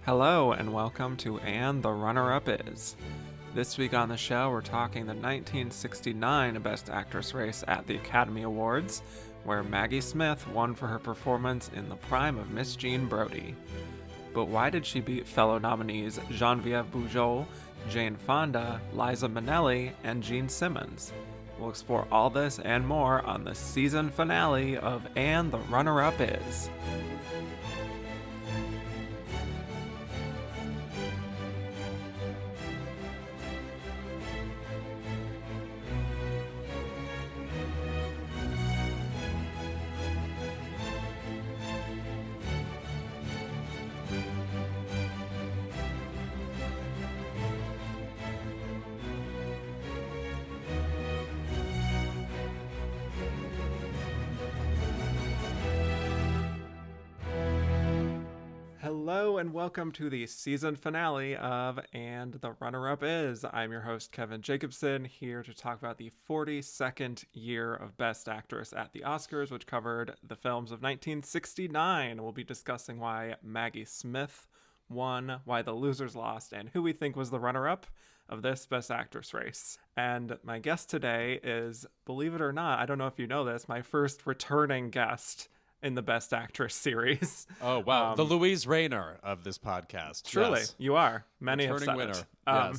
Hello and welcome to And the Runner-Up Is. This week on the show we're talking the 1969 Best Actress race at the Academy Awards, where Maggie Smith won for her performance in the prime of Miss Jean Brodie. But why did she beat fellow nominees Geneviève Bujold, Jane Fonda, Liza Minnelli, and Jean Simmons? We'll explore all this and more on the season finale of And the Runner-Up Is. Hello and welcome to the season finale of And the Runner-Up Is. I'm your host, Kevin Jacobson, here to talk about the 42nd year of Best Actress at the Oscars, which covered the films of 1969. We'll be discussing why Maggie Smith won, why the losers lost, and who we think was the runner-up of this Best Actress race. And my guest today is, believe it or not, I don't know if you know this, my first returning guest in the Best Actress series. Oh, wow. The Louise Rayner of this podcast. Truly, yes. You are. Many Returning have said winner.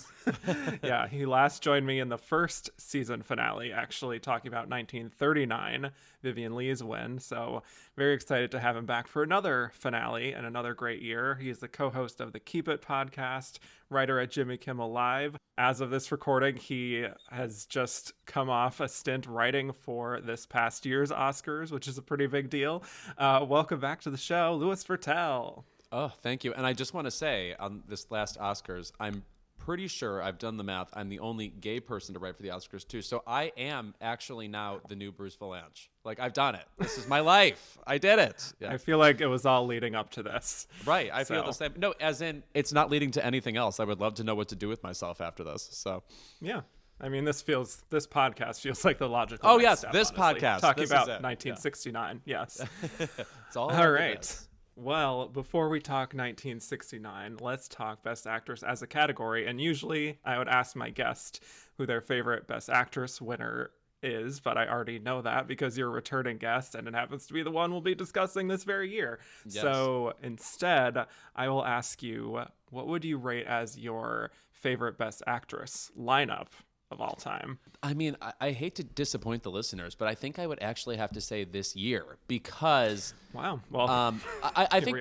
it. Yes. Yeah, he last joined me in the first season finale, actually talking about 1939, Vivien Leigh's win. So very excited to have him back for another finale and another great year. He is the co-host of the Keep It podcast, writer at Jimmy Kimmel Live. As of this recording, he has just come off a stint writing for this past year's Oscars, which is a pretty big deal. Welcome back to the show, Louis Virtel. Oh, thank you. And I just want to say, on this last Oscars, I'm pretty sure, I've done the math, I'm the only gay person to write for the Oscars too. So I am actually now the new Bruce Vilanch. Like, I've done it. This is my life. I did it. Yeah. I feel like it was all leading up to this. Right. I feel the same. No, as in, it's not leading to anything else. I would love to know what to do with myself after this. So, yeah. I mean, this podcast feels like the logical Oh, next yes, step, this honestly. podcast. Talking This about is it. 1969, yes. it's all right. This. Well, before we talk 1969, let's talk Best Actress as a category. And usually I would ask my guest who their favorite Best Actress winner is, but I already know that because you're a returning guest and it happens to be the one we'll be discussing this very year. Yes. So instead, I will ask you, what would you rate as your favorite Best Actress lineup of all time? I mean, I hate to disappoint the listeners, but I think I would actually have to say this year because wow. Well, I think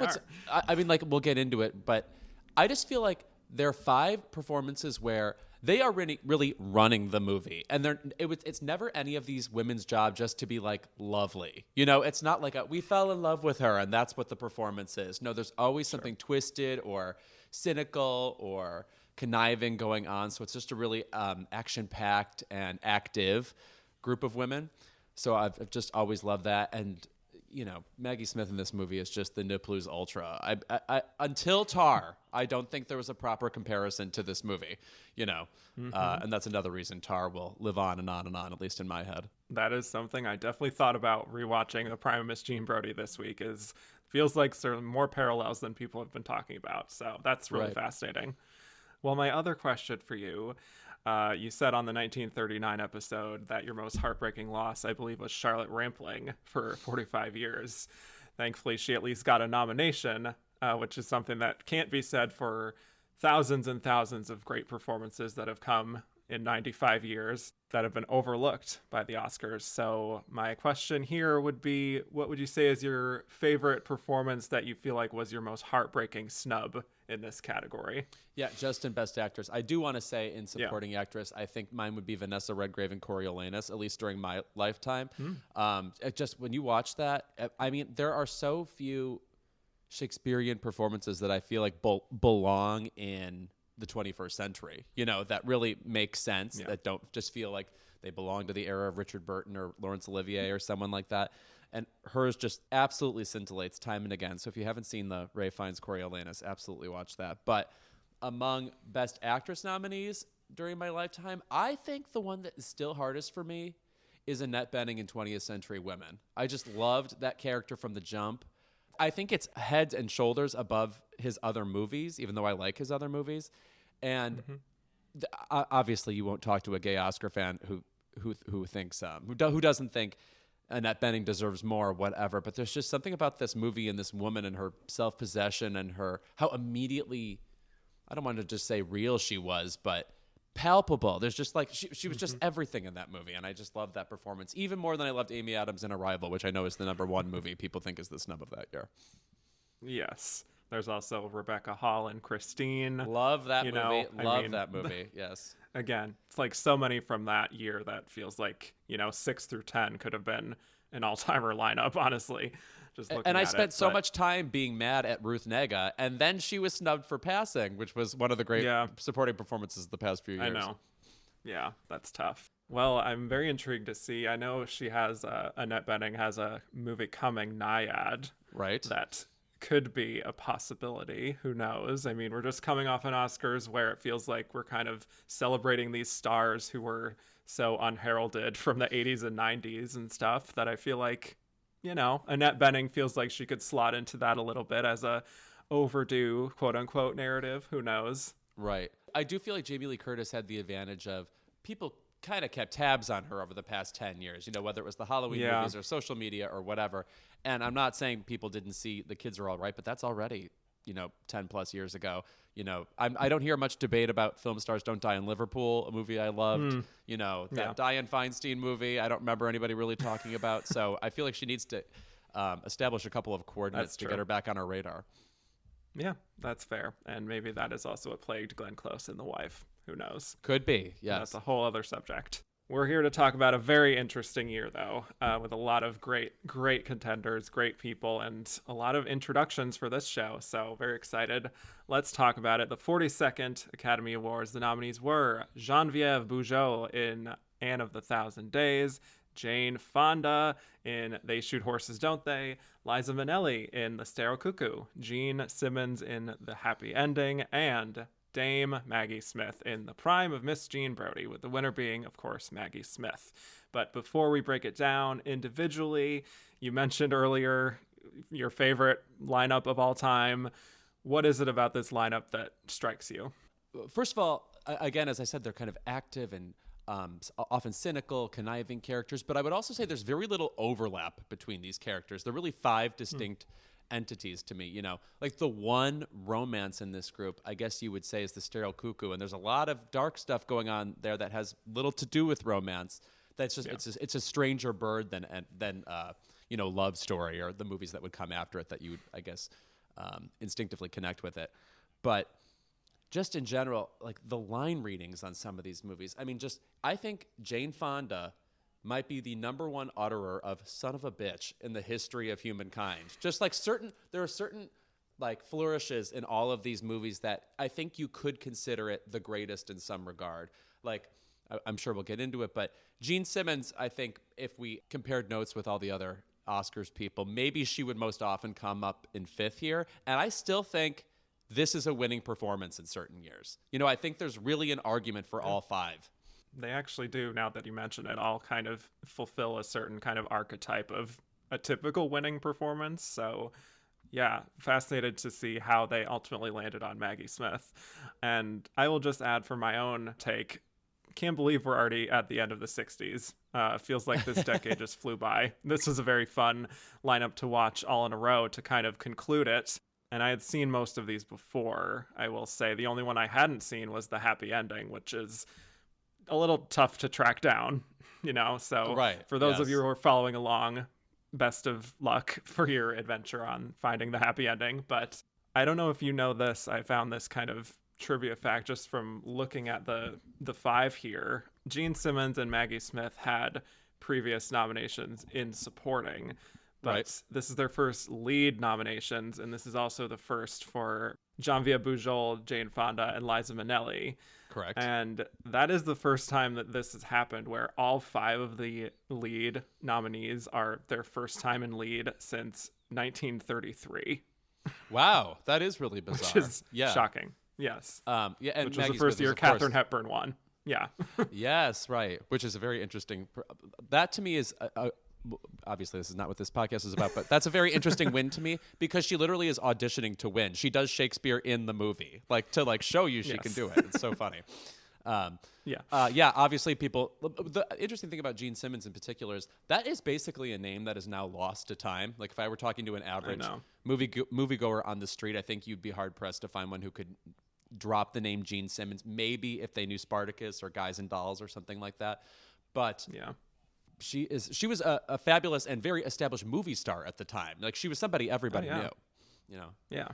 I mean, like, we'll get into it, but I just feel like there are 5 performances where they are really running the movie, and it's never any of these women's job just to be like lovely. You know, it's not like we fell in love with her and that's what the performance is. No, there's always something twisted or cynical or conniving going on. So it's just a really action-packed and active group of women. So I've just always loved that. And, you know, Maggie Smith in this movie is just the ne plus ultra. I until Tar, I don't think there was a proper comparison to this movie, you know. And that's another reason Tar will live on and on and on, at least in my head. That is something I definitely thought about rewatching the Prime of Miss Jean Brodie this week. Feels like there are more parallels than people have been talking about. So that's really fascinating. Well, my other question for you, you said on the 1939 episode that your most heartbreaking loss, I believe, was Charlotte Rampling for 45 years. Thankfully, she at least got a nomination, which is something that can't be said for thousands and thousands of great performances that have come in 95 years that have been overlooked by the Oscars. So my question here would be, what would you say is your favorite performance that you feel like was your most heartbreaking snub in this category? Yeah, just in Best Actress. I do want to say in Supporting Actress, I think mine would be Vanessa Redgrave and Coriolanus, at least during my lifetime. Just when you watch that, I mean, there are so few Shakespearean performances that I feel like belong in the 21st century, you know, that really make sense, that don't just feel like they belong to the era of Richard Burton or Laurence Olivier or someone like that. And hers just absolutely scintillates time and again. So if you haven't seen the Ray Fiennes Coriolanus, absolutely watch that. But among Best Actress nominees during my lifetime, I think the one that is still hardest for me is Annette Bening in 20th Century Women. I just loved that character from the jump. I think it's heads and shoulders above his other movies, even though I like his other movies. And obviously, you won't talk to a gay Oscar fan who thinks who doesn't think Annette Bening deserves more or whatever. But there's just something about this movie and this woman and her self-possession and how immediately, I don't want to just say real she was, but palpable. There's just like she was just everything in that movie, and I just loved that performance even more than I loved Amy Adams in Arrival, which I know is the #1 movie people think is the snub of that year. Yes. There's also Rebecca Hall and Christine. Love that movie. That movie. Yes. Again, it's like so many from that year that feels like, 6 through 10 could have been an all-timer lineup, honestly. Just looking and I at spent it, so much time being mad at Ruth Negga, and then she was snubbed for Passing, which was one of the great supporting performances of the past few years. I know. Yeah, that's tough. Well, I'm very intrigued to see. I know she has, Annette Bening has a movie coming, Naiad. Right. That could be a possibility. Who knows? I mean, we're just coming off an Oscars where it feels like we're kind of celebrating these stars who were so unheralded from the 80s and 90s and stuff that I feel like, Annette Bening feels like she could slot into that a little bit as a overdue quote unquote narrative. Who knows? Right. I do feel like Jamie Lee Curtis had the advantage of people kind of kept tabs on her over the past 10 years, whether it was the Halloween movies or social media or whatever. And I'm not saying people didn't see The Kids Are All Right, but that's already, 10 plus years ago. I don't hear much debate about Film Stars Don't Die in Liverpool, a movie I loved. That Dianne Feinstein movie, I don't remember anybody really talking about. So I feel like she needs to establish a couple of coordinates to get her back on our radar. Yeah, that's fair. And maybe that is also what plagued Glenn Close in The Wife. Who knows? Could be, yes. That's a whole other subject. We're here to talk about a very interesting year, though, with a lot of great contenders, great people, and a lot of introductions for this show. So very excited. Let's talk about it. The 42nd Academy Awards, the nominees were Geneviève Bujold in Anne of the Thousand Days, Jane Fonda in They Shoot Horses, Don't They?, Liza Minnelli in The Sterile Cuckoo, Jean Simmons in The Happy Ending, and Dame Maggie Smith in The Prime of Miss Jean Brodie, with the winner being, of course, Maggie Smith. But before we break it down individually, you mentioned earlier your favorite lineup of all time. What is it about this lineup that strikes you? First of all, again, as I said, they're kind of active and often cynical, conniving characters, but I would also say there's very little overlap between these characters. They're really 5 distinct entities to me, like the one romance in this group, I guess you would say, is the Sterile Cuckoo, and there's a lot of dark stuff going on there that has little to do with romance. That's just it's a stranger bird than Love Story or the movies that would come after it that you would, I guess, instinctively connect with it. But just in general, like the line readings on some of these movies, I think Jane Fonda might be the #1 utterer of son of a bitch in the history of humankind. Just like there are certain like flourishes in all of these movies that I think you could consider it the greatest in some regard. Like, I'm sure we'll get into it, but Jean Simmons, I think if we compared notes with all the other Oscars people, maybe she would most often come up in 5th here. And I still think this is a winning performance in certain years. I think there's really an argument for all 5. They actually do, now that you mention it, all kind of fulfill a certain kind of archetype of a typical winning performance. So, yeah, fascinated to see how they ultimately landed on Maggie Smith. And I will just add for my own take, can't believe we're already at the end of the 60s. Feels like this decade just flew by. This was a very fun lineup to watch all in a row to kind of conclude it. And I had seen most of these before, I will say. The only one I hadn't seen was The Happy Ending, which is a little tough to track down, so for those of you who are following along, best of luck for your adventure on finding the happy ending. But I don't know if you know this, I found this kind of trivia fact just from looking at the 5 here. Jean Simmons and Maggie Smith had previous nominations in supporting, but this is their first lead nominations, and this is also the first for Geneviève Bujold, Jane Fonda, and Liza Minnelli. Correct. And that is the first time that this has happened, where all 5 of the lead nominees are their first time in lead since 1933. Wow, that is really bizarre. Which is shocking. Yes. And which was Maggie the first Smith year of Katharine course. Hepburn won. Yeah. Yes, right. Which is a very interesting. That to me is obviously this is not what this podcast is about, but that's a very interesting win to me because she literally is auditioning to win. She does Shakespeare in the movie, like to like show you she can do it. It's so funny. Obviously people, the interesting thing about Gene Simmons in particular is that is basically a name that is now lost to time. Like if I were talking to an average moviegoer on the street, I think you'd be hard pressed to find one who could drop the name Gene Simmons, maybe if they knew Spartacus or Guys and Dolls or something like that. But she was a fabulous and very established movie star at the time. Like she was somebody everybody knew, you know? Yeah.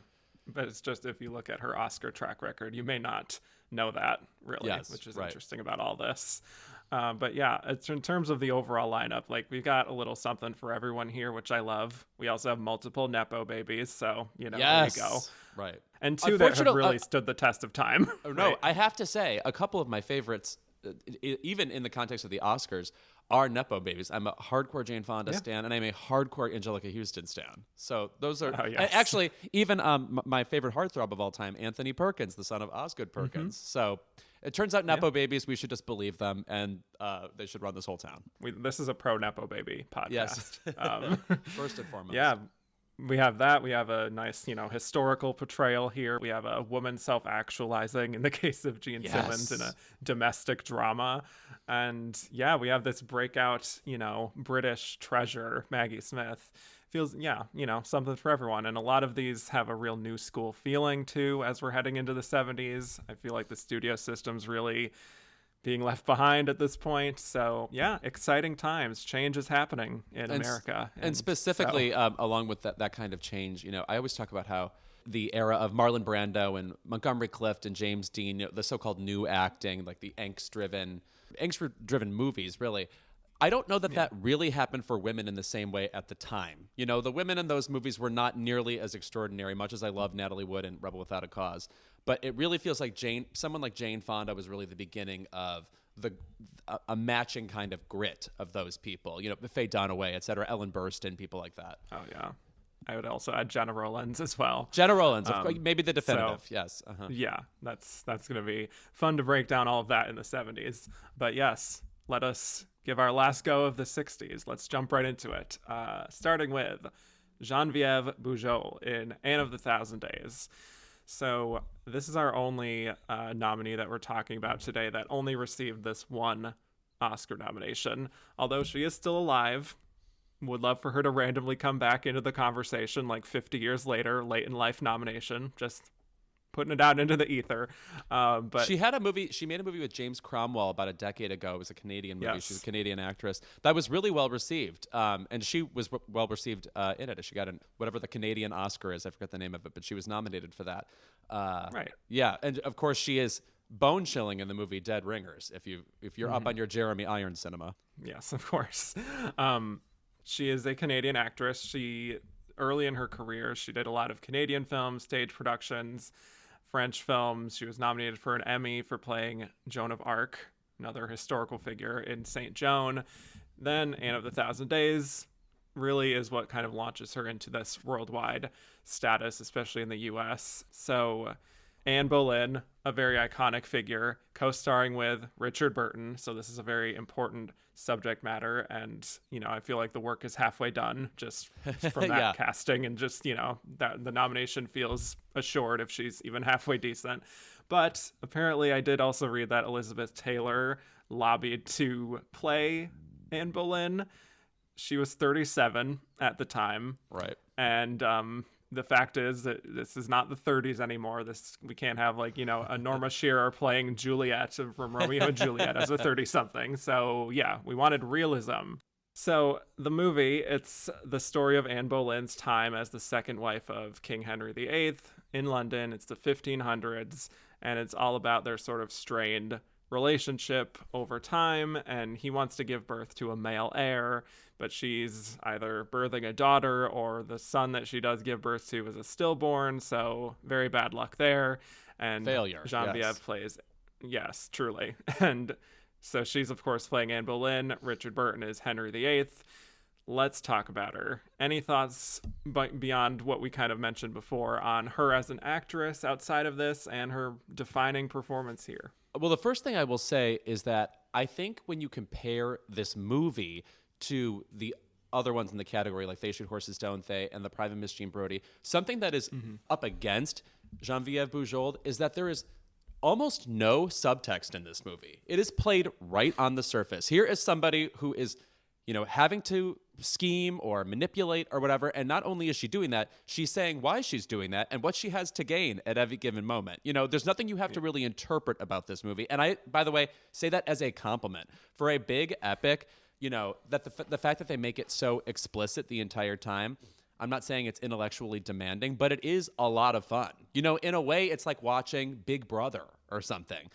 But it's just, if you look at her Oscar track record, you may not know that really, which is interesting about all this. But yeah, it's in terms of the overall lineup, like we've got a little something for everyone here, which I love. We also have multiple Nepo babies. So, there you go. Right. And two that have really stood the test of time. No, I have to say a couple of my favorites, even in the context of the Oscars, are Nepo babies. I'm a hardcore Jane Fonda stan, and I'm a hardcore Angelica Houston stan. So those are actually even my favorite heartthrob of all time, Anthony Perkins, the son of Osgood Perkins. So it turns out Nepo babies, we should just believe them, and they should run this whole town. This is a pro Nepo baby podcast. Yes. First and foremost. Yeah. We have that. We have a nice, historical portrayal here. We have a woman self-actualizing in the case of Gene Simmons in a domestic drama. And we have this breakout, British treasure, Maggie Smith. Feels, something for everyone. And a lot of these have a real new school feeling too, as we're heading into the 70s. I feel like the studio system's really being left behind at this point. So exciting times. Change is happening in America. And specifically along with that kind of change, I always talk about how the era of Marlon Brando and Montgomery Clift and James Dean, the so-called new acting, like the angst-driven movies, really. I don't know that really happened for women in the same way at the time. The women in those movies were not nearly as extraordinary, much as I love Natalie Wood and Rebel Without a Cause. But it really feels like someone like Jane Fonda was really the beginning of a matching kind of grit of those people. Faye Dunaway, et cetera, Ellen Burstyn, people like that. Oh, yeah. I would also add Jenna Rollins as well. Jenna Rollins, maybe the definitive, yes. Uh-huh. Yeah, that's going to be fun to break down all of that in the 70s. But yes, let us give our last go of the 60s. Let's jump right into it. Starting with Geneviève Bujold in Anne of the Thousand Days. So this is our only nominee that we're talking about today that only received this one Oscar nomination. Although she is still alive, would love for her to randomly come back into the conversation like 50 years later, late in life nomination. Just putting it out into the ether. But she made a movie with James Cromwell about a decade ago. It was a Canadian movie. Yes. She's a Canadian actress that was really well received. And she was well received in it. She got whatever the Canadian Oscar is. I forget the name of it, but she was nominated for that. Right. Yeah. And of course she is bone chilling in the movie Dead Ringers. If you're up on your Jeremy Irons cinema. Yes, of course. She is a Canadian actress. Early in her career, she did a lot of Canadian films, stage productions, French films. She was nominated for an Emmy for playing Joan of Arc, another historical figure in Saint Joan. Then Anne of the Thousand Days really is what kind of launches her into this worldwide status, especially in the U.S. So Anne Boleyn, a very iconic figure, co-starring with Richard Burton. So this is a very important subject matter. And, I feel like the work is halfway done just from that casting, and just, that the nomination feels assured if she's even halfway decent. But apparently I did also read that Elizabeth Taylor lobbied to play Anne Boleyn. She was 37 at the time. Right. And, the fact is that this is not the 30s anymore. We can't have a Norma Shearer playing Juliet from Romeo and Juliet as a 30-something. So we wanted realism. So the movie, it's the story of Anne Boleyn's time as the second wife of King Henry VIII in London. It's the 1500s, and it's all about their sort of strained relationship over time, and he wants to give birth to a male heir, but she's either birthing a daughter or the son that she does give birth to is a stillborn, so very bad luck there. And failure. Geneviève plays, yes, truly. And so she's of course playing Anne Boleyn. Richard Burton is Henry VIII. Let's talk about her. Any thoughts beyond what we kind of mentioned before on her as an actress outside of this and her defining performance here? Well, the first thing I will say is that I think when you compare this movie to the other ones in the category, like They Shoot Horses, Don't They, and The Private Miss Jean Brodie. Something that is up against Geneviève Bujold is that there is almost no subtext in this movie. It is played right on the surface. Here is somebody who is, having to scheme or manipulate or whatever, and not only is she doing that, she's saying why she's doing that and what she has to gain at every given moment. There's nothing you have to really interpret about this movie. And I, by the way, say that as a compliment. For a big epic, that the fact that they make it so explicit the entire time, I'm not saying it's intellectually demanding, but it is a lot of fun. In a way, it's like watching Big Brother or something.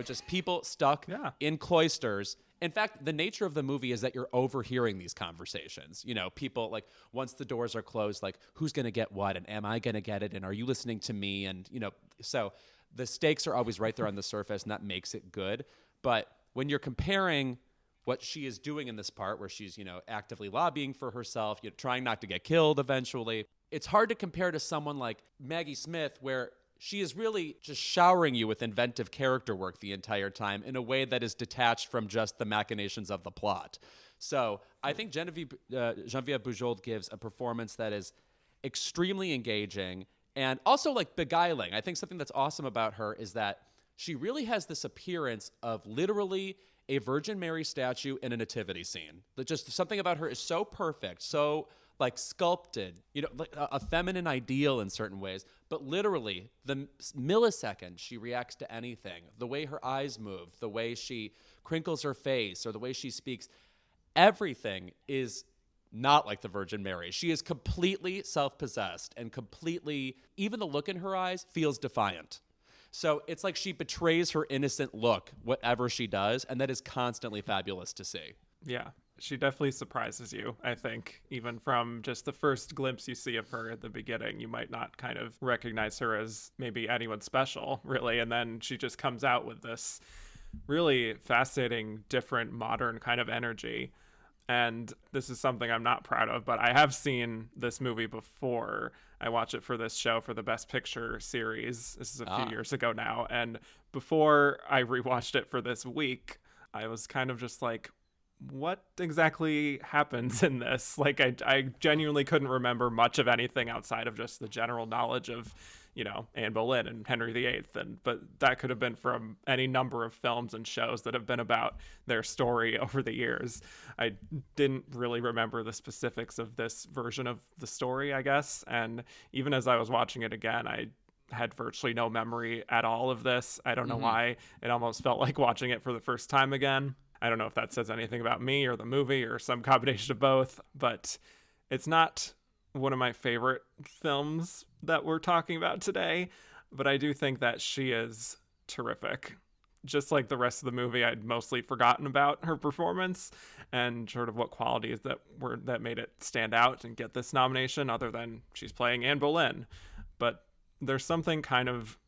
Just people stuck in cloisters. In fact, the nature of the movie is that you're overhearing these conversations. People, like, once the doors are closed, like, who's going to get what? And am I going to get it? And are you listening to me? And, so the stakes are always right there on the surface, and that makes it good. But when you're comparing what she is doing in this part where she's, actively lobbying for herself, trying not to get killed eventually, it's hard to compare to someone like Maggie Smith, where she is really just showering you with inventive character work the entire time in a way that is detached from just the machinations of the plot. So I think Geneviève Bujold gives a performance that is extremely engaging and also, like, beguiling. I think something that's awesome about her is that she really has this appearance of literally a Virgin Mary statue in a nativity scene. That just something about her is so perfect, so like sculpted, like a feminine ideal in certain ways. But literally, the millisecond she reacts to anything, the way her eyes move, the way she crinkles her face, or the way she speaks, everything is not like the Virgin Mary. She is completely self-possessed and completely, even the look in her eyes feels defiant. So it's like she betrays her innocent look, whatever she does, and that is constantly fabulous to see. Yeah, she definitely surprises you, I think. Even from just the first glimpse you see of her at the beginning, you might not kind of recognize her as maybe anyone special, really. And then she just comes out with this really fascinating, different, modern kind of energy. And this is something I'm not proud of, but I have seen this movie before. I watched it for this show for the Best Picture series. This is a few years ago now. And before I rewatched it for this week, I was kind of just like, what exactly happens in this? Like, I genuinely couldn't remember much of anything outside of just the general knowledge of, Anne Boleyn and Henry VIII. But that could have been from any number of films and shows that have been about their story over the years. I didn't really remember the specifics of this version of the story, I guess. And even as I was watching it again, I had virtually no memory at all of this. I don't know why. It almost felt like watching it for the first time again. I don't know if that says anything about me or the movie or some combination of both, but it's not one of my favorite films that we're talking about today, but I do think that she is terrific. Just like the rest of the movie, I'd mostly forgotten about her performance and sort of what qualities that made it stand out and get this nomination, other than she's playing Anne Boleyn. But there's something kind of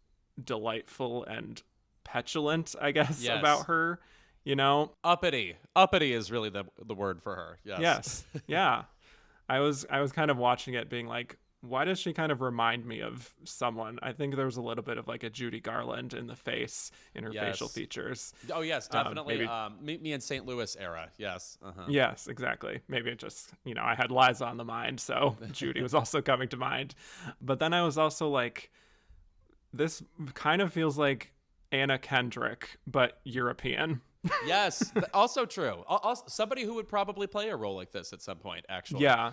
delightful and petulant, I guess, about her. Uppity is really the word for her. Yes. Yeah. I was kind of watching it being like, why does she kind of remind me of someone? I think there was a little bit of like a Judy Garland in the face, in her facial features. Oh yes, definitely. Meet Me in St. Louis era. Yes. Yes, exactly. Maybe it just, I had Liza on the mind, so Judy was also coming to mind. But then I was also like, this kind of feels like Anna Kendrick, but European. Yes, also true. Also, somebody who would probably play a role like this at some point, actually. Yeah.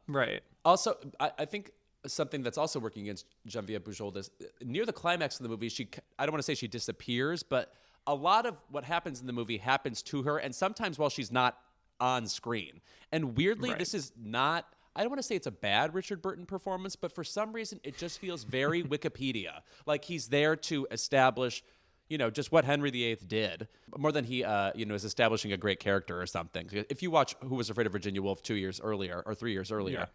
Right. Also, I think something that's also working against Geneviève Bujold is near the climax of the movie, I don't want to say she disappears, but a lot of what happens in the movie happens to her, and sometimes while she's not on screen. And weirdly, This is not, I don't want to say it's a bad Richard Burton performance, but for some reason, it just feels very Wikipedia. Like he's there to establish just what Henry VIII did, more than he, is establishing a great character or something. If you watch Who Was Afraid of Virginia Woolf 2 years earlier or 3 years earlier,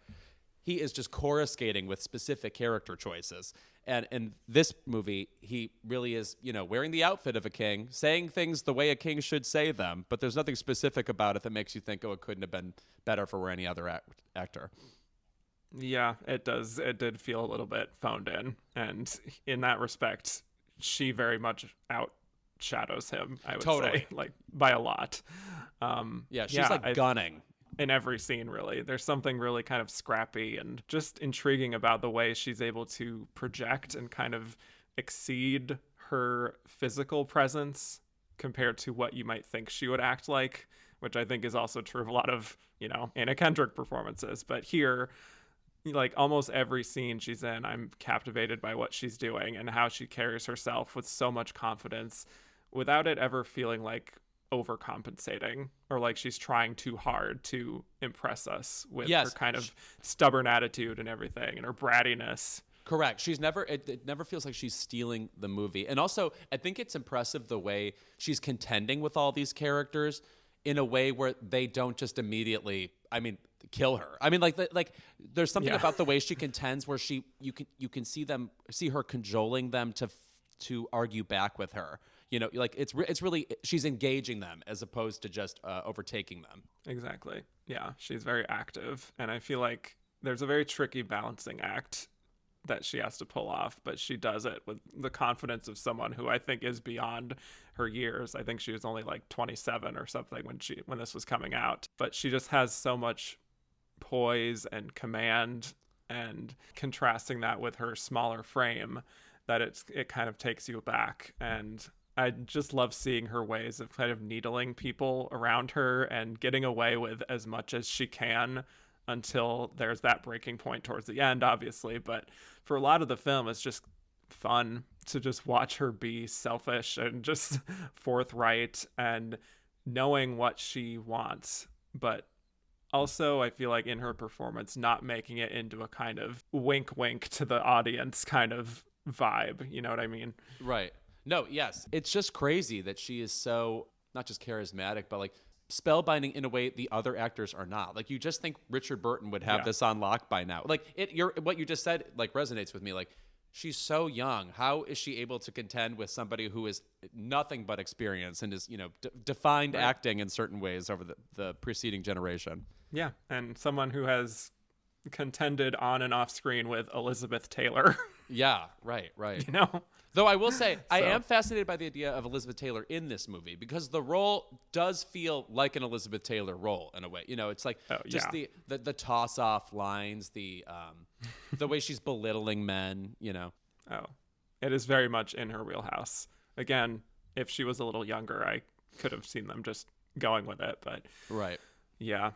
he is just coruscating with specific character choices. And in this movie, he really is, wearing the outfit of a king, saying things the way a king should say them, but there's nothing specific about it that makes you think, oh, it couldn't have been better for any other actor. Yeah, it does. It did feel a little bit phoned in. And in that respect, she very much outshadows him, I would say, like by a lot. She's gunning. in every scene, really. There's something really kind of scrappy and just intriguing about the way she's able to project and kind of exceed her physical presence compared to what you might think she would act like, which I think is also true of a lot of, Anna Kendrick performances. But here, like almost every scene she's in, I'm captivated by what she's doing and how she carries herself with so much confidence without it ever feeling like overcompensating or like she's trying too hard to impress us with her kind of stubborn attitude and everything and her brattiness. Correct. It never feels like she's stealing the movie. And also, I think it's impressive the way she's contending with all these characters in a way where they don't just immediately, kill her. Like there's something about the way she contends where you can see her cajoling them to argue back with her. Like it's really, she's engaging them as opposed to just overtaking them. Exactly. Yeah, she's very active, and I feel like there's a very tricky balancing act that she has to pull off, but she does it with the confidence of someone who I think is beyond her years. I think she was only like 27 or something when this was coming out, but she just has so much poise and command, and contrasting that with her smaller frame that it kind of takes you aback. And I just love seeing her ways of kind of needling people around her and getting away with as much as she can until there's that breaking point towards the end, obviously. But for a lot of the film, it's just fun to just watch her be selfish and just forthright and knowing what she wants. But also, I feel like in her performance, not making it into a kind of wink wink to the audience kind of vibe. You know what I mean? Right. No, yes. It's just crazy that she is so not just charismatic, but like spellbinding in a way the other actors are not. Like you just think Richard Burton would have this on lock by now. Like what you just said like resonates with me. Like she's so young. How is she able to contend with somebody who is nothing but experience and is defined acting in certain ways over the preceding generation? Yeah, and someone who has contended on and off screen with Elizabeth Taylor. Yeah, right. Though I will say, I am fascinated by the idea of Elizabeth Taylor in this movie because the role does feel like an Elizabeth Taylor role in a way. It's like the toss-off lines, the way she's belittling men, Oh, it is very much in her wheelhouse. Again, if she was a little younger, I could have seen them just going with it. But yeah,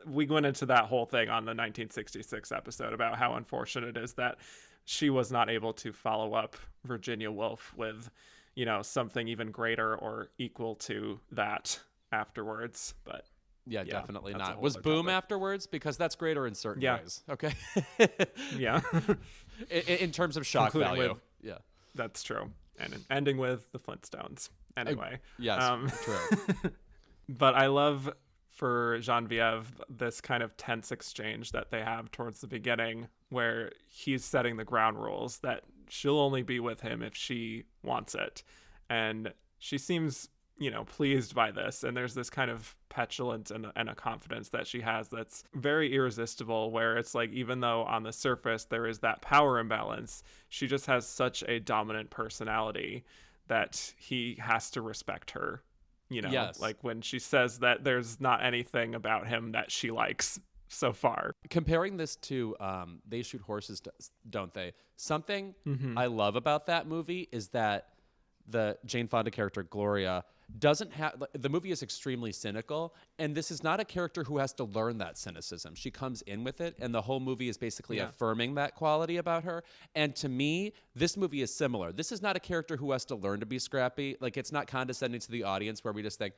we went into that whole thing on the 1966 episode about how unfortunate it is that she was not able to follow up Virginia Woolf with, something even greater or equal to that afterwards. But yeah, definitely not. Was Boom afterwards? Because that's greater in certain ways. Okay. Yeah. in terms of shock value. That's true. And ending with the Flintstones. Anyway. Yes, true. But I love for Geneviève this kind of tense exchange that they have towards the beginning where he's setting the ground rules that she'll only be with him if she wants it. And she seems, pleased by this. And there's this kind of petulance and a confidence that she has that's very irresistible, where it's like, even though on the surface there is that power imbalance, she just has such a dominant personality that he has to respect her. Like when she says that there's not anything about him that she likes so far. Comparing this to They Shoot Horses, Don't They? Something I love about that movie is that the Jane Fonda character, Gloria, doesn't have... The movie is extremely cynical, and this is not a character who has to learn that cynicism. She comes in with it, and the whole movie is basically affirming that quality about her. And to me, this movie is similar. This is not a character who has to learn to be scrappy. Like, it's not condescending to the audience where we just think,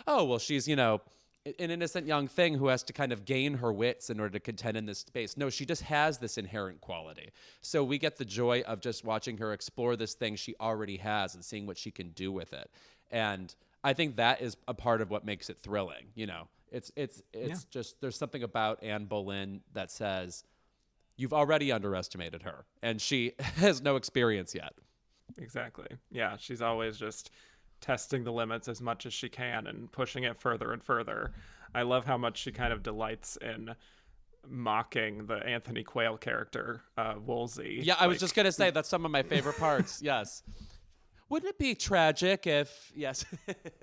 oh, well, she's, an innocent young thing who has to kind of gain her wits in order to contend in this space. No, she just has this inherent quality. So we get the joy of just watching her explore this thing she already has and seeing what she can do with it. And I think that is a part of what makes it thrilling. It's just, there's something about Anne Boleyn that says, you've already underestimated her and she has no experience yet. Exactly. Yeah. She's always just testing the limits as much as she can and pushing it further and further. I love how much she kind of delights in mocking the Anthony Quayle character, Wolsey. Yeah, I was just going to say that's some of my favorite parts. Yes. Wouldn't it be tragic if... Yes.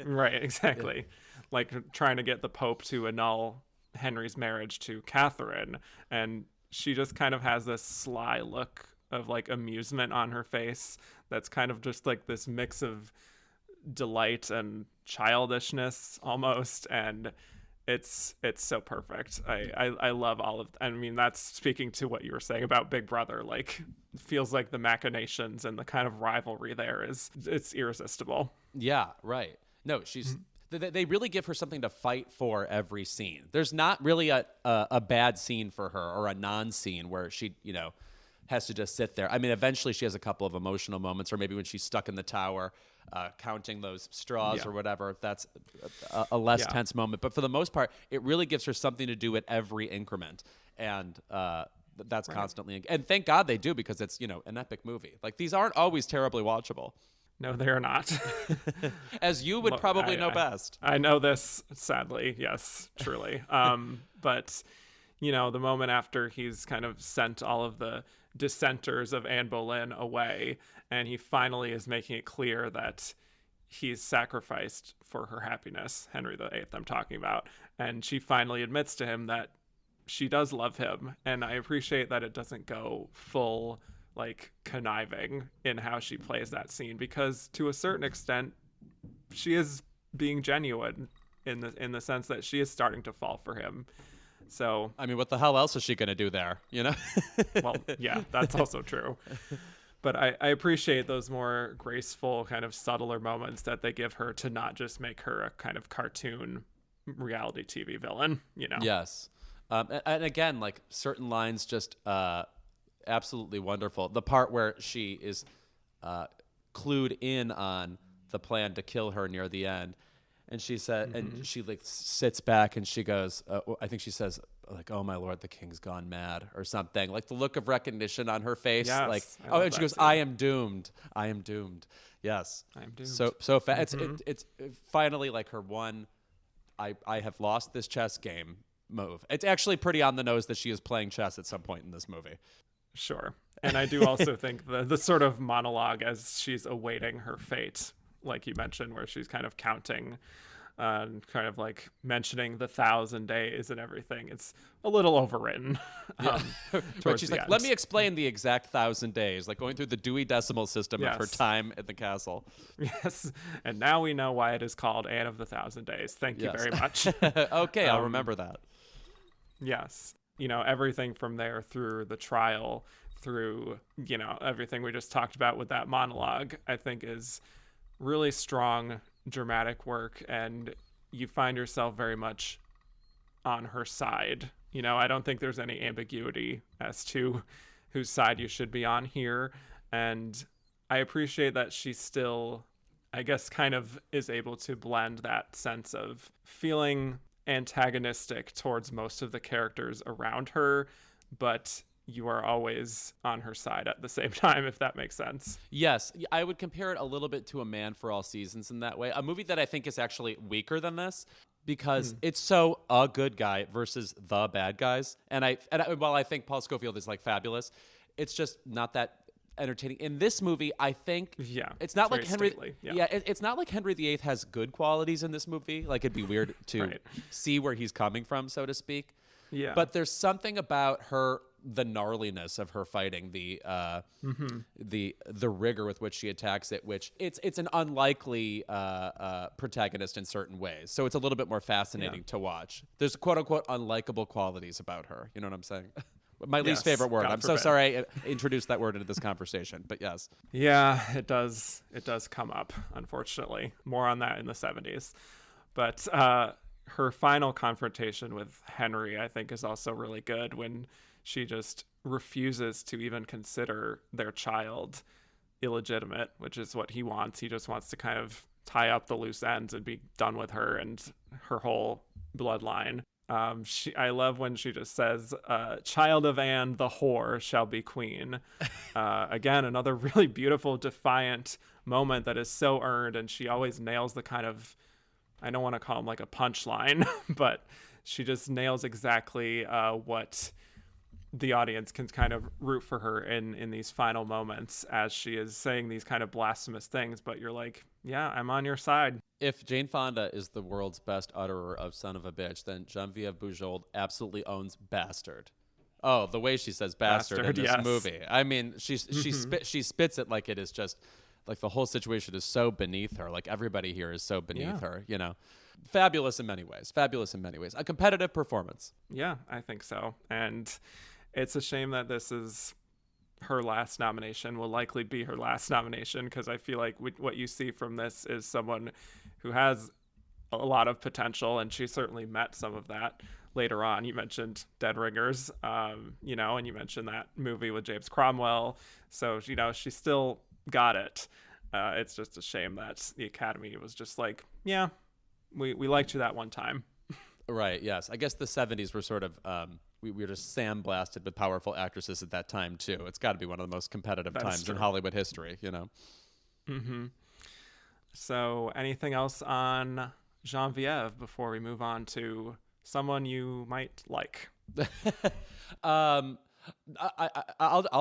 Right, exactly. Like trying to get the Pope to annul Henry's marriage to Catherine, and she just kind of has this sly look of like amusement on her face that's kind of just like this mix of delight and childishness almost, and it's so perfect. I love all of, I mean, that's speaking to what you were saying about Big Brother. Like, it feels like the machinations and the kind of rivalry there it's irresistible. Yeah, right. No, she's they really give her something to fight for every scene. There's not really a bad scene for her, or a non-scene where she, you know, has to just sit there. I mean, eventually she has a couple of emotional moments, or maybe when she's stuck in the tower counting those straws or whatever. That's a less tense moment. But for the most part, it really gives her something to do at every increment. And that's constantly. And thank God they do, because it's, you know, an epic movie. Like, these aren't always terribly watchable. No, they are not. As you would probably know best. I know this, sadly. Yes, truly. But, you know, the moment after he's kind of sent all of the dissenters of Anne Boleyn away, and he finally is making it clear that he's sacrificed for her happiness, Henry VIII I'm talking about, and she finally admits to him that she does love him. And I appreciate that it doesn't go full like conniving in how she plays that scene, because to a certain extent she is being genuine in the sense that she is starting to fall for him. So I mean, what the hell else is she gonna do there, you know? Well, yeah, that's also true. But I appreciate those more graceful, kind of subtler moments that they give her to not just make her a kind of cartoon reality TV villain, you know? Yes. And again, like, certain lines just absolutely wonderful. The part where she is clued in on the plan to kill her near the end, and she said, and she like sits back and she goes, I think she says, like, "Oh my lord, the king's gone mad," or something. Like, the look of recognition on her face, yes, like, oh, and she goes, "I am doomed. I am doomed." Yes, I am doomed. So it's finally like her one. I have lost this chess game move. It's actually pretty on the nose that she is playing chess at some point in this movie. Sure. And I do also think the sort of monologue as she's awaiting her fate, like you mentioned, where she's kind of counting, kind of like mentioning the 1,000 days and everything. It's a little overwritten. But she's like, let me explain the exact 1,000 days, like going through the Dewey Decimal System of her time at the castle. Yes. And now we know why it is called Anne of the 1,000 Days. Thank you very much. Okay, I'll remember that. Yes. You know, everything from there through the trial, through, you know, everything we just talked about with that monologue, I think is really strong dramatic work, and you find yourself very much on her side. You know, I don't think there's any ambiguity as to whose side you should be on here, and I appreciate that she still, I guess, kind of is able to blend that sense of feeling antagonistic towards most of the characters around her, but you are always on her side at the same time, if that makes sense. Yes, I would compare it a little bit to A Man for All Seasons in that way. A movie that I think is actually weaker than this, because it's so a good guy versus the bad guys. And while I think Paul Scofield is like fabulous, it's just not that entertaining. In this movie, I think it's not like Henry. It's not like Henry VIII has good qualities in this movie. Like, it'd be weird to see where he's coming from, so to speak. Yeah. But there's something about her, the gnarliness of her fighting, the rigor with which she attacks it, which it's an unlikely protagonist in certain ways. So it's a little bit more fascinating to watch. There's quote unquote unlikable qualities about her. You know what I'm saying? My least favorite word. I'm so sorry I introduced that word into this conversation, but yes. Yeah, it does come up, unfortunately. More on that in the 70s. But her final confrontation with Henry, I think, is also really good, when she just refuses to even consider their child illegitimate, which is what he wants. He just wants to kind of tie up the loose ends and be done with her and her whole bloodline. I love when she just says, "Child of Anne, the whore, shall be queen." Again, another really beautiful, defiant moment that is so earned, and she always nails the kind of, I don't want to call him like a punchline, but she just nails exactly what the audience can kind of root for her in these final moments as she is saying these kind of blasphemous things, but you're like, yeah, I'm on your side. If Jane Fonda is the world's best utterer of son of a bitch, then Geneviève Bujold absolutely owns bastard. Oh, the way she says bastard in this movie. I mean, she spits it like it is just like the whole situation is so beneath her. Like everybody here is so beneath her, you know. Fabulous in many ways. A competitive performance. Yeah, I think so. And it's a shame that this is her last nomination, will likely be her last nomination, because I feel like what you see from this is someone who has a lot of potential, and she certainly met some of that later on. You mentioned Dead Ringers, you know, and you mentioned that movie with James Cromwell. So, you know, she still got it. It's just a shame that the Academy was just like, yeah, we liked you that one time. Right, yes. I guess the 70s were sort of, we were just sandblasted with powerful actresses at that time, too. It's got to be one of the most competitive times in Hollywood history, you know? Mm-hmm. So anything else on Geneviève before we move on to someone you might like? I'll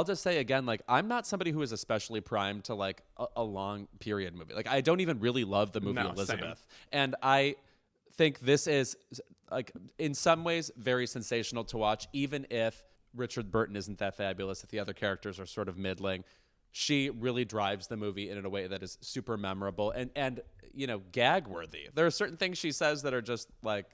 just say again, like, I'm not somebody who is especially primed to like a long period movie. Like, I don't even really love the movie Elizabeth. Same. And I think this is, like, in some ways very sensational to watch, even if Richard Burton isn't that fabulous, if the other characters are sort of middling. She really drives the movie in a way that is super memorable and you know, gag worthy. There are certain things she says that are just like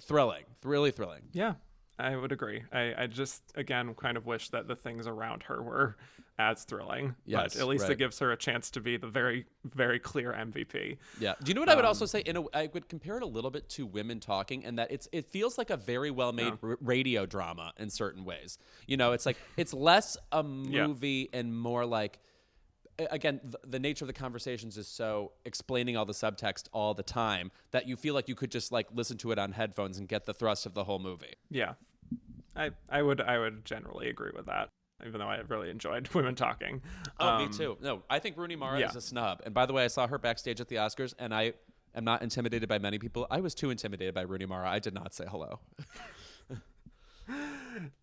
thrilling, really thrilling. Yeah, I would agree. I just, again, kind of wish that the things around her were as thrilling. Yes, but at least it gives her a chance to be the very, very clear MVP. Yeah. Do you know what I would also say? I would compare it a little bit to Women Talking, and that it feels like a very well-made radio drama in certain ways. You know, it's like it's less a movie and more like, again, the nature of the conversations is so explaining all the subtext all the time that you feel like you could just like listen to it on headphones and get the thrust of the whole movie. Yeah, I would generally agree with that, even though I really enjoyed Women Talking. Oh, me too. No, I think Rooney Mara is a snub. And by the way, I saw her backstage at the Oscars, and I am not intimidated by many people. I was too intimidated by Rooney Mara. I did not say hello.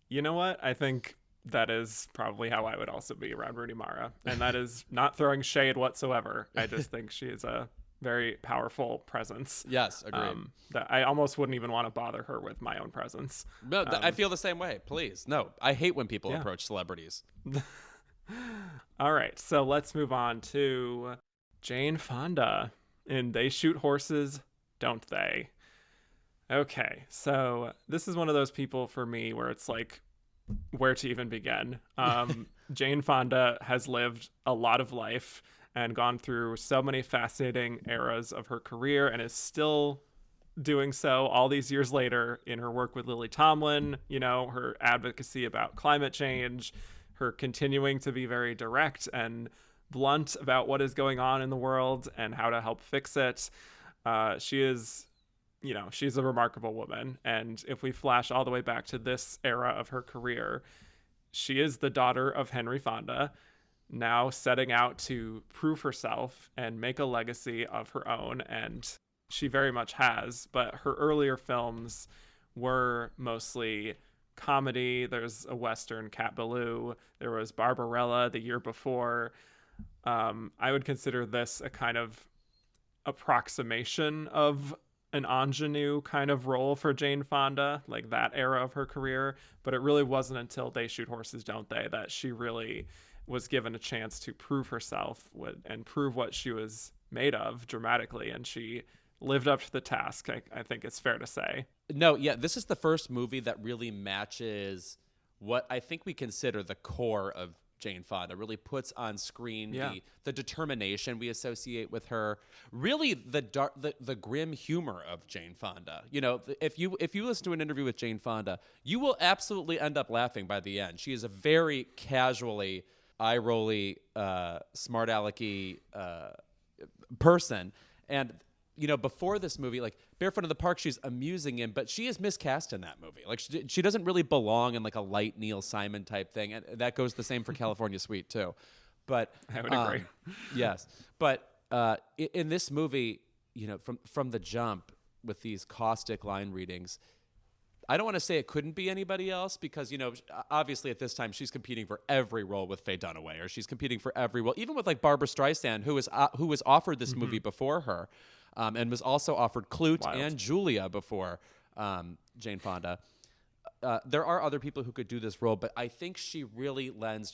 You know what? I think that is probably how I would also be around Rooney Mara. And that is not throwing shade whatsoever. I just think she is a very powerful presence. Yes, agreed. That I almost wouldn't even want to bother her with my own presence. No, I feel the same way. Please. No, I hate when people approach celebrities. All right, so let's move on to Jane Fonda in They Shoot Horses, Don't They? Okay, so this is one of those people for me where it's like, where to even begin? Jane Fonda has lived a lot of life and gone through so many fascinating eras of her career and is still doing so all these years later in her work with Lily Tomlin, you know, her advocacy about climate change, her continuing to be very direct and blunt about what is going on in the world and how to help fix it. She is, you know, she's a remarkable woman. And if we flash all the way back to this era of her career, she is the daughter of Henry Fonda, now setting out to prove herself and make a legacy of her own. And she very much has, but her earlier films were mostly comedy. There's a Western, Cat Ballou. There was Barbarella the year before. I would consider this a kind of approximation of an ingenue kind of role for Jane Fonda, like that era of her career. But it really wasn't until They Shoot Horses, Don't They that she really was given a chance to prove herself and prove what she was made of dramatically. And she lived up to the task, I think it's fair to say. No, yeah, this is the first movie that really matches what I think we consider the core of Jane Fonda, really puts on screen the determination we associate with her, really the grim humor of Jane Fonda. You know, if you listen to an interview with Jane Fonda, you will absolutely end up laughing by the end. She is a very casually, eye-rolly, smart-alecky person. And, you know, before this movie, like, Barefoot in the Park, she's amusing in, but she is miscast in that movie. Like, she doesn't really belong in, like, a light Neil Simon type thing. And that goes the same for California Suite, too. But I would agree. Yes. But in this movie, you know, from the jump with these caustic line readings, I don't want to say it couldn't be anybody else because, obviously at this time she's competing for every role with Faye Dunaway, or she's competing for every role, even with like Barbara Streisand, who was offered this movie before her, and was also offered Clute and Julia before Jane Fonda. There are other people who could do this role, but I think she really lends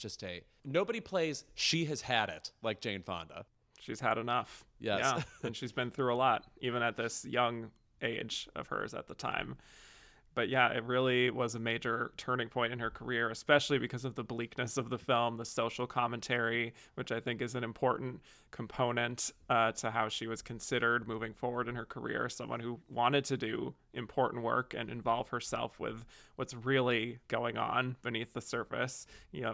nobody plays She Has Had It like Jane Fonda. She's had enough. Yes. Yeah, and she's been through a lot, even at this young age of hers at the time. But yeah, it really was a major turning point in her career, especially because of the bleakness of the film, the social commentary, which I think is an important component to how she was considered moving forward in her career. Someone who wanted to do important work and involve herself with what's really going on beneath the surface,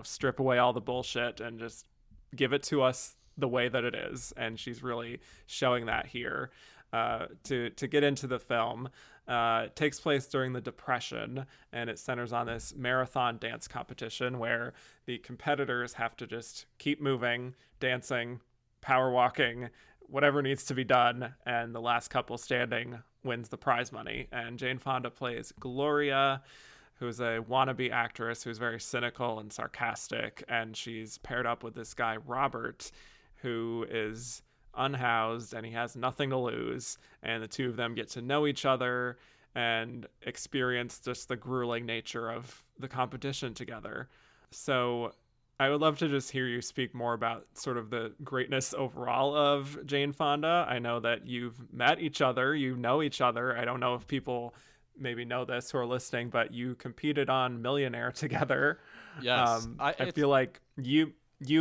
strip away all the bullshit and just give it to us the way that it is. And she's really showing that here. To get into the film, it takes place during the Depression, and it centers on this marathon dance competition where the competitors have to just keep moving, dancing, power walking, whatever needs to be done, and the last couple standing wins the prize money. And Jane Fonda plays Gloria, who's a wannabe actress who's very cynical and sarcastic, and she's paired up with this guy Robert, who is unhoused and he has nothing to lose, and the two of them get to know each other and experience just the grueling nature of the competition together. So I would love to just hear you speak more about sort of the greatness overall of Jane Fonda. I know that you've met each other, you know each other. I don't know if people maybe know this who are listening, but you competed on Millionaire together. Yes. I feel like you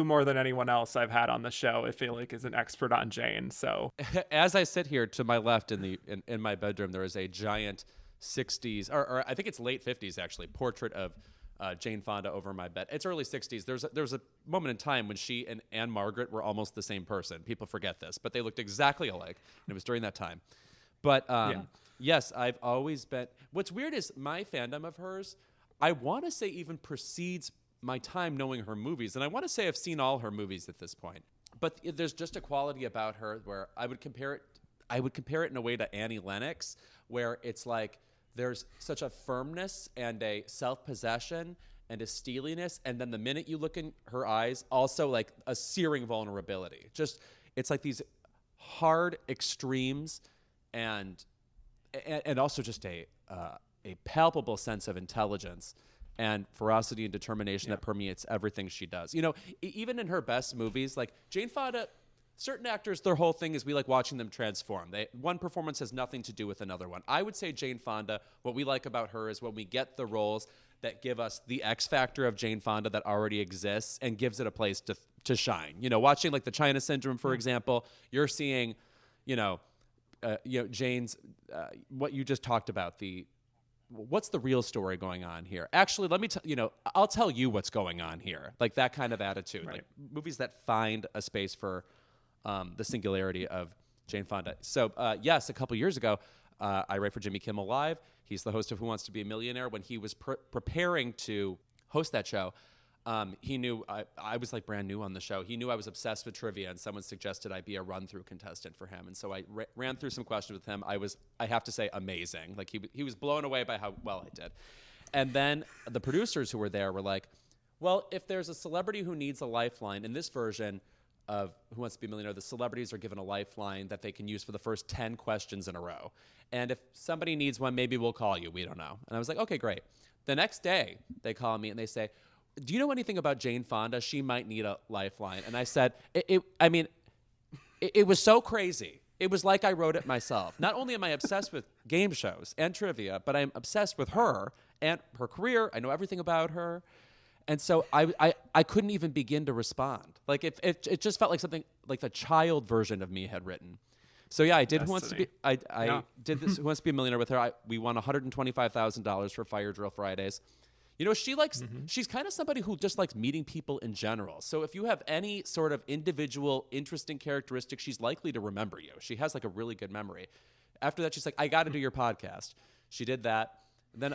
more than anyone else I've had on the show, I feel like, is an expert on Jane. So as I sit here to my left in my bedroom, there is a giant 60s, or I think it's late 50s actually, portrait of Jane Fonda over my bed. It's early 60s. There's a moment in time when she and Anne Margaret were almost the same person. People forget this, but they looked exactly alike, and it was during that time. But yes, I've always been. What's weird is my fandom of hers, I want to say, even precedes my time knowing her movies, and I want to say I've seen all her movies at this point. But there's just a quality about her where I would compare it in a way to Annie Lennox, where it's like there's such a firmness and a self-possession and a steeliness, and then the minute you look in her eyes, also like a searing vulnerability. Just it's like these hard extremes, and also just a palpable sense of intelligence and ferocity and determination that permeates everything she does. Even in her best movies, like Jane Fonda, certain actors, their whole thing is we like watching them transform. One performance has nothing to do with another one. I would say Jane Fonda, what we like about her is when we get the roles that give us the X factor of Jane Fonda that already exists and gives it a place to shine. Watching like the China Syndrome, for example, you're seeing, Jane's, what you just talked about, what's the real story going on here? Actually, let me I'll tell you what's going on here. Like that kind of attitude, right. Like movies that find a space for the singularity of Jane Fonda. So yes, a couple years ago, I write for Jimmy Kimmel Live. He's the host of Who Wants to Be a Millionaire. When he was preparing to host that show, he knew I was like brand new on the show. He knew I was obsessed with trivia, and someone suggested I be a run-through contestant for him. And so I ran through some questions with him. I have to say, amazing. Like he was blown away by how well I did. And then the producers who were there were like, well, if there's a celebrity who needs a lifeline, in this version of Who Wants to Be a Millionaire, the celebrities are given a lifeline that they can use for the first 10 questions in a row. And if somebody needs one, maybe we'll call you. We don't know. And I was like, okay, great. The next day, they call me and they say, do you know anything about Jane Fonda? She might need a lifeline. And I said, it was so crazy. It was like I wrote it myself. Not only am I obsessed with game shows and trivia, but I'm obsessed with her and her career. I know everything about her. And so I couldn't even begin to respond. Like it just felt like something like the child version of me had written. So yeah, I did Who Wants to Be. I did this Who Wants to Be a Millionaire with her. We won $125,000 for Fire Drill Fridays. She's kind of somebody who just likes meeting people in general. So if you have any sort of individual interesting characteristic, she's likely to remember you. She has like a really good memory. After that, she's like, I got to do your podcast. She did that. Then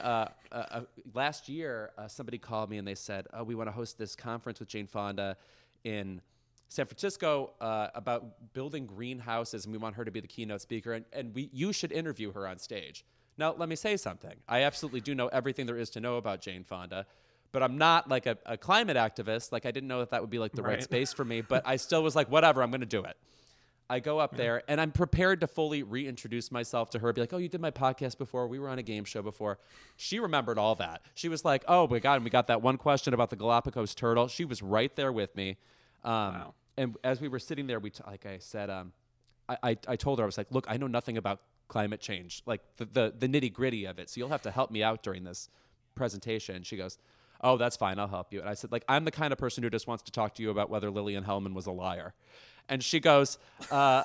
last year, somebody called me and they said, we want to host this conference with Jane Fonda in San Francisco about building greenhouses, and we want her to be the keynote speaker, and you should interview her on stage. Now, let me say something. I absolutely do know everything there is to know about Jane Fonda, but I'm not like a climate activist. Like, I didn't know that would be like the right space for me, but I still was like, whatever, I'm going to do it. I go up there and I'm prepared to fully reintroduce myself to her, be like, oh, you did my podcast before. We were on a game show before. She remembered all that. She was like, oh my God, and we got that one question about the Galapagos turtle. She was right there with me. Wow. And as we were sitting there, like I said, I told her, I was like, look, I know nothing about climate change, like the nitty gritty of it. So you'll have to help me out during this presentation. She goes, oh, that's fine. I'll help you. And I said, like, I'm the kind of person who just wants to talk to you about whether Lillian Hellman was a liar. And she goes, oh,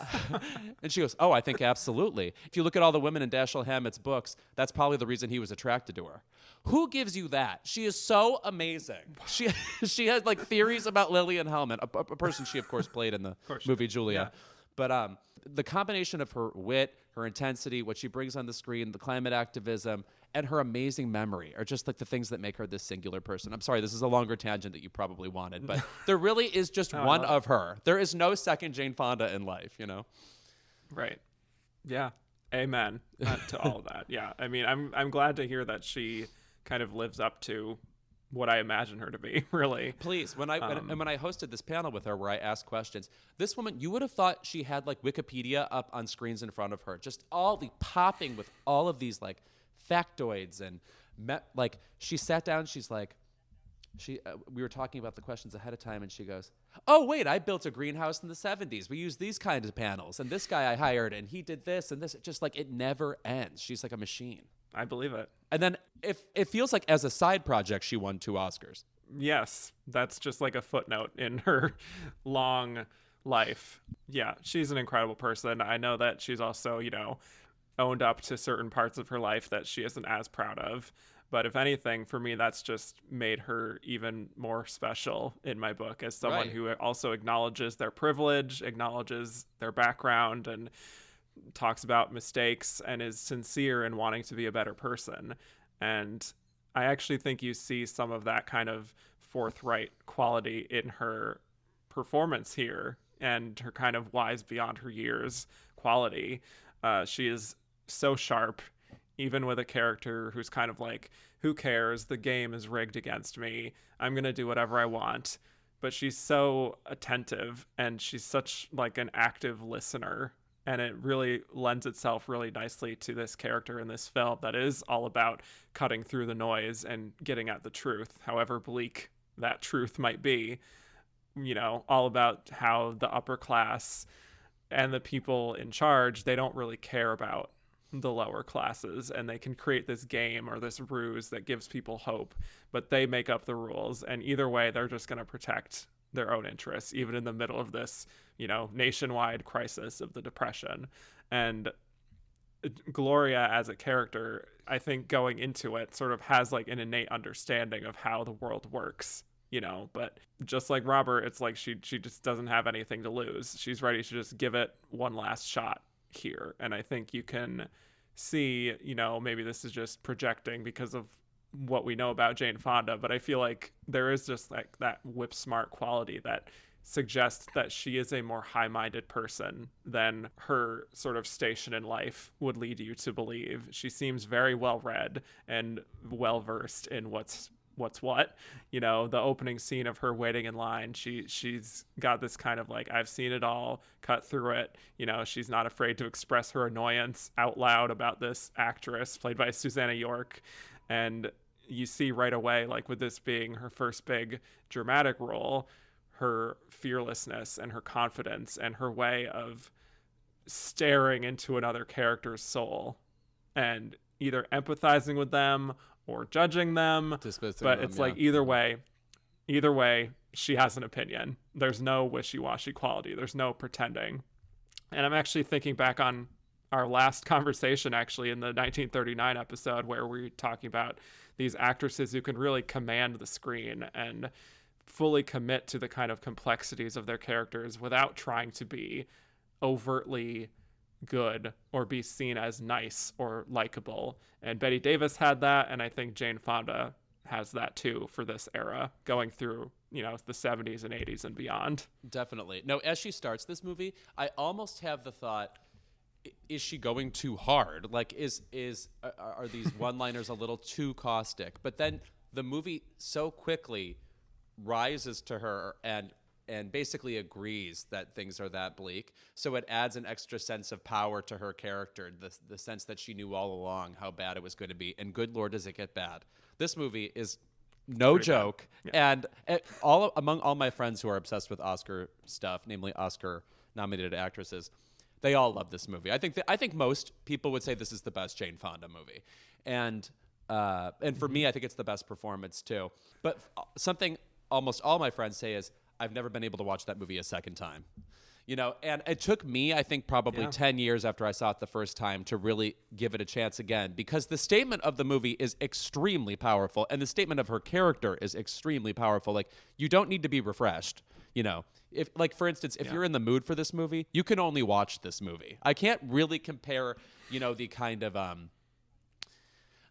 I think absolutely. If you look at all the women in Dashiell Hammett's books, that's probably the reason he was attracted to her. Who gives you that? She is so amazing. She has like theories about Lillian Hellman, a person she of course played in the movie Julia. Yeah. But the combination of her wit, her intensity, what she brings on the screen, the climate activism, and her amazing memory are just like the things that make her this singular person. I'm sorry, this is a longer tangent that you probably wanted, but there really is just one of her. There is no second Jane Fonda in life, you know? Right. Yeah. Amen to all of that. Yeah. I mean, I'm glad to hear that she kind of lives up to what I imagine her to be, really. Please, when I hosted this panel with her where I asked questions, this woman, you would have thought she had like Wikipedia up on screens in front of her, just all the popping with all of these like factoids and like she sat down, she's like, we were talking about the questions ahead of time, and she goes, oh wait, I built a greenhouse in the 70s. We used these kinds of panels, and this guy I hired, and he did this and this. Just like it never ends. She's like a machine. I believe it. And then if it feels like as a side project, she won 2 Oscars. Yes, that's just like a footnote in her long life. Yeah, she's an incredible person. I know that she's also, you know, owned up to certain parts of her life that she isn't as proud of. But if anything, for me, that's just made her even more special in my book as someone who also acknowledges their privilege, acknowledges their background, and talks about mistakes and is sincere in wanting to be a better person. And I actually think you see some of that kind of forthright quality in her performance here and her kind of wise beyond her years quality. She is so sharp, even with a character who's kind of like, who cares? The game is rigged against me. I'm going to do whatever I want. But she's so attentive, and she's such like an active listener. And it really lends itself really nicely to this character in this film that is all about cutting through the noise and getting at the truth, however bleak that truth might be. You know, all about how the upper class and the people in charge, they don't really care about the lower classes, and they can create this game or this ruse that gives people hope, but they make up the rules. And either way, they're just going to protect their own interests, even in the middle of this, you know, nationwide crisis of the Depression. And Gloria as a character, I think going into it sort of has like an innate understanding of how the world works, you know, but just like Robert, it's like she just doesn't have anything to lose. She's ready to just give it one last shot here. And I think you can see, you know, maybe this is just projecting because of what we know about Jane Fonda, but I feel like there is just like that whip smart quality that suggests that she is a more high-minded person than her sort of station in life would lead you to believe. She seems very well-read and well-versed in what's what. You know, the opening scene of her waiting in line, she's got this kind of like, I've seen it all, cut through it. You know, she's not afraid to express her annoyance out loud about this actress played by Susanna York. And you see right away, like with this being her first big dramatic role, her fearlessness and her confidence and her way of staring into another character's soul and either empathizing with them or judging them. But it's like either way, she has an opinion. There's no wishy-washy quality. There's no pretending. And I'm actually thinking back on our last conversation, actually, in the 1939 episode, where we're talking about these actresses who can really command the screen and fully commit to the kind of complexities of their characters without trying to be overtly good or be seen as nice or likable. And Bette Davis had that, and I think Jane Fonda has that too for this era, going through, you know, the 70s and 80s and beyond. Definitely. No, as she starts this movie, I almost have the thought, is she going too hard? Like, are these one-liners a little too caustic? But then the movie so quickly rises to her and basically agrees that things are that bleak. So it adds an extra sense of power to her character, the sense that she knew all along how bad it was going to be. And good Lord, does it get bad. This movie is no joke. Yeah. And among all my friends who are obsessed with Oscar stuff, namely Oscar-nominated actresses, they all love this movie. I think most people would say this is the best Jane Fonda movie. And for me, I think it's the best performance too. But something almost all my friends say is, I've never been able to watch that movie a second time. And it took me, I think, probably 10 years after I saw it the first time to really give it a chance again, because the statement of the movie is extremely powerful, and the statement of her character is extremely powerful. Like, you don't need to be refreshed. If, like, for instance, if you're in the mood for this movie, you can only watch this movie. I can't really compare, the kind of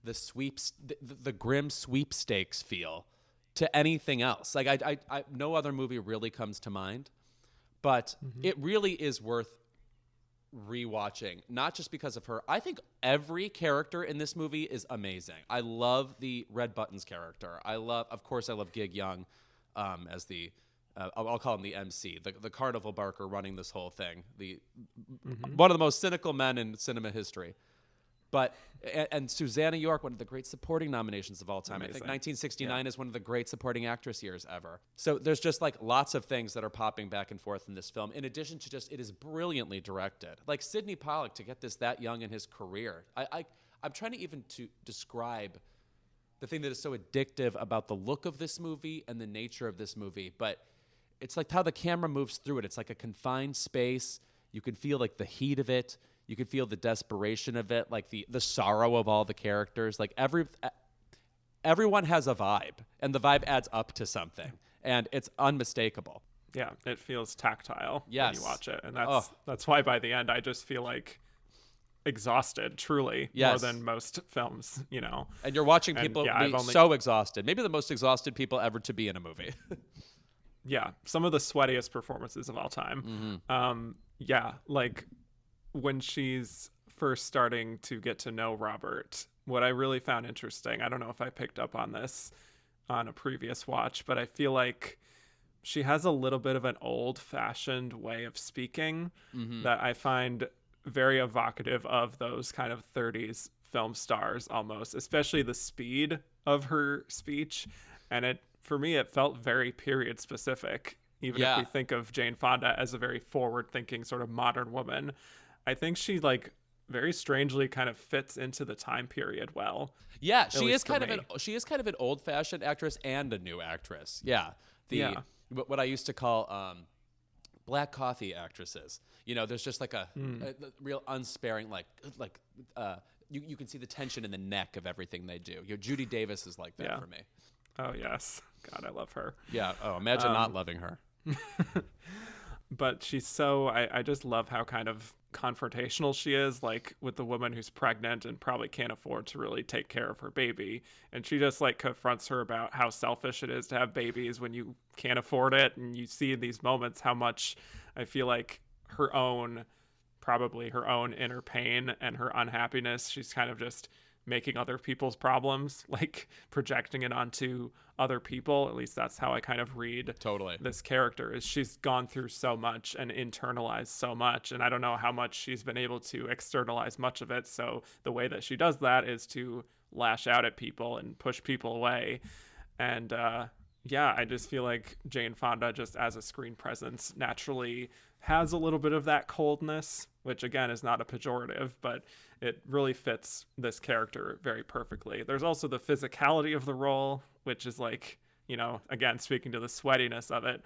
the grim sweepstakes feel to anything else. Like, I no other movie really comes to mind, but it really is worth rewatching, not just because of her. I think every character in this movie is amazing. I love the Red Buttons character. Of course I love Gig Young as the I'll call him the MC, the carnival barker running this whole thing, one of the most cynical men in cinema history. But and Susanna York, one of the great supporting nominations of all time. Amazing. I think 1969 is one of the great supporting actress years ever. So there's just like lots of things that are popping back and forth in this film. In addition to just, it is brilliantly directed. Like Sidney Pollack, to get this that young in his career. I'm trying to describe the thing that is so addictive about the look of this movie and the nature of this movie. But it's like how the camera moves through it. It's like a confined space. You can feel like the heat of it. You can feel the desperation of it, like the sorrow of all the characters. Like everyone has a vibe, and the vibe adds up to something, and it's unmistakable. Yeah, it feels tactile when you watch it, and that's why by the end I just feel like exhausted, truly, more than most films, And you're watching people be so exhausted, maybe the most exhausted people ever to be in a movie. Yeah, some of the sweatiest performances of all time. Like when she's first starting to get to know Robert, what I really found interesting, I don't know if I picked up on this on a previous watch, but I feel like she has a little bit of an old-fashioned way of speaking that I find very evocative of those kind of 30s film stars almost, especially the speed of her speech. And for me, it felt very period specific, even if we think of Jane Fonda as a very forward-thinking sort of modern woman. I think she very strangely kind of fits into the time period well. Yeah, she is kind of an old-fashioned actress and a new actress. Yeah. What I used to call black coffee actresses. There's just like a real unsparing you can see the tension in the neck of everything they do. Judi Davis is like that for me. Oh yes. God, I love her. Yeah. Oh, imagine not loving her. But she's so, I just love how kind of confrontational she is, like with the woman who's pregnant and probably can't afford to really take care of her baby. And she just like confronts her about how selfish it is to have babies when you can't afford it. And you see in these moments how much I feel like probably her own inner pain and her unhappiness, she's kind of just making other people's problems, like projecting it onto other people. At least that's how I kind of read this character, is she's gone through so much and internalized so much, and I don't know how much she's been able to externalize much of it. So the way that she does that is to lash out at people and push people away. And I just feel like Jane Fonda, just as a screen presence, naturally has a little bit of that coldness, which again is not a pejorative, but it really fits this character very perfectly. There's also the physicality of the role, which is like, again, speaking to the sweatiness of it.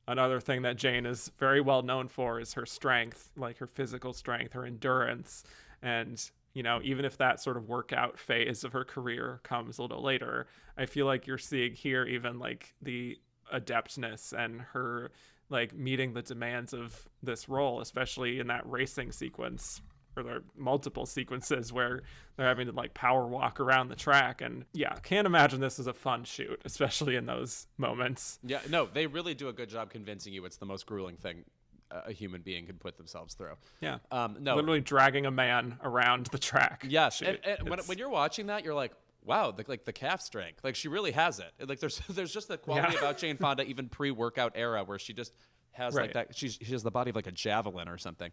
Another thing that Jane is very well known for is her strength, like her physical strength, her endurance. And, even if that sort of workout phase of her career comes a little later, I feel like you're seeing here even like the adeptness and her like meeting the demands of this role, especially in that racing sequence, or there are multiple sequences where they're having to like power walk around the track. And can't imagine this is a fun shoot, especially in those moments. Yeah, no, they really do a good job convincing you it's the most grueling thing a human being can put themselves through. Yeah. No, literally dragging a man around the track. Yes, and when you're watching that, you're like, wow, the calf strength. Like she really has it. Like there's just the quality about Jane Fonda even pre-workout era where she just has like that. She has the body of like a javelin or something.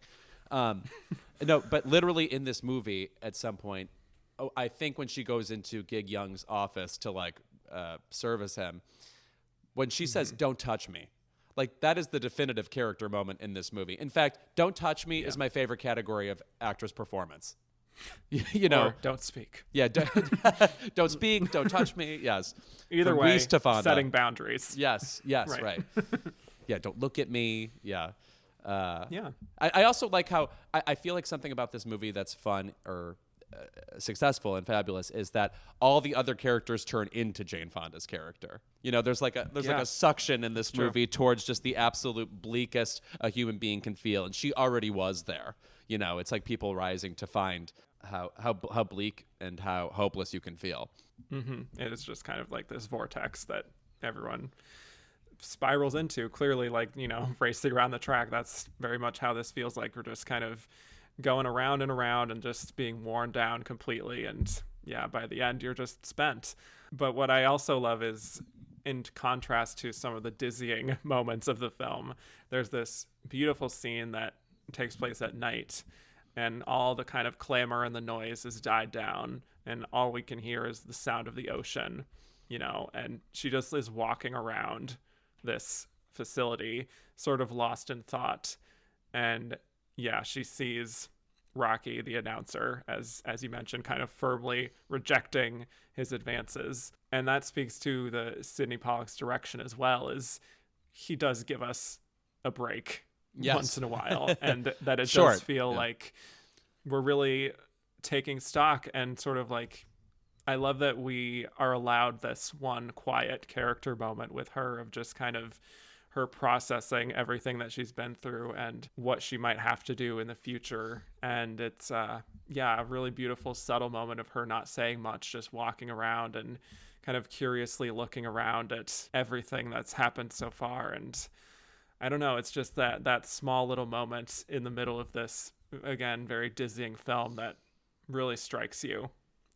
No, but literally in this movie at some point, I think when she goes into Gig Young's office to like service him, when she says, "Don't touch me," like that is the definitive character moment in this movie. In fact, "Don't touch me" is my favorite category of actress performance. You know, or don't speak. Yeah, don't speak, don't touch me. Yes. Either way, setting boundaries. Yes, right. Yeah, don't look at me. Yeah. Yeah. I also like how I feel like something about this movie that's fun or successful and fabulous is that all the other characters turn into Jane Fonda's character. You know, there's like a suction in this movie towards just the absolute bleakest a human being can feel, and she already was there. You know, it's like people rising to find how bleak and how hopeless you can feel. Mm-hmm. It is just kind of like this vortex that everyone spirals into. Clearly, like, you know, racing around the track, that's very much how this feels like. We're just kind of going around and around and just being worn down completely. And yeah, by the end, you're just spent. But what I also love is, in contrast to some of the dizzying moments of the film, there's this beautiful scene that takes place at night, and all the kind of clamor and the noise has died down, and all we can hear is the sound of the ocean, you know, and she just is walking around this facility sort of lost in thought. And yeah, she sees Rocky, the announcer, as you mentioned, kind of firmly rejecting his advances. And that speaks to the Sidney Pollack's direction as well, is he does give us a break once in a while, and that it does feel like we're really taking stock, and sort of like, I love that we are allowed this one quiet character moment with her of just kind of her processing everything that she's been through and what she might have to do in the future. And it's a really beautiful, subtle moment of her not saying much, just walking around and kind of curiously looking around at everything that's happened so far. And I don't know, it's just that small little moment in the middle of this, again, very dizzying film that really strikes you,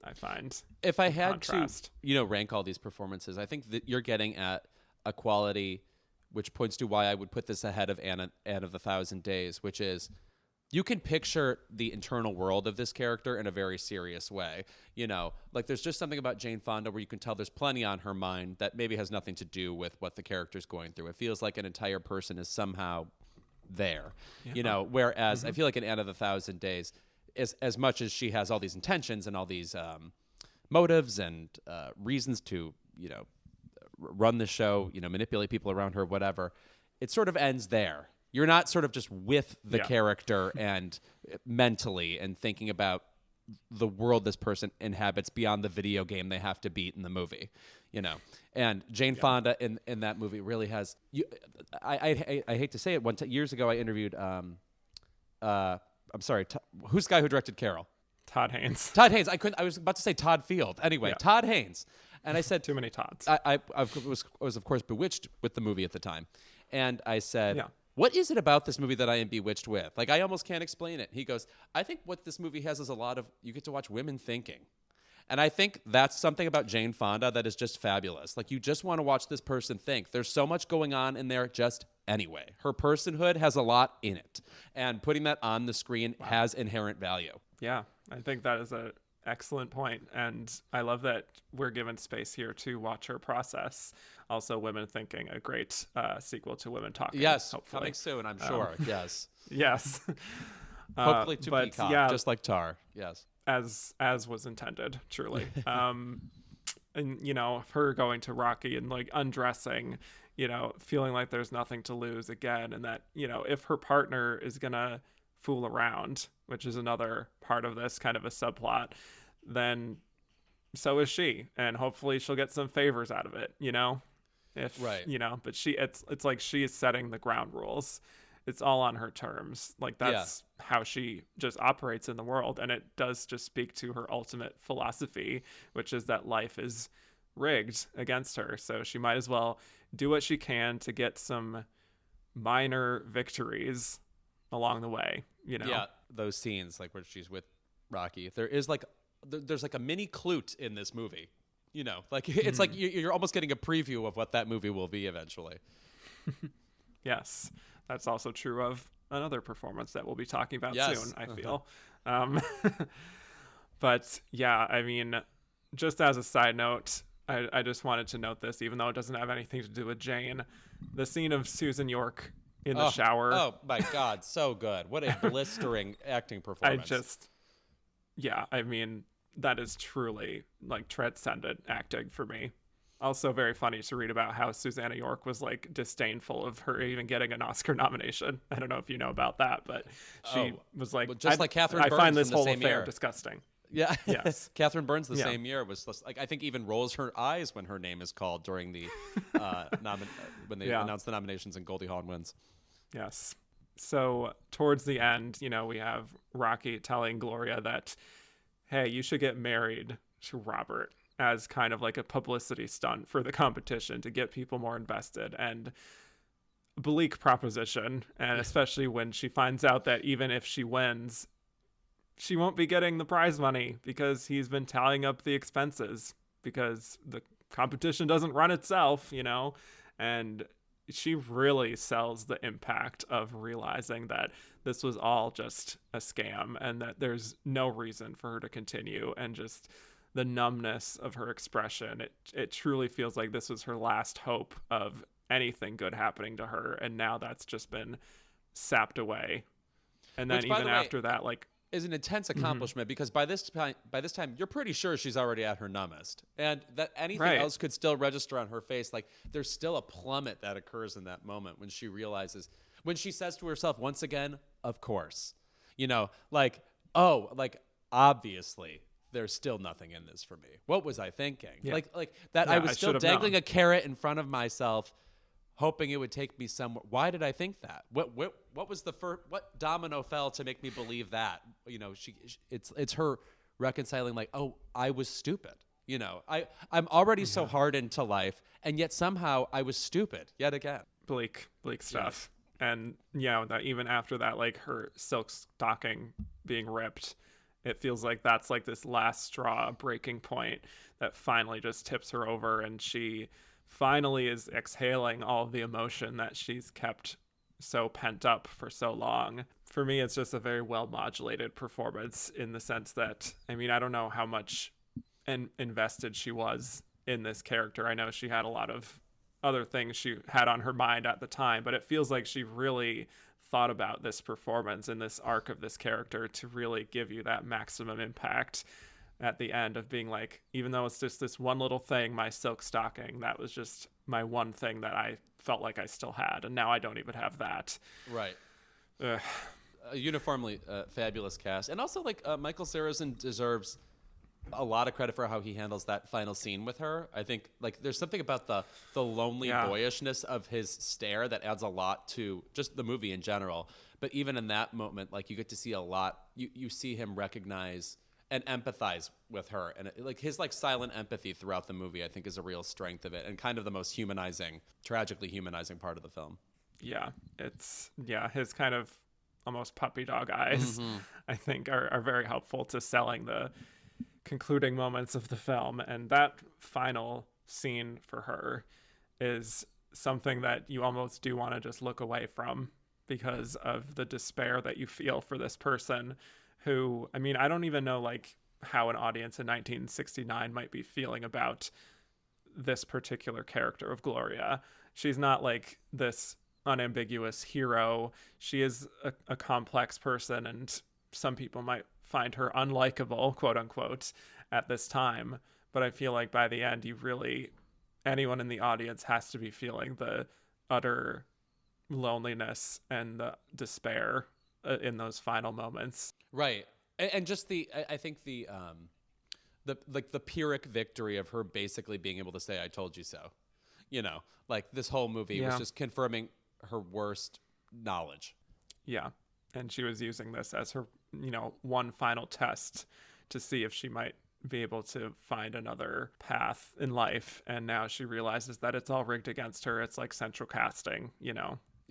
I find. If I had to, rank all these performances, I think that you're getting at a quality which points to why I would put this ahead of Anne of the Thousand Days, which is you can picture the internal world of this character in a very serious way. You know, like there's just something about Jane Fonda where you can tell there's plenty on her mind that maybe has nothing to do with what the character's going through. It feels like an entire person is somehow there, you know, whereas I feel like in Anne of the Thousand Days, as much as she has all these intentions and all these motives and reasons to, you know, run the show, you know, manipulate people around her, whatever, it sort of ends there. You're not sort of just with the character and mentally and thinking about the world this person inhabits beyond the video game they have to beat in the movie, you know. And Jane Fonda in that movie really has. I hate to say it. Years ago, I interviewed. I'm sorry. Who's the guy who directed Carol? Todd Haynes. Todd Haynes. I was about to say Todd Field. Anyway, Todd Haynes. And I said, too many Todds. I was of course bewitched with the movie at the time, and I said, what is it about this movie that I am bewitched with? Like, I almost can't explain it. He goes, I think what this movie has is a lot of, you get to watch women thinking. And I think that's something about Jane Fonda that is just fabulous. Like, you just want to watch this person think. There's so much going on in there just anyway. Her personhood has a lot in it. And putting that on the screen has inherent value. Yeah, I think that is an excellent point. And I love that we're given space here to watch her process. Also, Women Thinking, a great sequel to Women Talking. Yes, hopefully. Coming soon, I'm sure. Yes. Yes. Hopefully to Peacock, just like Tar. Yes. As was intended, truly. And, you know, her going to Rocky and, like, undressing, you know, feeling like there's nothing to lose again. And that, you know, if her partner is going to fool around, which is another part of this kind of a subplot, then so is she. And hopefully she'll get some favors out of it, you know? You know, but it's like she is setting the ground rules. It's all on her terms. Like, that's how she just operates in the world. And it does just speak to her ultimate philosophy, which is that life is rigged against her. So she might as well do what she can to get some minor victories along the way, you know? Yeah, those scenes, like where she's with Rocky, there's like a mini clute in this movie, you know? Like, it's like you're almost getting a preview of what that movie will be eventually. Yes, that's also true of another performance that we'll be talking about soon, I feel. But yeah, I mean, just as a side note, I just wanted to note this, even though it doesn't have anything to do with Jane. The scene of Susan York in the shower. Oh my God, so good. What a blistering acting performance. I mean, that is truly like transcendent acting for me. Also very funny to read about how Susanna York was like disdainful of her even getting an Oscar nomination. I don't know if you know about that, but she was like, well, just like Catherine Burns, I find this from the whole same affair year. Disgusting. Yeah. Yes. Catherine Burns the same year was like, I think even rolls her eyes when her name is called during the when they announce the nominations and Goldie Hawn wins. Yes. So towards the end, you know, we have Rocky telling Gloria that, hey, you should get married to Robert, as kind of like a publicity stunt for the competition to get people more invested. And bleak proposition, and especially when she finds out that even if she wins, she won't be getting the prize money because he's been tallying up the expenses because the competition doesn't run itself, you know? And she really sells the impact of realizing that this was all just a scam and that there's no reason for her to continue, and just the numbness of her expression. It truly feels like this was her last hope of anything good happening to her, and now that's just been sapped away. And then even after that, like, is an intense accomplishment because by this time you're pretty sure she's already at her numbest, and that anything else could still register on her face. Like, there's still a plummet that occurs in that moment when she realizes, when she says to herself once again, of course, you know, like, oh, like, obviously there's still nothing in this for me. What was I thinking? Like that. I was still dangling a carrot in front of myself, hoping it would take me somewhere. Why did I think that? What was the first? What domino fell to make me believe that? You know, it's her reconciling, like, oh, I was stupid. You know, I'm already so hard into life, and yet somehow I was stupid yet again. Bleak stuff. And that even after that, like her silk stocking being ripped, it feels like that's like this last straw breaking point that finally just tips her over, and she finally is exhaling all of the emotion that she's kept so pent up for so long. For me, it's just a very well modulated performance, in the sense that, I mean, I don't know how much invested she was in this character. I know she had a lot of other things she had on her mind at the time, but it feels like she really thought about this performance and this arc of this character to really give you that maximum impact at the end of being like, even though it's just this one little thing, my silk stocking, that was just my one thing that I felt like I still had, and now I don't even have that. Right. Uniformly fabulous cast, and also like Michael Sarrazin deserves a lot of credit for how he handles that final scene with her. I think like there's something about the lonely boyishness of his stare that adds a lot to just the movie in general. But even in that moment, like, you get to see a lot. You see him recognize and empathize with her, and like his like silent empathy throughout the movie, I think, is a real strength of it, and kind of the most tragically humanizing part of the film. Yeah, it's his kind of almost puppy dog eyes, I think, are very helpful to selling the concluding moments of the film. And that final scene for her is something that you almost do want to just look away from, because of the despair that you feel for this person who, I mean, I don't even know like how an audience in 1969 might be feeling about this particular character of Gloria. She's not like this unambiguous hero. She is a complex person, and some people might find her unlikable, quote unquote, at this time. But I feel like by the end, anyone in the audience has to be feeling the utter loneliness and the despair in those final moments. Right. And just I think the Pyrrhic victory of her basically being able to say, I told you so. You know, like this whole movie was just confirming her worst knowledge. Yeah. And she was using this as her, one final test to see if she might be able to find another path in life. And now she realizes that it's all rigged against her. It's like central casting,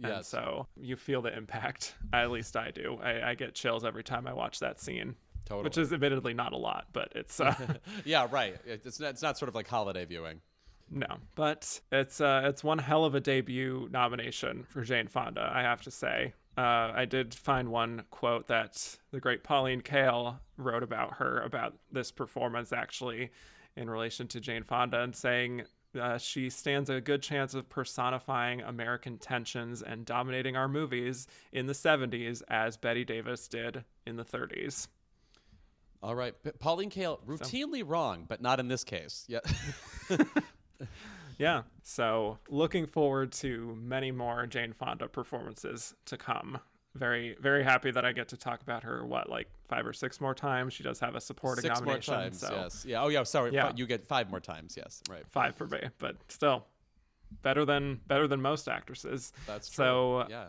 And so you feel the impact. At least I do. I get chills every time I watch that scene. Totally. Which is admittedly not a lot, but it's... yeah, right. It's not sort of like holiday viewing. No, but it's one hell of a debut nomination for Jane Fonda, I have to say. I did find one quote that the great Pauline Kael wrote about her, about this performance actually, in relation to Jane Fonda, and saying she stands a good chance of personifying American tensions and dominating our movies in the 70s as Bette Davis did in the 30s. All right. Pauline Kael, routinely wrong, but not in this case. Yeah. Yeah. So looking forward to many more Jane Fonda performances to come. Very, very happy that I get to talk about her, like 5 or 6 more times. She does have a supporting nomination. 6 more times, so. yes. Yeah. Oh, yeah, sorry. Yeah. You get 5 more times, yes. Right. 5 for me, but still better than most actresses. That's true. So yeah.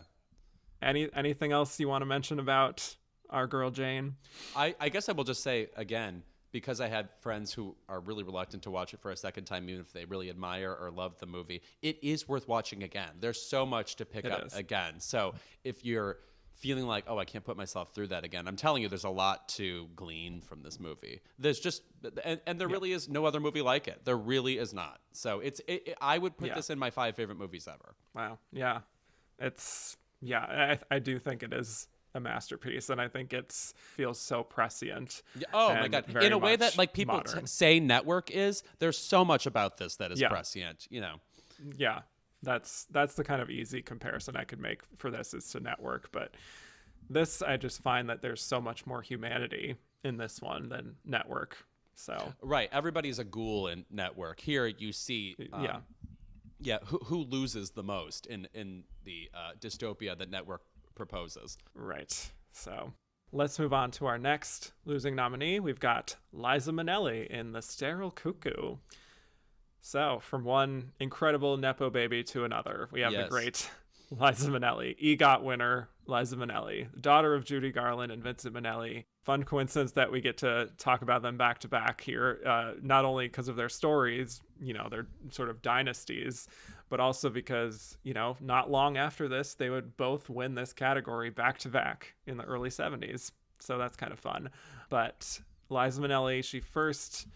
Anything else you want to mention about our girl Jane? I guess I will just say, again, because I had friends who are really reluctant to watch it for a second time, even if they really admire or love the movie, it is worth watching again. There's so much to pick up again. So if you're feeling like, oh, I can't put myself through that again, I'm telling you, there's a lot to glean from this movie. There's just, and there really is no other movie like it. There really is not. So I would put this in my 5 favorite movies ever. Wow. Yeah. I do think it is a masterpiece, and I think it feels so prescient. Oh my God. In a way that like people say Network is, there's so much about this that is prescient, you know. Yeah. That's the kind of easy comparison I could make for this is to Network, but this, I just find that there's so much more humanity in this one than Network. So right, everybody's a ghoul in Network. Here you see who loses the most in the dystopia that Network proposes. Right. So let's move on to our next losing nominee. We've got Liza Minnelli in The Sterile Cuckoo. So from one incredible Nepo baby to another, we have the great Liza Minnelli, EGOT winner Liza Minnelli, daughter of Judy Garland and Vincent Minnelli. Fun coincidence that we get to talk about them back to back here, not only because of their stories, their sort of dynasties, but also because, not long after this, they would both win this category back to back in the early 70s. So that's kind of fun. But Liza Minnelli, she first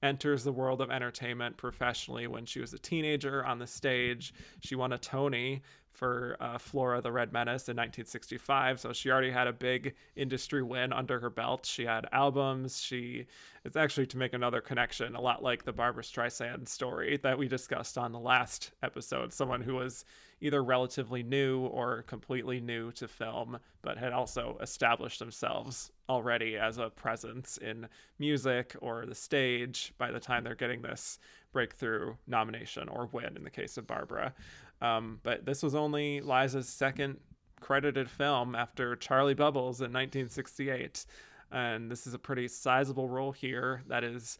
enters the world of entertainment professionally when she was a teenager on the stage. She won a Tony for Flora the Red Menace in 1965, so she already had a big industry win under her belt. She had albums. It's actually, to make another connection, a lot like the Barbra Streisand story that we discussed on the last episode, someone who was either relatively new or completely new to film, but had also established themselves already as a presence in music or the stage by the time they're getting this breakthrough nomination or win in the case of Barbara. But this was only Liza's second credited film after Charlie Bubbles in 1968. And this is a pretty sizable role here that is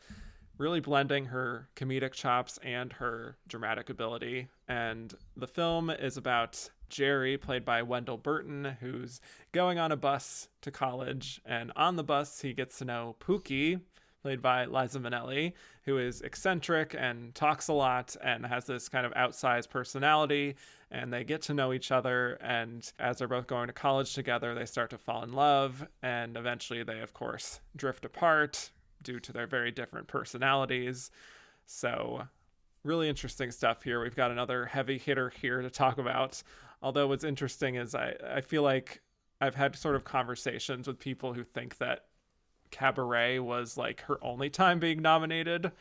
really blending her comedic chops and her dramatic ability. And the film is about Jerry, played by Wendell Burton, who's going on a bus to college. And on the bus, he gets to know Pookie, played by Liza Minnelli, who is eccentric and talks a lot and has this kind of outsized personality. And they get to know each other. And as they're both going to college together, they start to fall in love. And eventually they, of course, drift apart due to their very different personalities. So really interesting stuff here. We've got another heavy hitter here to talk about. Although what's interesting is I feel like I've had sort of conversations with people who think that Cabaret was like her only time being nominated,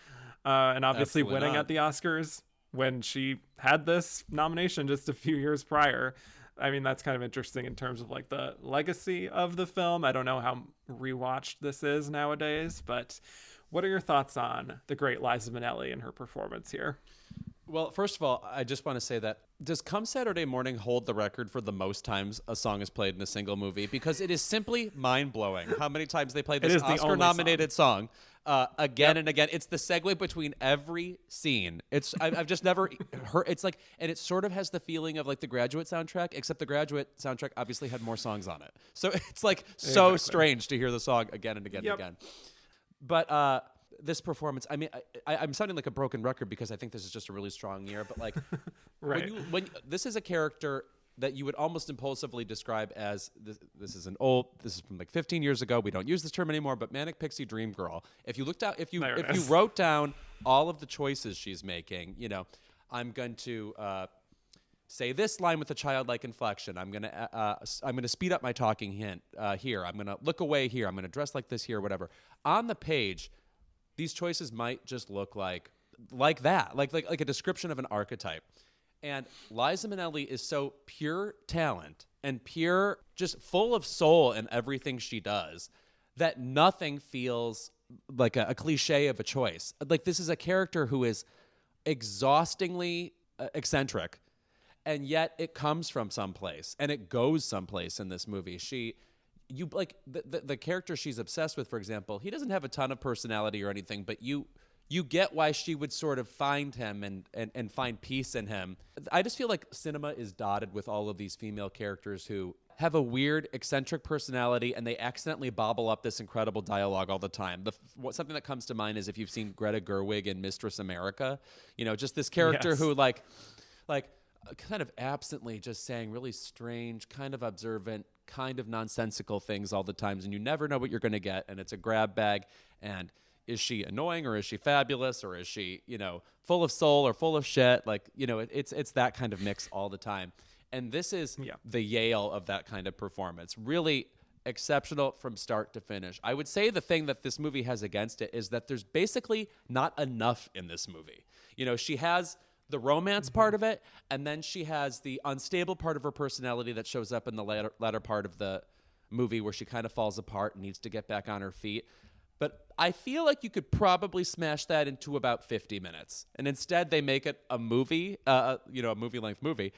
and obviously Absolutely winning not. at the Oscars when she had this nomination just a few years prior. I mean, that's kind of interesting in terms of like the legacy of the film. I don't know how rewatched this is nowadays, but what are your thoughts on the great Liza Minnelli and her performance here? Well, first of all, I just want to say that does Come Saturday Morning hold the record for the most times a song is played in a single movie? Because it is simply mind-blowing how many times they played this Oscar-nominated song again and again. It's the segue between every scene. I've just never heard. It's like, and it sort of has the feeling of like the Graduate soundtrack, except the Graduate soundtrack obviously had more songs on it. So it's like so strange to hear the song again and again and again. But this performance, I mean, I'm sounding like a broken record because I think this is just a really strong year. But like, right. when this is a character that you would almost impulsively describe as this is from like 15 years ago. We don't use this term anymore, but manic pixie dream girl. If you wrote down all of the choices she's making, I'm going to say this line with a childlike inflection. I'm gonna speed up my talking hint here. I'm gonna look away here. I'm gonna dress like this here, whatever. On the page, these choices might just look like that, like a description of an archetype. And Liza Minnelli is so pure talent and pure, just full of soul in everything she does, that nothing feels like a cliche of a choice. Like, this is a character who is exhaustingly eccentric, and yet it comes from someplace and it goes someplace in this movie. The character she's obsessed with, for example, he doesn't have a ton of personality or anything, but you get why she would sort of find him and find peace in him. I just feel like cinema is dotted with all of these female characters who have a weird, eccentric personality, and they accidentally bobble up this incredible dialogue all the time. Something that comes to mind is if you've seen Greta Gerwig in Mistress America, just this character who like kind of absently just saying really strange, kind of observant, kind of nonsensical things all the times, and you never know what you're going to get, and it's a grab bag. And is she annoying, or is she fabulous, or is she, full of soul or full of shit? It's that kind of mix all the time. And this is the Yale of that kind of performance. Really exceptional from start to finish. I would say the thing that this movie has against it is that there's basically not enough in this movie. She has the romance part of it, and then she has the unstable part of her personality that shows up in the latter part of the movie, where she kind of falls apart and needs to get back on her feet. But I feel like you could probably smash that into about 50 minutes. And instead they make it a movie, a movie-length movie.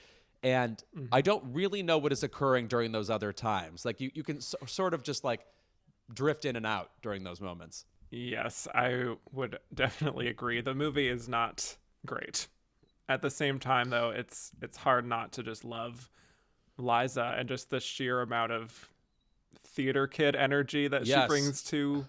And I don't really know what is occurring during those other times. Like, you can sort of just like drift in and out during those moments. Yes, I would definitely agree. The movie is not great. At the same time, though, it's hard not to just love Liza and just the sheer amount of theater kid energy that she brings to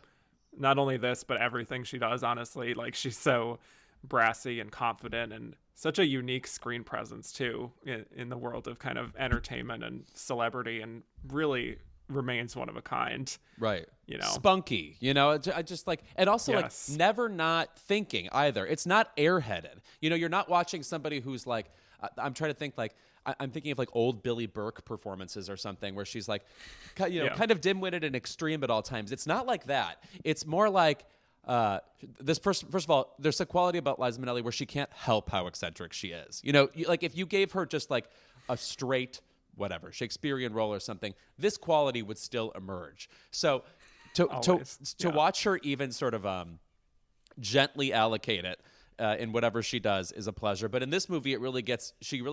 not only this, but everything she does, honestly. Like, she's so brassy and confident, and such a unique screen presence, too, in the world of kind of entertainment and celebrity, and really remains one of a kind. Right. Spunky, I just like, and also like never not thinking either. It's not airheaded. You're not watching somebody who's like, I'm trying to think, like, I'm thinking of like old Billy Burke performances or something, where she's like, kind of dim-witted and extreme at all times. It's not like that. It's more like this. First of all, there's a quality about Liza Minnelli where she can't help how eccentric she is. Like, if you gave her just like a straight whatever Shakespearean role or something, this quality would still emerge. So to watch her even sort of gently allocate it in whatever she does is a pleasure. But in this movie, she really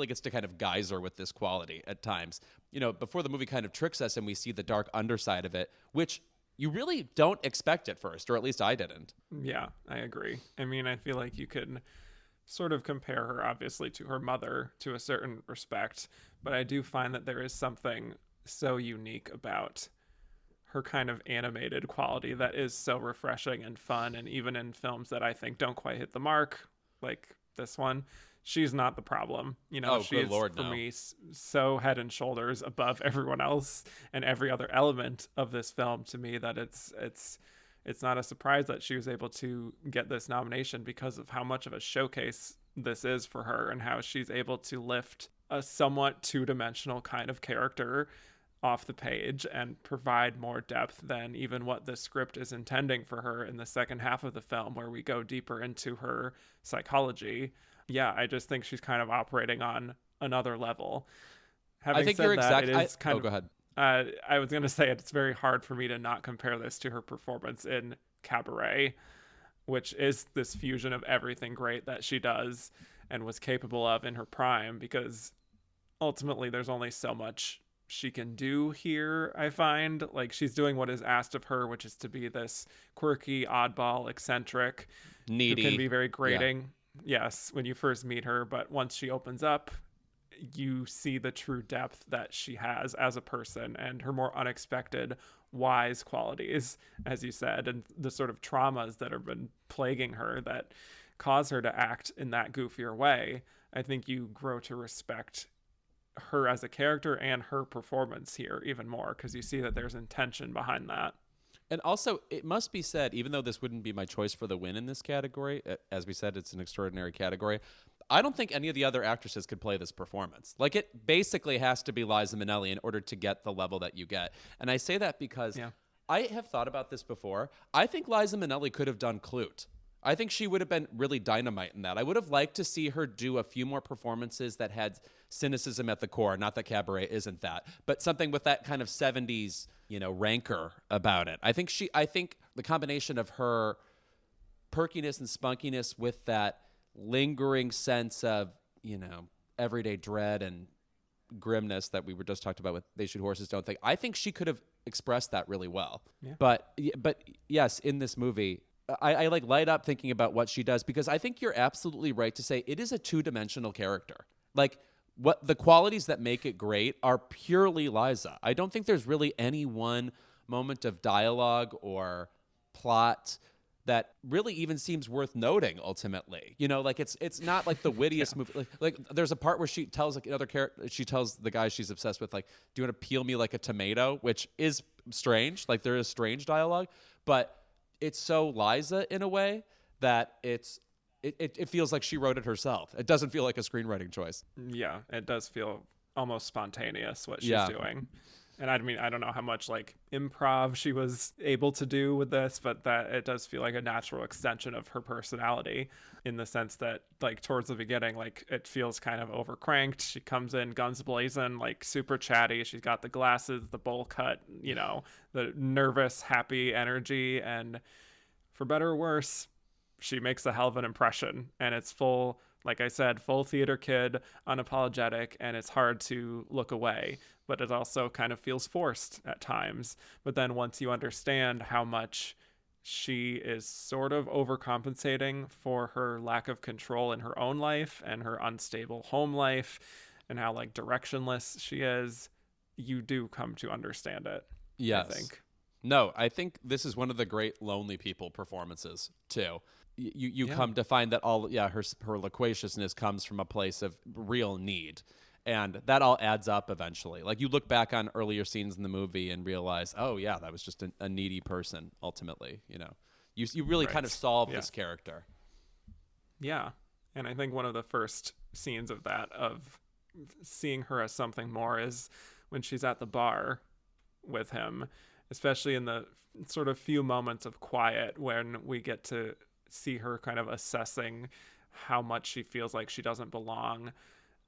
gets to kind of geyser with this quality at times. Before the movie kind of tricks us and we see the dark underside of it, which you really don't expect at first, or at least I didn't. Yeah, I agree. I mean, I feel like you could sort of compare her, obviously, to her mother to a certain respect, but I do find that there is something so unique about her kind of animated quality that is so refreshing and fun. And even in films that I think don't quite hit the mark, like this one, she's not the problem. She is, for me, so head and shoulders above everyone else and every other element of this film, to me, that it's not a surprise that she was able to get this nomination, because of how much of a showcase this is for her, and how she's able to lift a somewhat two-dimensional kind of character off the page and provide more depth than even what the script is intending for her in the second half of the film, where we go deeper into her psychology. Yeah, I just think she's kind of operating on another level. Having I think said you're that, exactly. it is kind of, go ahead. I was going to say it's very hard for me to not compare this to her performance in Cabaret, which is this fusion of everything great that she does and was capable of in her prime, because ultimately there's only so much she can do here. I find like she's doing what is asked of her, which is to be this quirky, oddball, eccentric, needy, who can be very grating. Yeah. Yes, when you first meet her, but once she opens up, you see the true depth that she has as a person, and her more unexpected, wise qualities, as you said, and the sort of traumas that have been plaguing her that cause her to act in that goofier way. I think you grow to respect her as a character and her performance here even more, because you see that there's intention behind that. And also, it must be said, even though this wouldn't be my choice for the win in this category, as we said, it's an extraordinary category, I don't think any of the other actresses could play this performance. Like, it basically has to be Liza Minnelli in order to get the level that you get. And I say that because I have thought about this before. I think Liza Minnelli could have done Clute. I think she would have been really dynamite in that. I would have liked to see her do a few more performances that had cynicism at the core. Not that Cabaret isn't that, but something with that kind of 70s, rancor about it. I think the combination of her perkiness and spunkiness with that lingering sense of, everyday dread and grimness that we were just talked about with They Shoot Horses Don't Think. I think she could have expressed that really well. Yeah. But yes, in this movie, I like light up thinking about what she does, because I think you're absolutely right to say it is a two-dimensional character. Like, what the qualities that make it great are purely Liza. I don't think there's really any one moment of dialogue or plot that really even seems worth noting ultimately. It's not like the wittiest movie. Like there's a part where she tells another character, she tells the guy she's obsessed with, like, do you want to peel me like a tomato? Which is strange. Like, there is strange dialogue, but it's so Liza in a way that it feels like she wrote it herself. It doesn't feel like a screenwriting choice. Yeah, it does feel almost spontaneous what she's doing. And I mean, I don't know how much like improv she was able to do with this, but that it does feel like a natural extension of her personality, in the sense that, like, towards the beginning, like, it feels kind of overcranked. She comes in guns blazing, like, super chatty. She's got the glasses, the bowl cut, the nervous, happy energy. And for better or worse, she makes a hell of an impression. And it's full, like I said, full theater kid, unapologetic, and it's hard to look away. But it also kind of feels forced at times. But then once you understand how much she is sort of overcompensating for her lack of control in her own life and her unstable home life, and how, like, directionless she is, you do come to understand it. Yes. I think. No, I think this is one of the great lonely people performances too. You come to find that her loquaciousness comes from a place of real need. And that all adds up eventually. Like, you look back on earlier scenes in the movie and realize, oh yeah, that was just a needy person ultimately. You really kind of solve this character. Yeah. And I think one of the first scenes of that, of seeing her as something more, is when she's at the bar with him, especially in the sort of few moments of quiet when we get to see her kind of assessing how much she feels like she doesn't belong.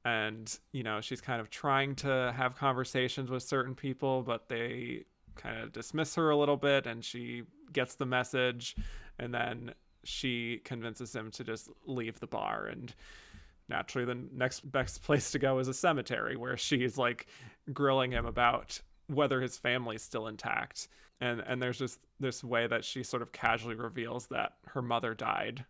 And, she's kind of trying to have conversations with certain people, but they kind of dismiss her a little bit, and she gets the message, and then she convinces him to just leave the bar. And naturally, the next best place to go is a cemetery, where she's like grilling him about whether his family's still intact. And there's just this way that she sort of casually reveals that her mother died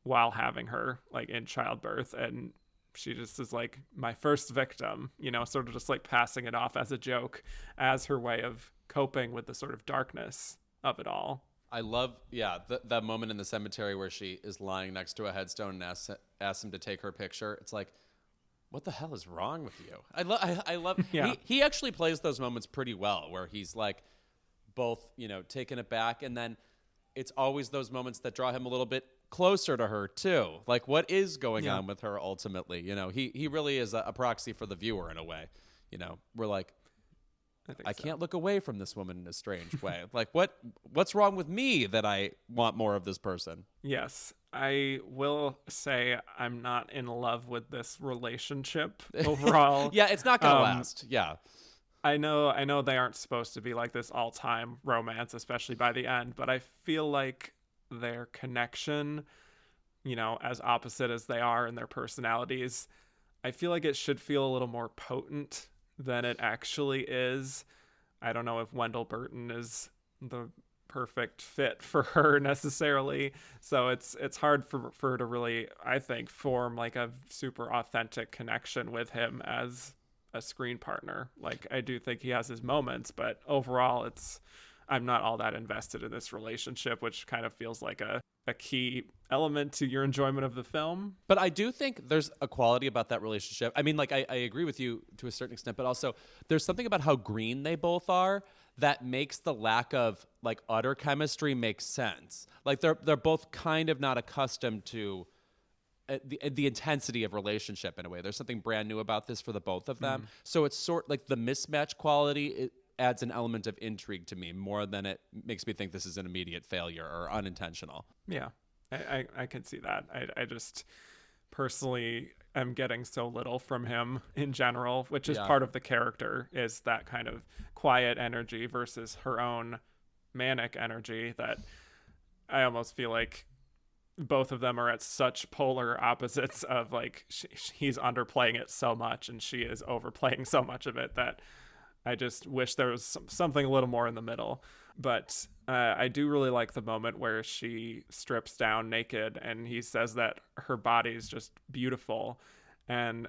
while having her, like, in childbirth. And she just is like, my first victim, sort of just like passing it off as a joke, as her way of coping with the sort of darkness of it all. I love, that moment in the cemetery where she is lying next to a headstone and asks him to take her picture. It's like, what the hell is wrong with you? I love, he actually plays those moments pretty well, where he's like both, taken aback, and then it's always those moments that draw him a little bit closer to her too. Like, what is going on with her ultimately? He really is a proxy for the viewer in a way. We're like, I can't look away from this woman in a strange way. Like, what's wrong with me that I want more of this person? Yes. I will say I'm not in love with this relationship overall. Yeah, it's not going to last. Yeah. I know they aren't supposed to be like this all-time romance, especially by the end, but I feel like their connection, as opposite as they are in their personalities, I feel like it should feel a little more potent than it actually is. I don't know if Wendell Burton is the perfect fit for her necessarily, so it's hard for her to really, I think, form like a super authentic connection with him as a screen partner. Like, I do think he has his moments, but overall I'm not all that invested in this relationship, which kind of feels like a key element to your enjoyment of the film. But I do think there's a quality about that relationship. I mean, like, I agree with you to a certain extent, but also there's something about how green they both are that makes the lack of like utter chemistry make sense. Like they're both kind of not accustomed to the intensity of relationship in a way. There's something brand new about this for the both of them. So it's sort like the mismatch quality, it adds an element of intrigue to me more than it makes me think this is an immediate failure or unintentional. Yeah, I can see that. I just personally am getting so little from him in general, which is part of the character, is that kind of quiet energy versus her own manic energy that I almost feel like both of them are at such polar opposites of like he's underplaying it so much and she is overplaying so much of it that I just wish there was something a little more in the middle. But I do really like the moment where she strips down naked and he says that her body is just beautiful. And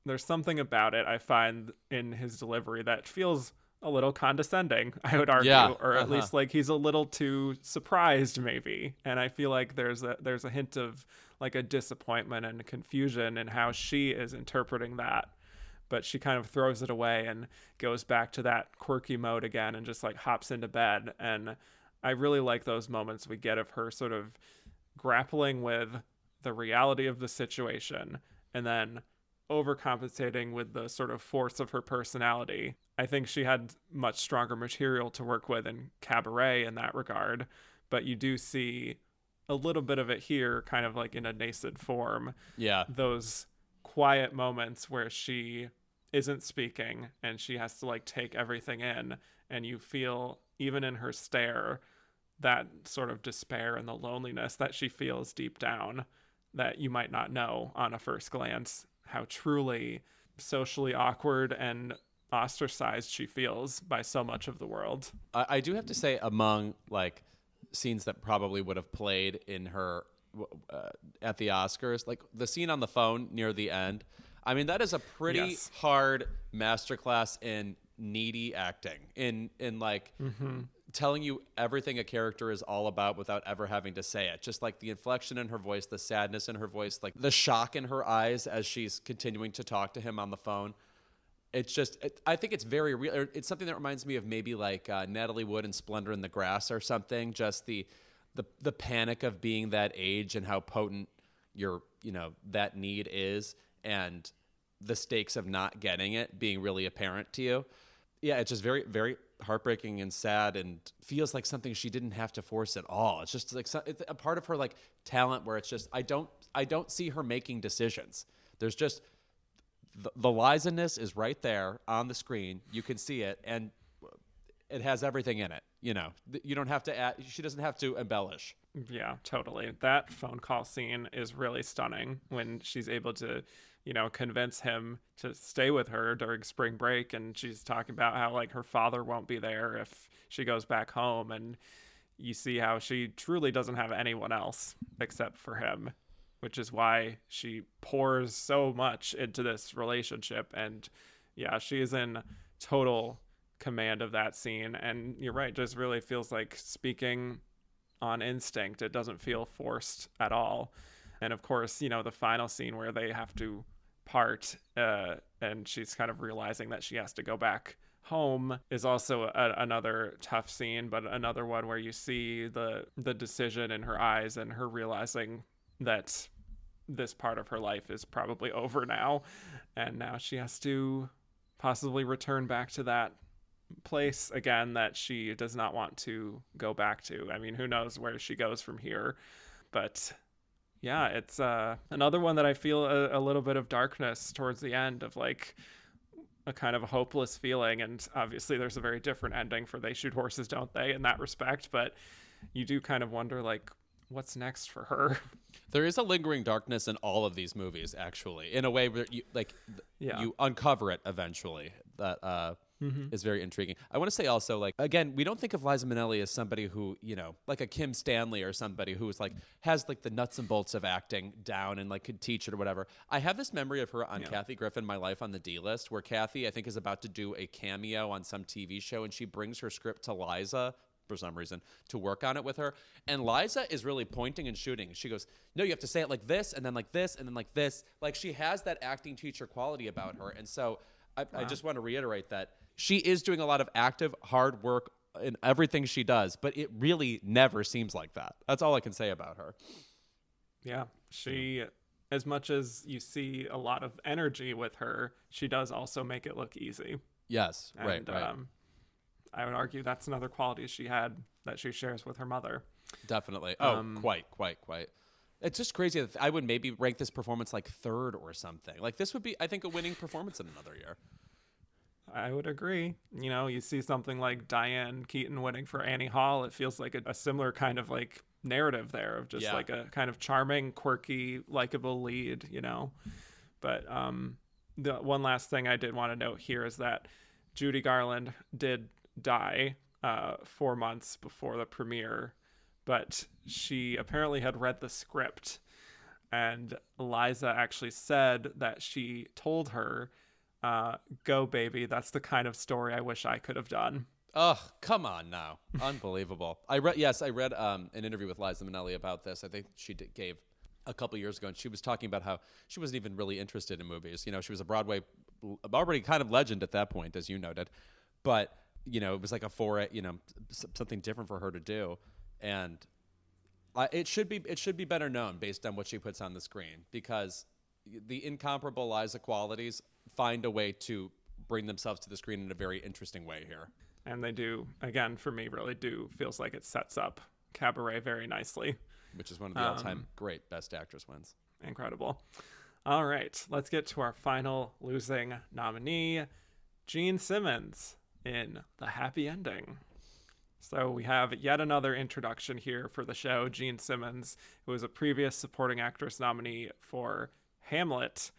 there's something about it I find in his delivery that feels a little condescending, I would argue, or at least like he's a little too surprised maybe. And I feel like there's a hint of like a disappointment and confusion in how she is interpreting that. But she kind of throws it away and goes back to that quirky mode again and just like hops into bed. And I really like those moments we get of her sort of grappling with the reality of the situation and then overcompensating with the sort of force of her personality. I think she had much stronger material to work with in Cabaret in that regard, but you do see a little bit of it here kind of like in a nascent form. Yeah. Those quiet moments where she isn't speaking and she has to like take everything in, and you feel even in her stare that sort of despair and the loneliness that she feels deep down that you might not know on a first glance how truly socially awkward and ostracized she feels by so much of the world. I do have to say, among like scenes that probably would have played in her at the Oscars, like the scene on the phone near the end, I mean, that is a pretty hard masterclass in needy acting, in like telling you everything a character is all about without ever having to say it. Just like the inflection in her voice, the sadness in her voice, like the shock in her eyes as she's continuing to talk to him on the phone. It's just, I think it's very real. It's something that reminds me of maybe like Natalie Wood in Splendor in the Grass or something. Just the panic of being that age and how potent that need is, and the stakes of not getting it being really apparent to you. Yeah, it's just very, very heartbreaking and sad, and feels like something she didn't have to force at all. It's just like it's a part of her like talent where it's just I don't see her making decisions. There's just the Liza-ness is right there on the screen. You can see it, and it has everything in it. You know, you don't have to add. She doesn't have to embellish. Yeah, totally. That phone call scene is really stunning when she's able to, convince him to stay with her during spring break. And she's talking about how like her father won't be there if she goes back home. And you see how she truly doesn't have anyone else except for him, which is why she pours so much into this relationship. And yeah, she is in total command of that scene. And you're right, just really feels like speaking on instinct. It doesn't feel forced at all. And of course, the final scene where they have to part and she's kind of realizing that she has to go back home is also another tough scene, but another one where you see the decision in her eyes and her realizing that this part of her life is probably over now, and now she has to possibly return back to that place again that she does not want to go back to. I mean, who knows where she goes from here, but yeah, it's another one that I feel a little bit of darkness towards the end, of like a kind of a hopeless feeling. And obviously there's a very different ending for They Shoot Horses, Don't They, in that respect, but you do kind of wonder like what's next for her. There is a lingering darkness in all of these movies, actually, in a way where you uncover it eventually. That is very intriguing. I want to say also, like, again, we don't think of Liza Minnelli as somebody who, like a Kim Stanley or somebody who's like has like the nuts and bolts of acting down and like could teach it or whatever. I have this memory of her on Kathy Griffin, My Life on the D-List, where Kathy, I think, is about to do a cameo on some TV show, and she brings her script to Liza for some reason, to work on it with her. And Liza is really pointing and shooting. She goes, no, you have to say it like this, and then like this, and then like this. Like, she has that acting teacher quality about her. And so I just want to reiterate that she is doing a lot of active, hard work in everything she does, but it really never seems like that. That's all I can say about her. Yeah, she, as much as you see a lot of energy with her, she does also make it look easy. Yes, right. I would argue that's another quality she had that she shares with her mother. Definitely. Oh, quite. It's just crazy that I would maybe rank this performance like third or something. Like, this would be, I think, a winning performance in another year. I would agree. You know, you see something like Diane Keaton winning for Annie Hall. It feels like a similar kind of like narrative there of just like a kind of charming, quirky, likable lead, you know. But the one last thing I did want to note here is that Judy Garland did die 4 months before the premiere, but she apparently had read the script, and Liza actually said that she told her, go baby, that's the kind of story I wish I could have done. Oh, come on now. Unbelievable. I read an interview with Liza Minnelli about this. I think she gave a couple years ago, and she was talking about how she wasn't even really interested in movies. You know, she was a Broadway already kind of legend at that point, as you noted, but you know, it was like a foray, you know, something different for her to do. And it should be better known based on what she puts on the screen, because the incomparable Liza qualities find a way to bring themselves to the screen in a very interesting way here. And they do, again, for me, really do feels like it sets up Cabaret very nicely. Which is one of the all-time great Best Actress wins. Incredible. All right, let's get to our final losing nominee, Jean Simmons in The Happy Ending. So we have yet another introduction here for the show. Jean Simmons, who was a previous supporting actress nominee for Hamlet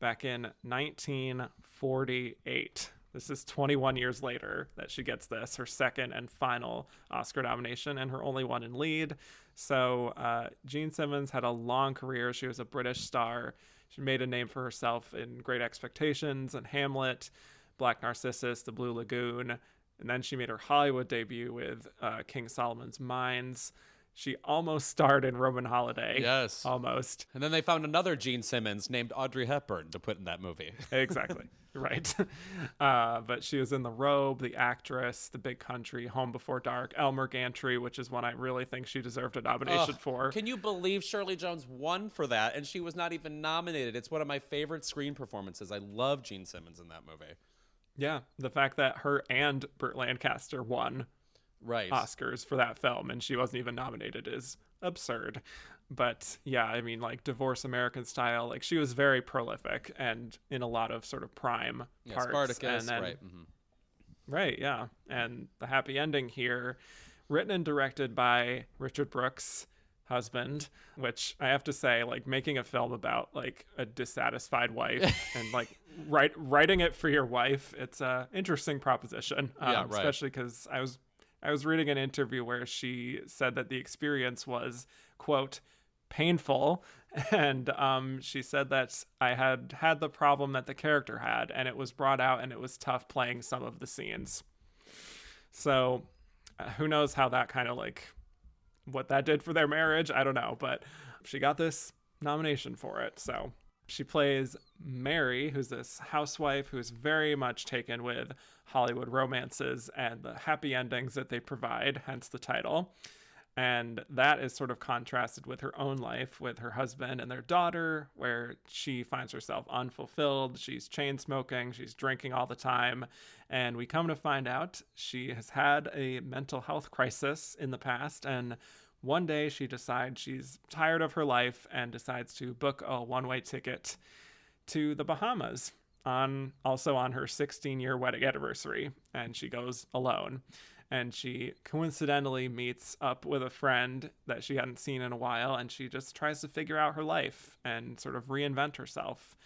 back in 1948. This is 21 years later that she gets this, her second and final Oscar nomination, and her only one in lead. So Jean Simmons had a long career. She was a British star. She made a name for herself in Great Expectations and Hamlet, Black Narcissus, The Blue Lagoon, and then she made her Hollywood debut with King Solomon's Mines. She almost starred in Roman Holiday. Yes. Almost. And then they found another Jean Simmons named Audrey Hepburn to put in that movie. Exactly. Right. But she was in The Robe, The Actress, The Big Country, Home Before Dark, Elmer Gantry, which is one I really think she deserved a nomination for. Can you believe Shirley Jones won for that, and she was not even nominated? It's one of my favorite screen performances. I love Jean Simmons in that movie. Yeah. The fact that her and Burt Lancaster won Oscars for that film and she wasn't even nominated is absurd. But yeah, I mean, like Divorce American Style, like she was very prolific and in a lot of sort of prime parts. Spartacus, and then, right. Mm-hmm. Right, yeah. And The Happy Ending here, written and directed by Richard Brooks' husband, which I have to say, like making a film about like a dissatisfied wife and like writing it for your wife, it's a interesting proposition. Especially because I was reading an interview where she said that the experience was, quote, painful. And she said that I had the problem that the character had, and it was brought out, and it was tough playing some of the scenes. So who knows how that kind of like, what that did for their marriage. I don't know, but she got this nomination for it. So she plays Mary, who's this housewife who's very much taken with Hollywood romances and the happy endings that they provide, hence the title. And that is sort of contrasted with her own life with her husband and their daughter, where she finds herself unfulfilled. She's chain smoking, she's drinking all the time. And we come to find out she has had a mental health crisis in the past. And one day she decides she's tired of her life and decides to book a one-way ticket to the Bahamas also on her 16-year wedding anniversary. And she goes alone. And she coincidentally meets up with a friend that she hadn't seen in a while, and she just tries to figure out her life and sort of reinvent herself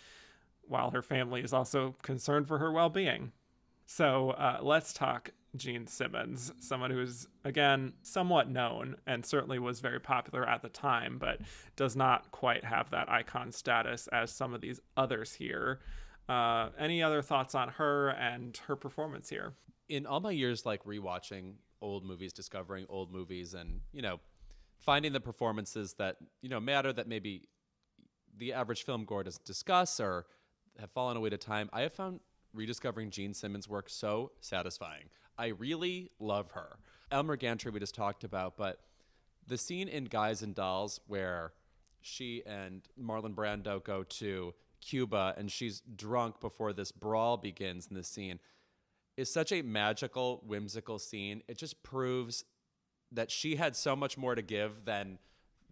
while her family is also concerned for her well-being. So let's talk Jean Simmons, someone who's, again, somewhat known and certainly was very popular at the time, but does not quite have that icon status as some of these others here. Any other thoughts on her and her performance here? In all my years, like rewatching old movies, discovering old movies, and, you know, finding the performances that, you know, matter, that maybe the average film goer doesn't discuss or have fallen away to time. I have found rediscovering Jean Simmons' work so satisfying. I really love her. Elmer Gantry we just talked about, but the scene in Guys and Dolls where she and Marlon Brando go to Cuba and she's drunk before this brawl begins in this scene is such a magical, whimsical scene. It just proves that she had so much more to give than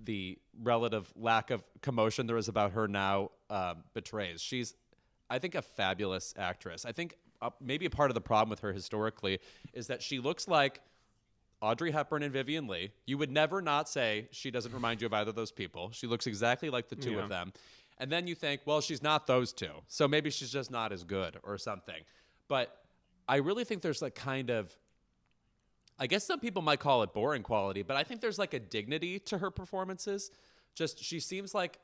the relative lack of commotion there is about her now betrays. She's, I think, a fabulous actress. I think maybe a part of the problem with her historically is that she looks like Audrey Hepburn and Vivien Leigh. You would never not say she doesn't remind you of either of those people. She looks exactly like the two of them. And then you think, well, she's not those two, so maybe she's just not as good or something. But I really think there's like kind of, I guess some people might call it boring quality, but I think there's like a dignity to her performances. Just she seems like,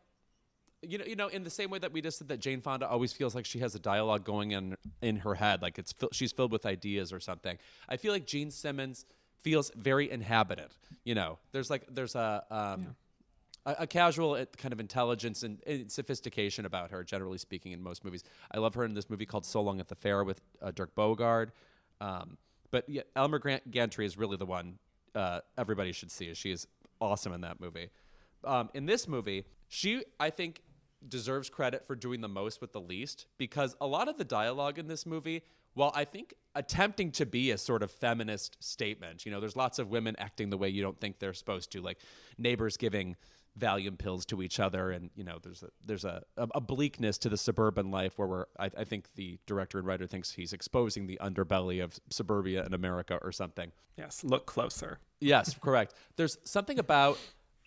you know, in the same way that we just said that Jane Fonda always feels like she has a dialogue going in her head, like she's filled with ideas or something. I feel like Jean Simmons feels very inhabited. You know, there's a casual kind of intelligence and sophistication about her, generally speaking, in most movies. I love her in this movie called So Long at the Fair with Dirk Bogarde. But yeah, Elmer Gantry is really the one everybody should see. She is awesome in that movie. In this movie, she, I think, deserves credit for doing the most with the least, because a lot of the dialogue in this movie, while I think attempting to be a sort of feminist statement, you know, there's lots of women acting the way you don't think they're supposed to, like neighbors giving Valium pills to each other, and you know there's a bleakness to the suburban life where I think the director and writer thinks he's exposing the underbelly of suburbia in America or something. Yes, look closer. Yes, correct. There's something about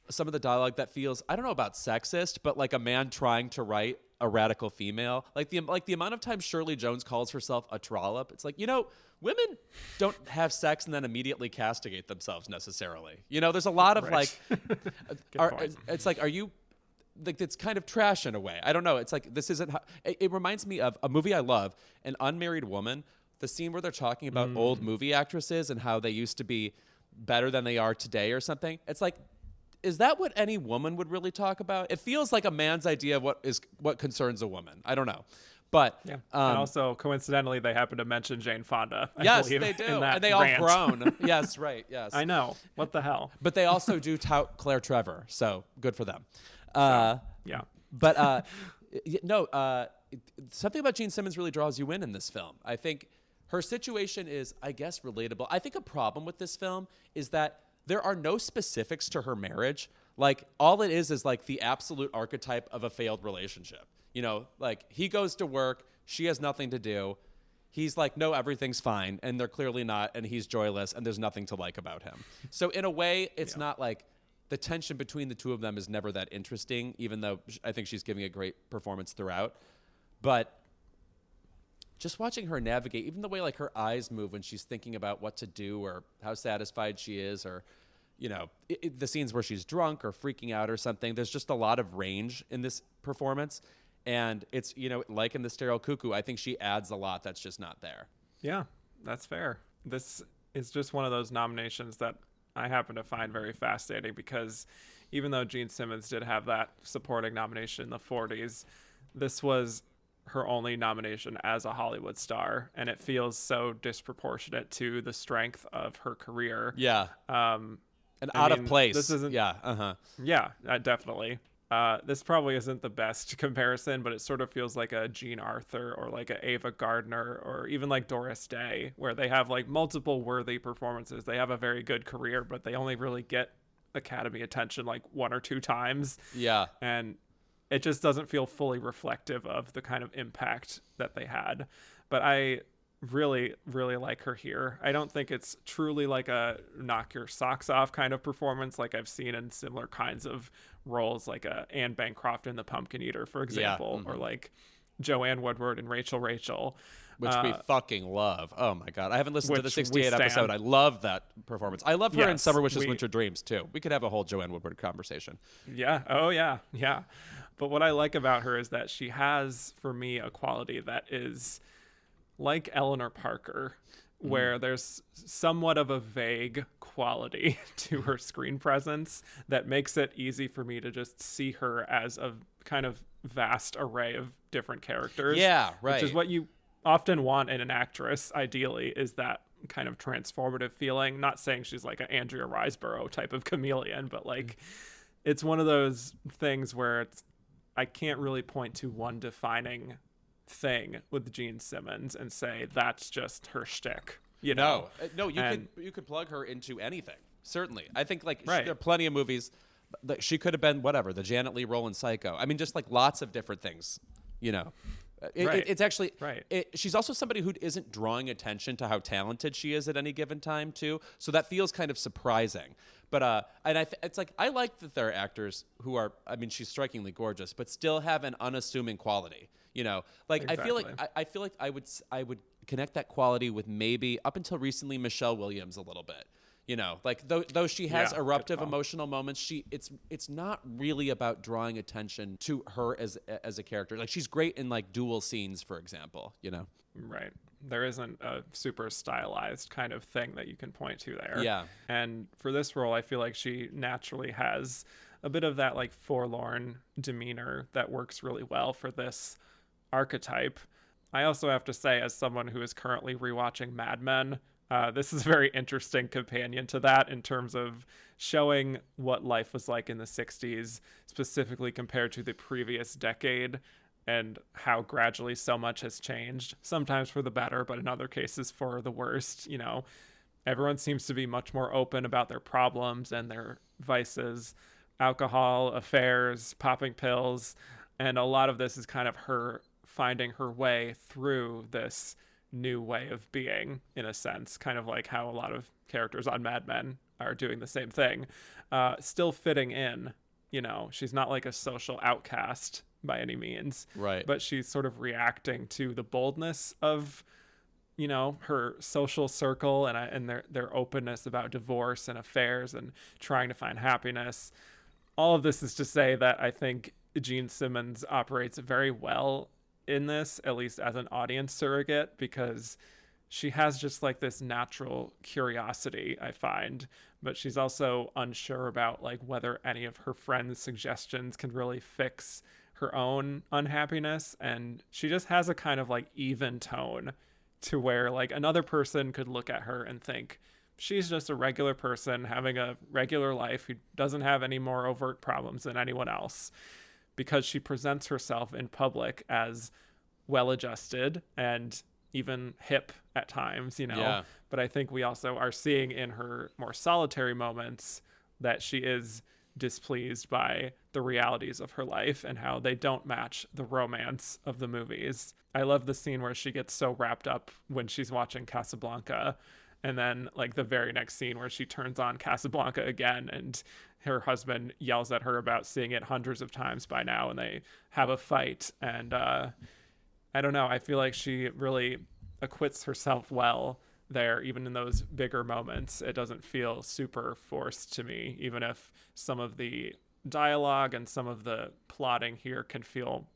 some of the dialogue that feels, I don't know about sexist, but like a man trying to write a radical female. Like the amount of times Shirley Jones calls herself a trollop. It's like, you know, women don't have sex and then immediately castigate themselves necessarily. You know, there's a lot of like, it's like, are you, like, it's kind of trash in a way. I don't know. It's like, this isn't how, it reminds me of a movie I love, An Unmarried Woman, the scene where they're talking about old movie actresses and how they used to be better than they are today or something. It's like, is that what any woman would really talk about? It feels like a man's idea of what concerns a woman. I don't know. But yeah. And also, coincidentally, they happen to mention Jane Fonda. Yes, they do. And they all groan. Yes, right. Yes. I know. What the hell? But they also do tout Claire Trevor. So good for them. Yeah. But something about Jean Simmons really draws you in this film. I think her situation is, I guess, relatable. I think a problem with this film is that there are no specifics to her marriage. Like, all it is like the absolute archetype of a failed relationship. You know, like, he goes to work, she has nothing to do. He's like, no, everything's fine. And they're clearly not. And he's joyless. And there's nothing to like about him. So in a way, it's not like the tension between the two of them is never that interesting, even though I think she's giving a great performance throughout. But just watching her navigate, even the way like her eyes move when she's thinking about what to do or how satisfied she is, or, you know, the scenes where she's drunk or freaking out or something, there's just a lot of range in this performance. And it's, you know, like in the Sterile Cuckoo, I think she adds a lot that's just not there. Yeah, that's fair. This is just one of those nominations that I happen to find very fascinating, because even though Jean Simmons did have that supporting nomination in the 40s, this was her only nomination as a Hollywood star, and it feels so disproportionate to the strength of her career. Yeah. And out of place. This isn't. Yeah. Uh-huh. Yeah, definitely. This probably isn't the best comparison, but it sort of feels like a Jean Arthur or like a Ava Gardner or even like Doris Day, where they have like multiple worthy performances. They have a very good career, but they only really get Academy attention like one or two times. Yeah. And it just doesn't feel fully reflective of the kind of impact that they had. But I really, really like her here. I don't think it's truly like a knock your socks off kind of performance like I've seen in similar kinds of roles, like Anne Bancroft in The Pumpkin Eater, for example, or like Joanne Woodward in Rachel. Which we fucking love. Oh my God. I haven't listened to the 68 episode. I love that performance. I love her in Summer Wishes, Winter Dreams too. We could have a whole Joanne Woodward conversation. Yeah. Oh yeah. Yeah. But what I like about her is that she has, for me, a quality that is like Eleanor Parker, where there's somewhat of a vague quality to her screen presence that makes it easy for me to just see her as a kind of vast array of different characters. Yeah, right. Which is what you often want in an actress, ideally, is that kind of transformative feeling. Not saying she's like an Andrea Riseborough type of chameleon, but like it's one of those things where I can't really point to one defining thing with Jean Simmons and say that's just her shtick. You know? No, you could plug her into anything. Certainly, I think like there are plenty of movies that she could have been whatever, the Janet Leigh role in Psycho. I mean, just like lots of different things. You know, it's actually she's also somebody who isn't drawing attention to how talented she is at any given time too. So that feels kind of surprising. But it's like I like that there are actors who are. I mean, she's strikingly gorgeous, but still have an unassuming quality. You know, like exactly. I feel like I would connect that quality with maybe up until recently Michelle Williams a little bit. You know, like though she has eruptive emotional moments, it's not really about drawing attention to her as a character. Like she's great in like duel scenes, for example. You know, right? There isn't a super stylized kind of thing that you can point to there. Yeah. And for this role, I feel like she naturally has a bit of that like forlorn demeanor that works really well for this archetype. I also have to say, as someone who is currently rewatching Mad Men, this is a very interesting companion to that in terms of showing what life was like in the 60s, specifically compared to the previous decade, and how gradually so much has changed, sometimes for the better, but in other cases for the worst. You know, everyone seems to be much more open about their problems and their vices, alcohol, affairs, popping pills, and a lot of this is kind of her finding her way through this new way of being, in a sense, kind of like how a lot of characters on Mad Men are doing the same thing, still fitting in. You know, she's not like a social outcast by any means, right? But she's sort of reacting to the boldness of, you know, her social circle and their openness about divorce and affairs and trying to find happiness. All of this is to say that I think Jean Simmons operates very well in this, at least as an audience surrogate, because she has just like this natural curiosity, I find, but she's also unsure about like whether any of her friends' suggestions can really fix her own unhappiness. And she just has a kind of like even tone to where like another person could look at her and think she's just a regular person having a regular life who doesn't have any more overt problems than anyone else, because she presents herself in public as well-adjusted and even hip at times, you know. Yeah. But I think we also are seeing in her more solitary moments that she is displeased by the realities of her life and how they don't match the romance of the movies. I love the scene where she gets so wrapped up when she's watching Casablanca, and then like the very next scene where she turns on Casablanca again and her husband yells at her about seeing it hundreds of times by now, and they have a fight. And I don't know, I feel like she really acquits herself well there, even in those bigger moments. It doesn't feel super forced to me, even if some of the dialogue and some of the plotting here can feel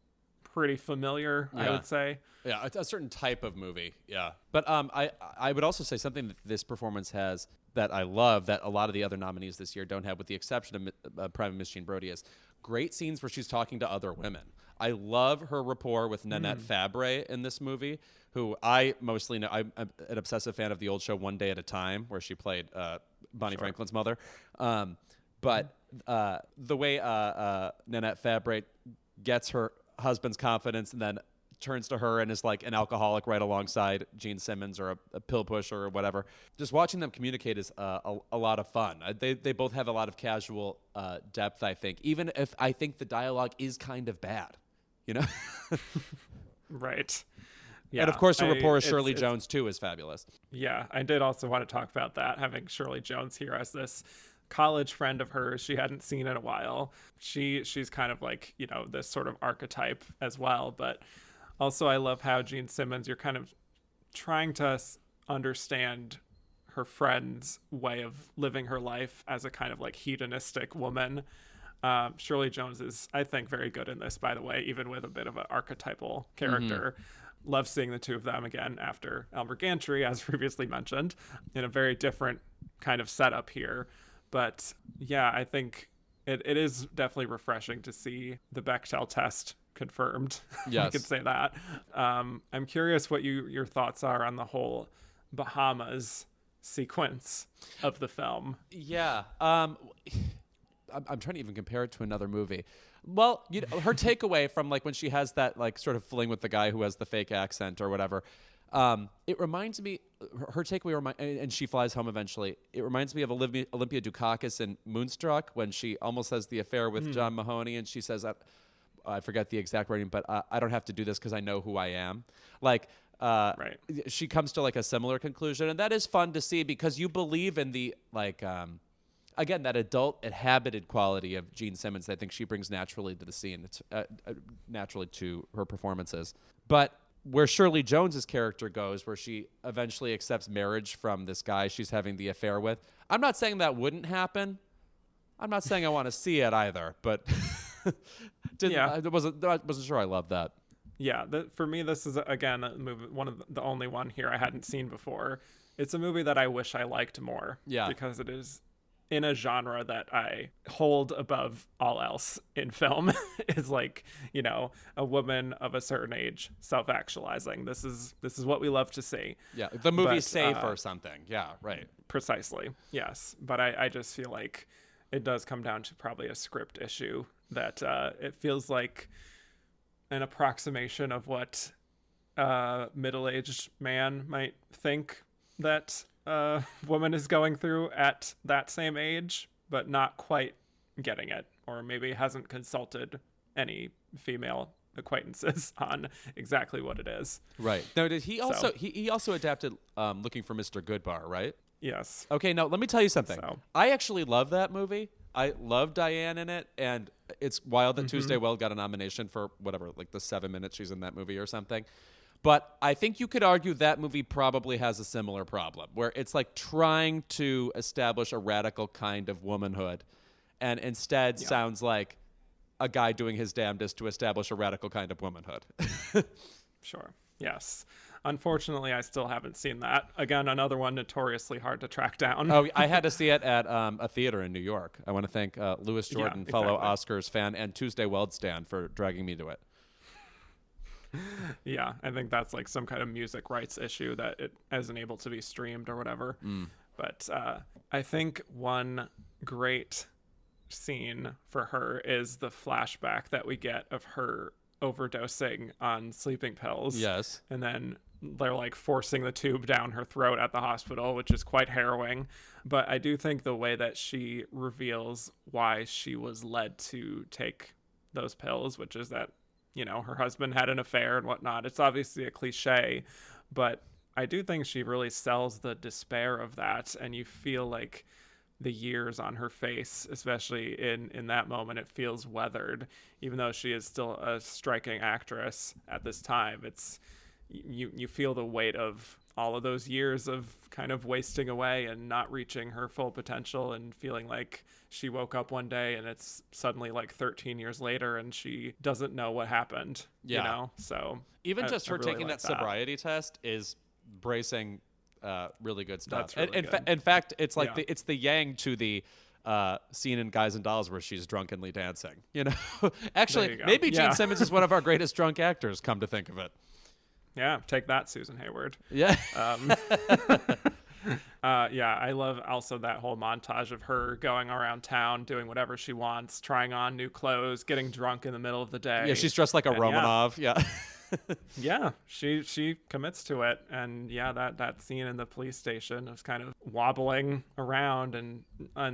pretty familiar, I would say. Yeah, a certain type of movie, yeah. But I would also say something that this performance has that I love that a lot of the other nominees this year don't have, with the exception of Prime Miss Jean Brodie, is great scenes where she's talking to other women. I love her rapport with Nanette Fabre in this movie, who I mostly know. I'm an obsessive fan of the old show One Day at a Time, where she played Bonnie Franklin's mother. But the way Nanette Fabre gets her husband's confidence and then turns to her and is like an alcoholic right alongside Jean Simmons, or a pill pusher or whatever. Just watching them communicate is a lot of fun. They both have a lot of casual depth, I think, even if I think the dialogue is kind of bad, you know? Right. Yeah. And of course, her rapport with Shirley Jones too is fabulous. Yeah, I did also want to talk about that, having Shirley Jones here as this college friend of hers she hadn't seen in a while. She's kind of like, you know, this sort of archetype as well. But also I love how Jean Simmons, you're kind of trying to understand her friend's way of living her life as a kind of like hedonistic woman. Shirley Jones is, I think, very good in this, by the way, even with a bit of an archetypal character. love seeing the two of them again after Elmer Gantry, as previously mentioned, in a very different kind of setup here. But yeah, I think it is definitely refreshing to see the Bechdel test confirmed. Yes. I could say that. I'm curious what your thoughts are on the whole Bahamas sequence of the film. Yeah. I'm trying to even compare it to another movie. Well, her takeaway from like when she has that like sort of fling with the guy who has the fake accent or whatever, it reminds me, her takeaway, and she flies home eventually. It reminds me of Olympia Dukakis in Moonstruck when she almost has the affair with John Mahoney, and she says, I forget the exact wording, but I don't have to do this because I know who I am. Like, Right. She comes to like a similar conclusion, and that is fun to see because you believe in the like. Again, that adult, inhabited quality of Gene Simmons, I think she brings naturally to the scene, naturally to her performances. But where Shirley Jones's character goes, where she eventually accepts marriage from this guy she's having the affair with, I'm not saying that wouldn't happen. I'm not saying I want to see it either, but I wasn't sure I loved that. Yeah, for me, this is, again, a movie, one of the only one here I hadn't seen before. It's a movie that I wish I liked more. Yeah. Because it is in a genre that I hold above all else in film. Is like, a woman of a certain age self-actualizing. This is what we love to see. Yeah, the movie's safe or something. Yeah, right. Precisely, yes. But I just feel like it does come down to probably a script issue that it feels like an approximation of what a middle-aged man might think that a woman is going through at that same age, but not quite getting it, or maybe hasn't consulted any female acquaintances on exactly what it is. Right. Now, did he also he also adapted Looking for Mr. Goodbar, right? Yes. Okay, now let me tell you something. I actually love that movie. I love Diane in it, and it's wild that Tuesday Weld got a nomination for whatever, like the 7 minutes she's in that movie or something. But I think you could argue that movie probably has a similar problem, where it's like trying to establish a radical kind of womanhood, and instead sounds like a guy doing his damnedest to establish a radical kind of womanhood. Sure. Yes. Unfortunately, I still haven't seen that. Again, another one notoriously hard to track down. Oh, I had to see it at a theater in New York. I want to thank Louis Jordan, fellow Oscars fan, and Tuesday Weld stan for dragging me to it. Yeah, I think that's like some kind of music rights issue that it isn't able to be streamed or whatever. But I think one great scene for her is the flashback that we get of her overdosing on sleeping pills. Yes. And then they're like forcing the tube down her throat at the hospital, which is quite harrowing. But I do think the way that she reveals why she was led to take those pills, which is that, her husband had an affair and whatnot. It's obviously a cliche, but I do think she really sells the despair of that. And you feel like the years on her face, especially in that moment, it feels weathered, even though she is still a striking actress at this time. It's you feel the weight of all of those years of kind of wasting away and not reaching her full potential, and feeling like she woke up one day and it's suddenly like 13 years later and she doesn't know what happened. So even just her really taking that sobriety test is bracing really good stuff. That's really good. In fact, it's like it's the yang to the scene in Guys and Dolls where she's drunkenly dancing. Actually, maybe Gene Simmons is one of our greatest drunk actors, come to think of it. Yeah, take that, Susan Hayward. Yeah. I love also that whole montage of her going around town, doing whatever she wants, trying on new clothes, getting drunk in the middle of the day. Yeah, she's dressed like a Romanov. Yeah. Yeah, she commits to it. And that scene in the police station of kind of wobbling around and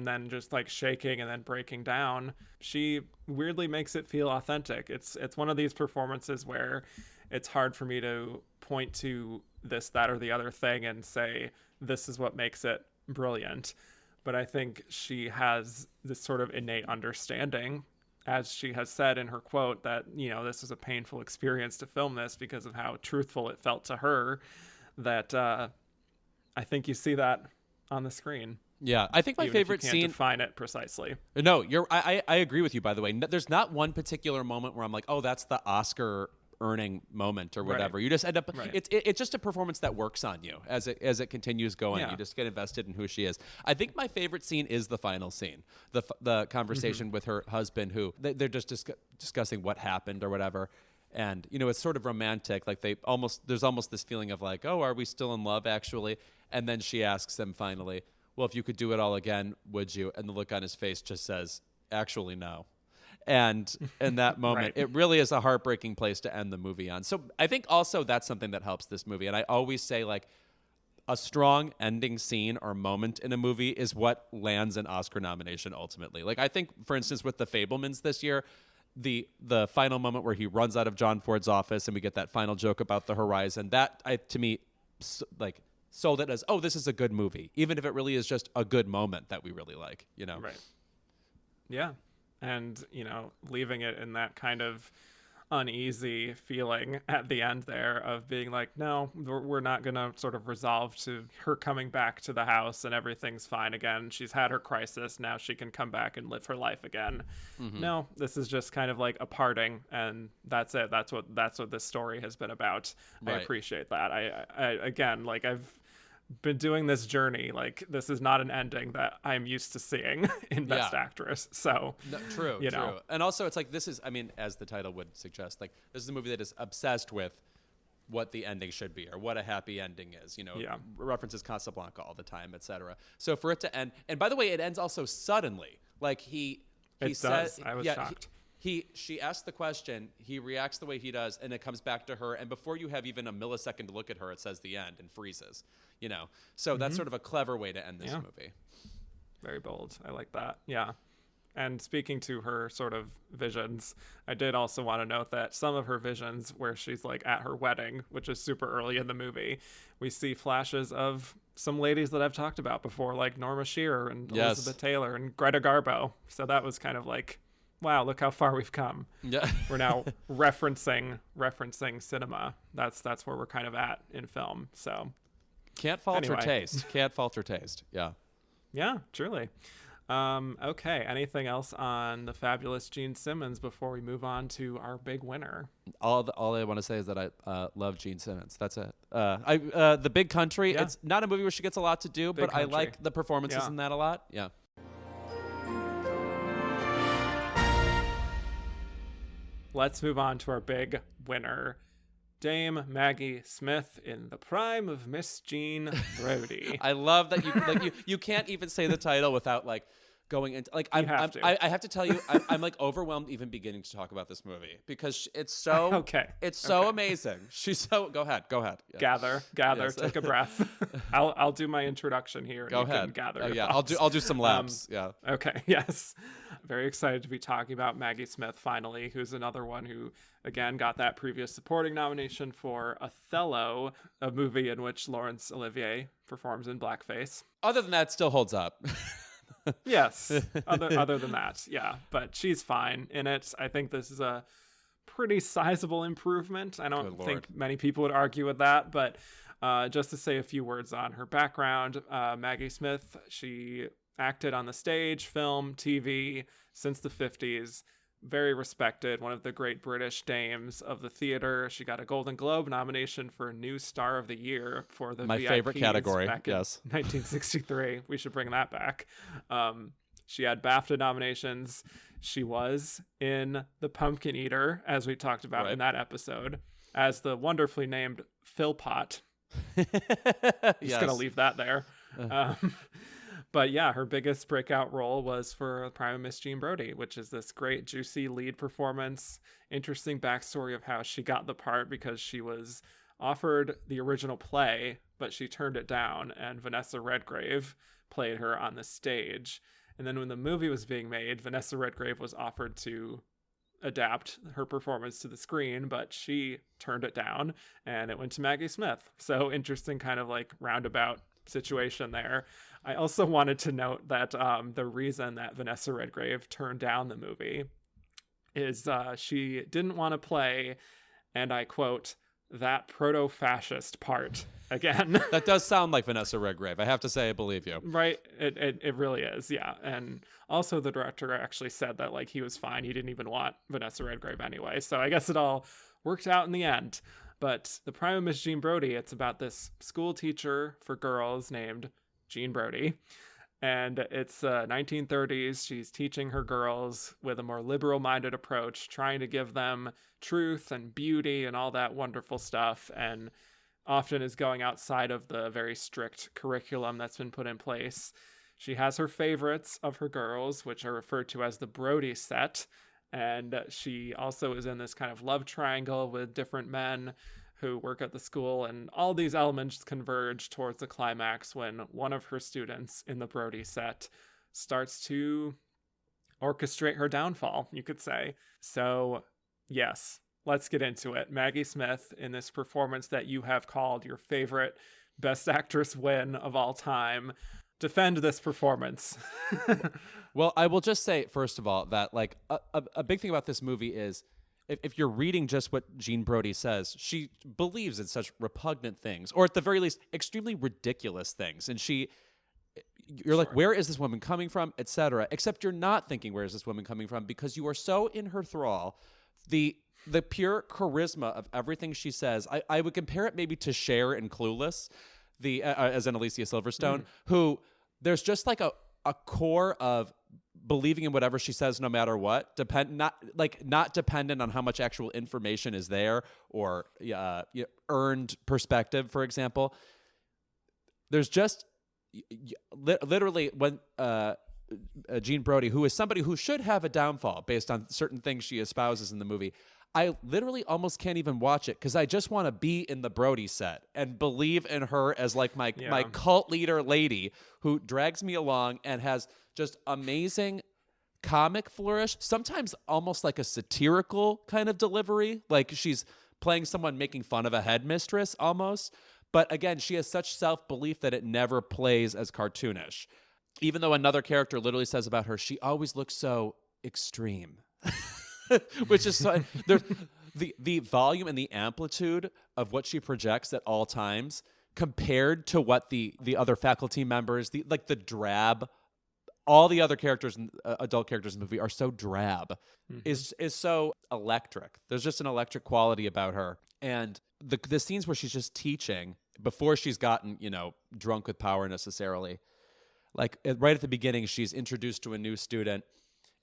then just like shaking and then breaking down. She weirdly makes it feel authentic. It's one of these performances where it's hard for me to point to this, that, or the other thing and say, this is what makes it brilliant. But I think she has this sort of innate understanding, as she has said in her quote, that, this was a painful experience to film this because of how truthful it felt to her, that I think you see that on the screen. Yeah, I think my favorite scene. Can't define it precisely. No, I agree with you, by the way. There's not one particular moment where I'm like, oh, that's the Oscar earning moment or whatever. You just end up it's just a performance that works on you as it continues going. You just get invested in who she is. I think my favorite scene is the final scene, the conversation with her husband, who they're just discussing what happened or whatever. And it's sort of romantic. Like there's almost this feeling of like, oh, are we still in love actually? And then she asks him finally, well, if you could do it all again, would you? And the look on his face just says, actually, no. And in that moment, it really is a heartbreaking place to end the movie on. So I think also that's something that helps this movie. And I always say, like, a strong ending scene or moment in a movie is what lands an Oscar nomination ultimately. Like, I think, for instance, with The Fabelmans this year, the final moment where he runs out of John Ford's office and we get that final joke about the horizon, that, to me, like, sold it as, oh, this is a good movie, even if it really is just a good moment that we really like, Right. Yeah. And, leaving it in that kind of uneasy feeling at the end there of being like, no, we're not going to sort of resolve to her coming back to the house and everything's fine again. She's had her crisis. Now she can come back and live her life again. No, this is just kind of like a parting, and that's it. That's what this story has been about. Right. I appreciate that. I again, like, I've been doing this journey, like, this is not an ending that I'm used to seeing in Best Actress. So true. And also it's like, this is, I mean, as the title would suggest, like, this is a movie that is obsessed with what the ending should be or what a happy ending is, references Casablanca all the time, etc. So for it to end, and by the way, it ends also suddenly. Like he says, I was shocked. She asks the question, he reacts the way he does, and it comes back to her, and before you have even a millisecond to look at her, it says the end and freezes. So that's sort of a clever way to end this movie. Very bold. I like that. Yeah. And speaking to her sort of visions, I did also want to note that some of her visions where she's like at her wedding, which is super early in the movie, we see flashes of some ladies that I've talked about before, like Norma Shearer and Elizabeth Taylor and Greta Garbo. So that was kind of like, wow, look how far we've come. Yeah. We're now referencing cinema. That's where we're kind of at in film. So can't falter taste. Can't falter taste. Yeah. Yeah, truly. Okay. Anything else on the fabulous Gene Simmons before we move on to our big winner? All I want to say is that I love Gene Simmons. That's it. The Big Country. Yeah. It's not a movie where she gets a lot to do, but I like the performances in that a lot. Yeah. Let's move on to our big winner, Dame Maggie Smith in the prime of Miss Jean Brodie. I love that you can't even say the title without like going into like I have to tell you I'm like overwhelmed even beginning to talk about this movie because it's so amazing. She's so go ahead. Yeah. Gather, yes. Take a breath. I'll do my introduction here. Go ahead. Gather. I'll do some laps. Okay. Yes. Very excited to be talking about Maggie Smith finally, who's another one who again got that previous supporting nomination for Othello, a movie in which Laurence Olivier performs in blackface. Other than that, still holds up. Yes. Other than that, yeah. But she's fine in it. I think this is a pretty sizable improvement. I don't think many people would argue with that, but just to say a few words on her background, Maggie Smith, she acted on the stage, film, TV since the 50s. Very respected, one of the great British dames of the theater. She got a Golden Globe nomination for New Star of the Year for the my favorite category. Back in 1963. We should bring that back. She had BAFTA nominations. She was in The Pumpkin Eater, as we talked about in that episode, as the wonderfully named Philpot. Just gonna leave that there. But yeah, her biggest breakout role was for Prime of Miss Jean Brodie, which is this great, juicy lead performance. Interesting backstory of how she got the part, because she was offered the original play, but she turned it down, and Vanessa Redgrave played her on the stage. And then when the movie was being made, Vanessa Redgrave was offered to adapt her performance to the screen, but she turned it down, and it went to Maggie Smith. So interesting kind of like roundabout situation there. I also wanted to note that the reason that Vanessa Redgrave turned down the movie is she didn't want to play, and I quote, that proto-fascist part again. That does sound like Vanessa Redgrave. I have to say, I believe you. Right. It really is. Yeah. And also the director actually said that like he was fine. He didn't even want Vanessa Redgrave anyway. So I guess it all worked out in the end. But The Prime of Miss Jean Brodie, it's about this school teacher for girls named Jean Brodie. And it's 1930s. She's teaching her girls with a more liberal-minded approach, trying to give them truth and beauty and all that wonderful stuff, and often is going outside of the very strict curriculum that's been put in place. She has her favorites of her girls, which are referred to as the Brodie set, and she also is in this kind of love triangle with different men who work at the school, and all these elements converge towards the climax when one of her students in the Brodie set starts to orchestrate her downfall, you could say. So, yes, let's get into it. Maggie Smith in this performance that you have called your favorite Best Actress win of all time. Defend this performance. Well, I will just say, first of all, that like a big thing about this movie is if you're reading just what Jean Brodie says, she believes in such repugnant things, or at the very least, extremely ridiculous things. And you're like, where is this woman coming from, etc. Except you're not thinking, where is this woman coming from? Because you are so in her thrall. The pure charisma of everything she says, I would compare it maybe to Cher in Clueless, as in Alicia Silverstone, who there's just like a core of believing in whatever she says no matter what, not dependent on how much actual information is there or earned perspective, for example. There's just literally when Jean Brodie, who is somebody who should have a downfall based on certain things she espouses in the movie, I literally almost can't even watch it because I just want to be in the Brodie set and believe in her as like my cult leader lady who drags me along and has just amazing comic flourish, sometimes almost like a satirical kind of delivery, like she's playing someone making fun of a headmistress almost. But again, she has such self-belief that it never plays as cartoonish. Even though another character literally says about her, she always looks so extreme. Which is so, the volume and the amplitude of what she projects at all times compared to what the other faculty members, the drab, all the other characters, adult characters in the movie are so drab, is so electric. There's just an electric quality about her. And the scenes where she's just teaching before she's gotten, drunk with power necessarily, like right at the beginning, she's introduced to a new student.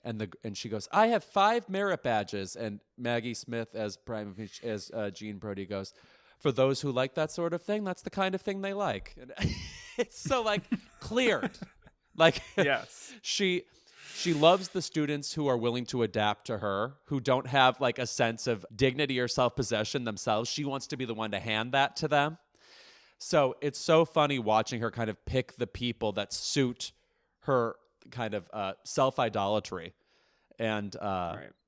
And she goes, I have 5 merit badges. And Maggie Smith as Jean Brodie goes, for those who like that sort of thing, that's the kind of thing they like. And it's so like cleared. Like, yes, she loves the students who are willing to adapt to her, who don't have like a sense of dignity or self-possession themselves. She wants to be the one to hand that to them. So it's so funny watching her kind of pick the people that suit her kind of self-idolatry. And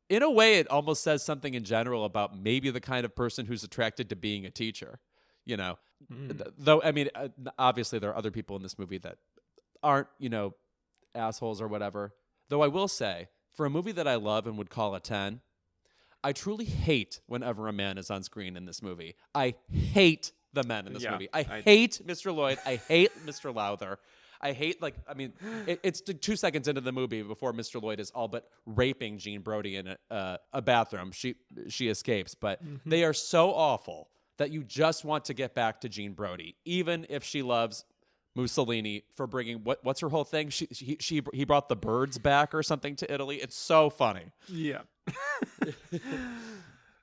in a way, it almost says something in general about maybe the kind of person who's attracted to being a teacher, Though, I mean, obviously there are other people in this movie that aren't, assholes or whatever. Though I will say, for a movie that I love and would call a 10, I truly hate whenever a man is on screen in this movie. I hate the men in this movie. I hate Mr. Lloyd. I hate Mr. Lowther. I hate, it's 2 seconds into the movie before Mr. Lloyd is all but raping Jean Brodie in a bathroom. She escapes, but they are so awful that you just want to get back to Jean Brodie, even if she loves Mussolini for bringing what's her whole thing? He brought the birds back or something to Italy. It's so funny. Yeah.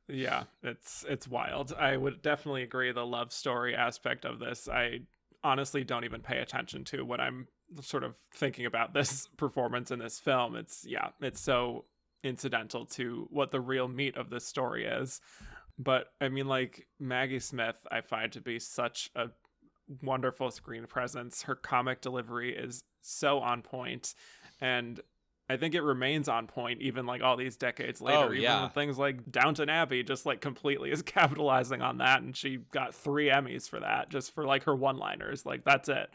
Yeah, it's wild. I would definitely agree the love story aspect of this. I honestly don't even pay attention to when I'm sort of thinking about this performance in this film. It's so incidental to what the real meat of this story is. But I mean, like, Maggie Smith, I find to be such a wonderful screen presence. Her comic delivery is so on point, and I think it remains on point even like all these decades later. Even with things like Downton Abbey just like completely is capitalizing on that, and she got 3 Emmys for that, just for like her one-liners. Like, that's it.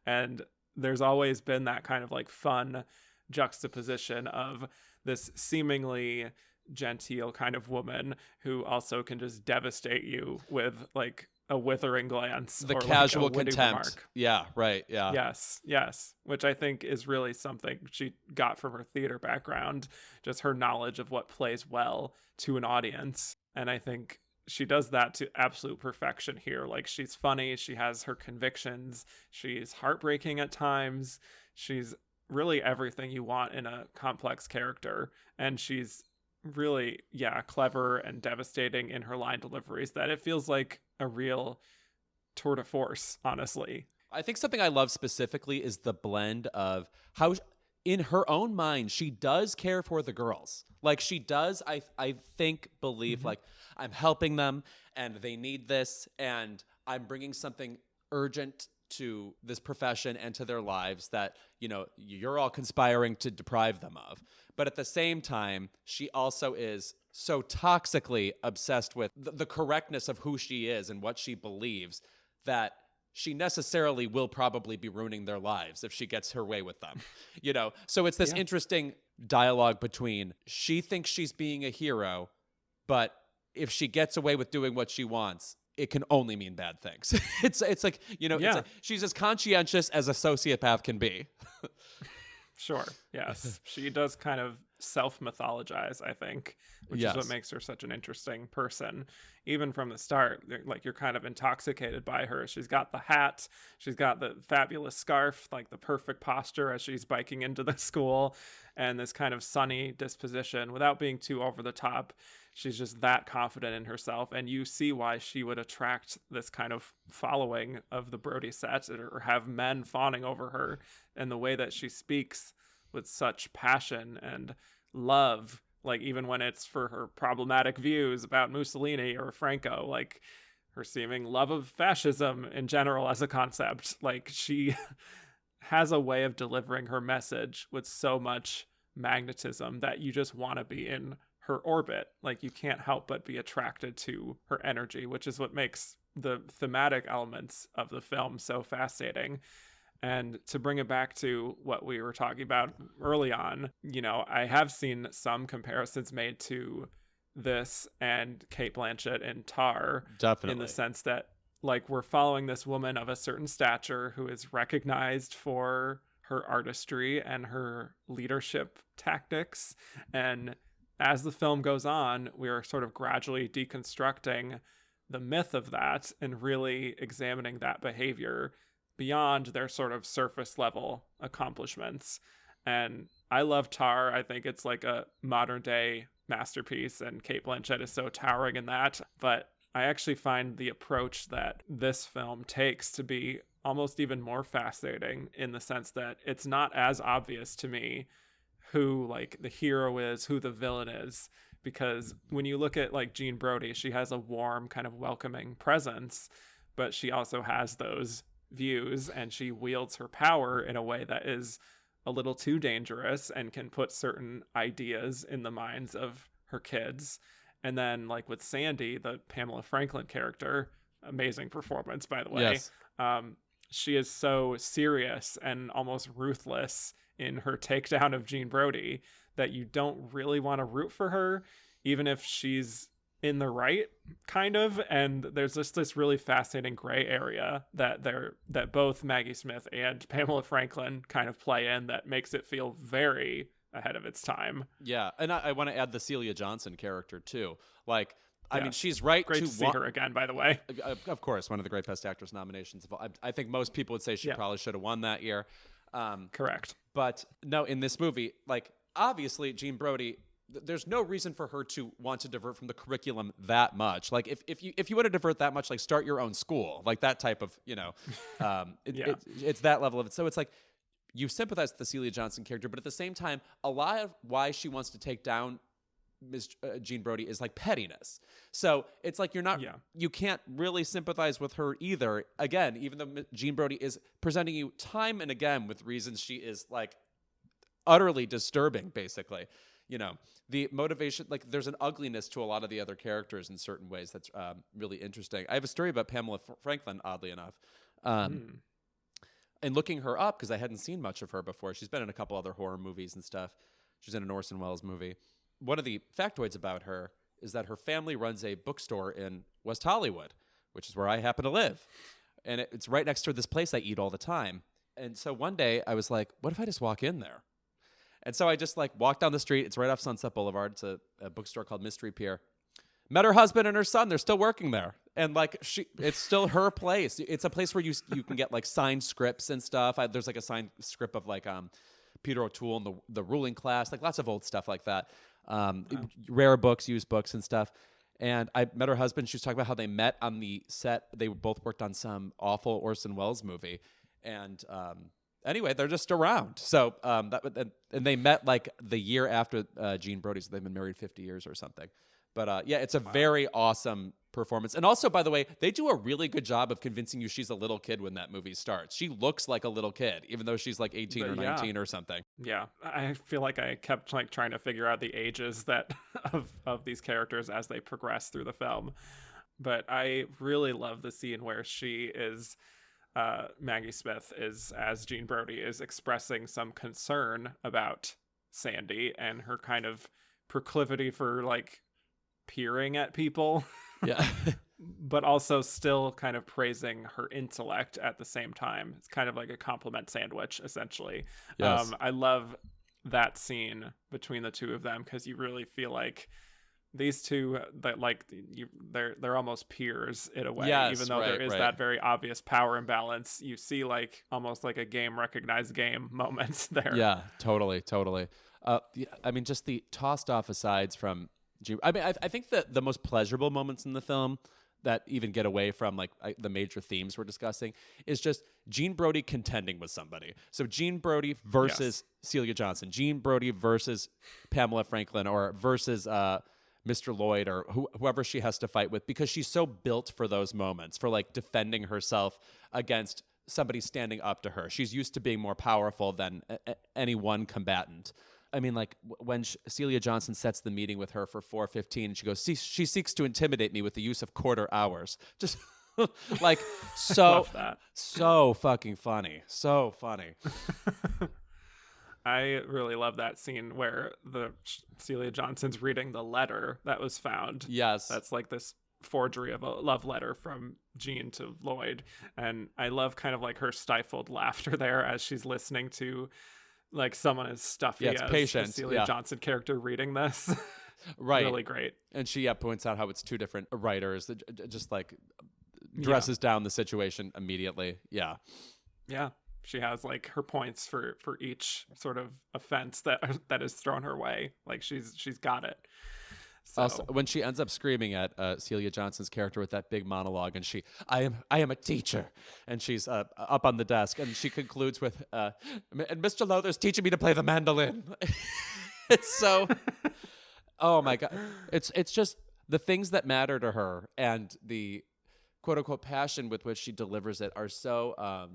And there's always been that kind of like fun juxtaposition of this seemingly genteel kind of woman who also can just devastate you with like a withering glance, the or casual like a witty contempt remark. Yeah, right. Yeah. Yes, which I think is really something she got from her theater background, just her knowledge of what plays well to an audience. And I think she does that to absolute perfection here. Like, she's funny, she has her convictions, she's heartbreaking at times, she's really everything you want in a complex character, and she's really clever and devastating in her line deliveries that it feels like a real tour de force, honestly. I think something I love specifically is the blend of how in her own mind she does care for the girls. Like, she does, I think, believe like, I'm helping them and they need this, and I'm bringing something urgent to this profession and to their lives that, you know, you're all conspiring to deprive them of. But at the same time, she also is so toxically obsessed with the correctness of who she is and what she believes that she necessarily will probably be ruining their lives if she gets her way with them, you know? So it's this interesting dialogue between she thinks she's being a hero, but if she gets away with doing what she wants, it can only mean bad things. It's like, you know, it's like, she's as conscientious as a sociopath can be. Sure. Yes. She does kind of self-mythologize, I think, which is what makes her such an interesting person. Even from the start, like, you're kind of intoxicated by her. She's got the hat, she's got the fabulous scarf, like the perfect posture as she's biking into the school, and this kind of sunny disposition without being too over the top. She's just that confident in herself, and you see why she would attract this kind of following of the Brodie set, or have men fawning over her, and the way that she speaks with such passion and love, like, even when it's for her problematic views about Mussolini or Franco, like her seeming love of fascism in general as a concept. Like, she has a way of delivering her message with so much magnetism that you just want to be in her orbit. Like, you can't help but be attracted to her energy, which is what makes the thematic elements of the film so fascinating. And to bring it back to what we were talking about early on, you know, I have seen some comparisons made to this and Cate Blanchett in Tar. Definitely. In the sense that, like, we're following this woman of a certain stature who is recognized for her artistry and her leadership tactics. And as the film goes on, we are sort of gradually deconstructing the myth of that and really examining that behavior beyond their sort of surface level accomplishments. And I love Tar. I think it's like a modern day masterpiece, and Cate Blanchett is so towering in that. But I actually find the approach that this film takes to be almost even more fascinating, in the sense that it's not as obvious to me who, like, the hero is, who the villain is. Because when you look at, like, Jean Brodie, she has a warm, kind of welcoming presence, but she also has those views, and she wields her power in a way that is a little too dangerous and can put certain ideas in the minds of her kids. And then, like, with Sandy, the Pamela Franklin character, amazing performance, by the way. Yes. She is so serious and almost ruthless in her takedown of Jean Brodie that you don't really want to root for her, even if she's in the right, kind of. And there's just this really fascinating gray area that both Maggie Smith and Pamela Franklin kind of play in, that makes it feel very ahead of its time. Yeah, and I want to add the Celia Johnson character too. Like, I mean, she's right. Great to see her again, by the way. Of course, one of the great Best Actress nominations. I think most people would say she probably should have won that year. Correct. But no, in this movie, like, obviously Jean Brodie, there's no reason for her to want to divert from the curriculum that much. Like, if you want to divert that much, like, start your own school, like that type of, you know, it's that level of it. So it's like, you sympathize with the Celia Johnson character, but at the same time, a lot of why she wants to take down Ms. Jean Brodie is like pettiness. So it's like you can't really sympathize with her either. Again, even though Jean Brodie is presenting you time and again with reasons she is like utterly disturbing, basically. You know, the motivation, like, there's an ugliness to a lot of the other characters in certain ways that's really interesting. I have a story about Pamela Franklin, oddly enough. And looking her up, because I hadn't seen much of her before. She's been in a couple other horror movies and stuff. She's in an Orson Welles movie. One of the factoids about her is that her family runs a bookstore in West Hollywood, which is where I happen to live. And it's right next to this place I eat all the time. And so one day I was like, what if I just walk in there? And so I just, like, walked down the street. It's right off Sunset Boulevard. It's a bookstore called Mystery Pier. met her husband and her son. They're still working there. And like it's still her place. It's a place where you can get like signed scripts and stuff. There's like a signed script of like Peter O'Toole and the ruling class, like lots of old stuff like that. Rare books, used books and stuff. And I met her husband. She was talking about how they met on the set. They both worked on some awful Orson Welles movie. And anyway, they're just around. So and they met like the year after Gene Brodie. So they've been married 50 years or something. But yeah, it's a very awesome performance. And also, by the way, they do a really good job of convincing you she's a little kid when that movie starts. She looks like a little kid, even though she's like 18 or 19 or something. Yeah, I feel like I kept like trying to figure out the ages that of these characters as they progress through the film. But I really love the scene where she is, Maggie Smith is, as Gene Brodie, is expressing some concern about Sandy and her kind of proclivity for like peering at people. Yeah. But also still kind of praising her intellect at the same time. It's kind of like a compliment sandwich, essentially. Yes. I love that scene between the two of them because you really feel like these two that like they're almost peers in a way. Yes, even though there is that very obvious power imbalance. You see like almost like a game recognized game moments there. Yeah, totally. I mean, just the tossed off asides from I mean, I think that the most pleasurable moments in the film that even get away from like the major themes we're discussing is just Gene Brodie contending with somebody. So Gene Brodie versus Celia Johnson, Gene Brodie versus Pamela Franklin, or versus Mr. Lloyd, or whoever she has to fight with, because she's so built for those moments, for like defending herself against somebody standing up to her. She's used to being more powerful than any one combatant. I mean, like when Celia Johnson sets the meeting with her for 4:15, and she goes, she seeks to intimidate me with the use of quarter hours. Just like so fucking funny. So funny. I really love that scene where Celia Johnson's reading the letter that was found. Yes. That's like this forgery of a love letter from Gene to Lloyd. And I love kind of like her stifled laughter there as she's listening to like someone as stuffy as the Celia Johnson character reading this. Right. Really great. And she points out how it's two different writers that just like dresses down the situation immediately. Yeah. Yeah. She has like her points for each sort of offense that is thrown her way. Like she's got it. So. Also, when she ends up screaming at Celia Johnson's character with that big monologue, and I am a teacher, and she's up on the desk, and she concludes with, and Mr. Lothar's teaching me to play the mandolin. It's so, oh my God, it's just the things that matter to her and the quote unquote passion with which she delivers it are so.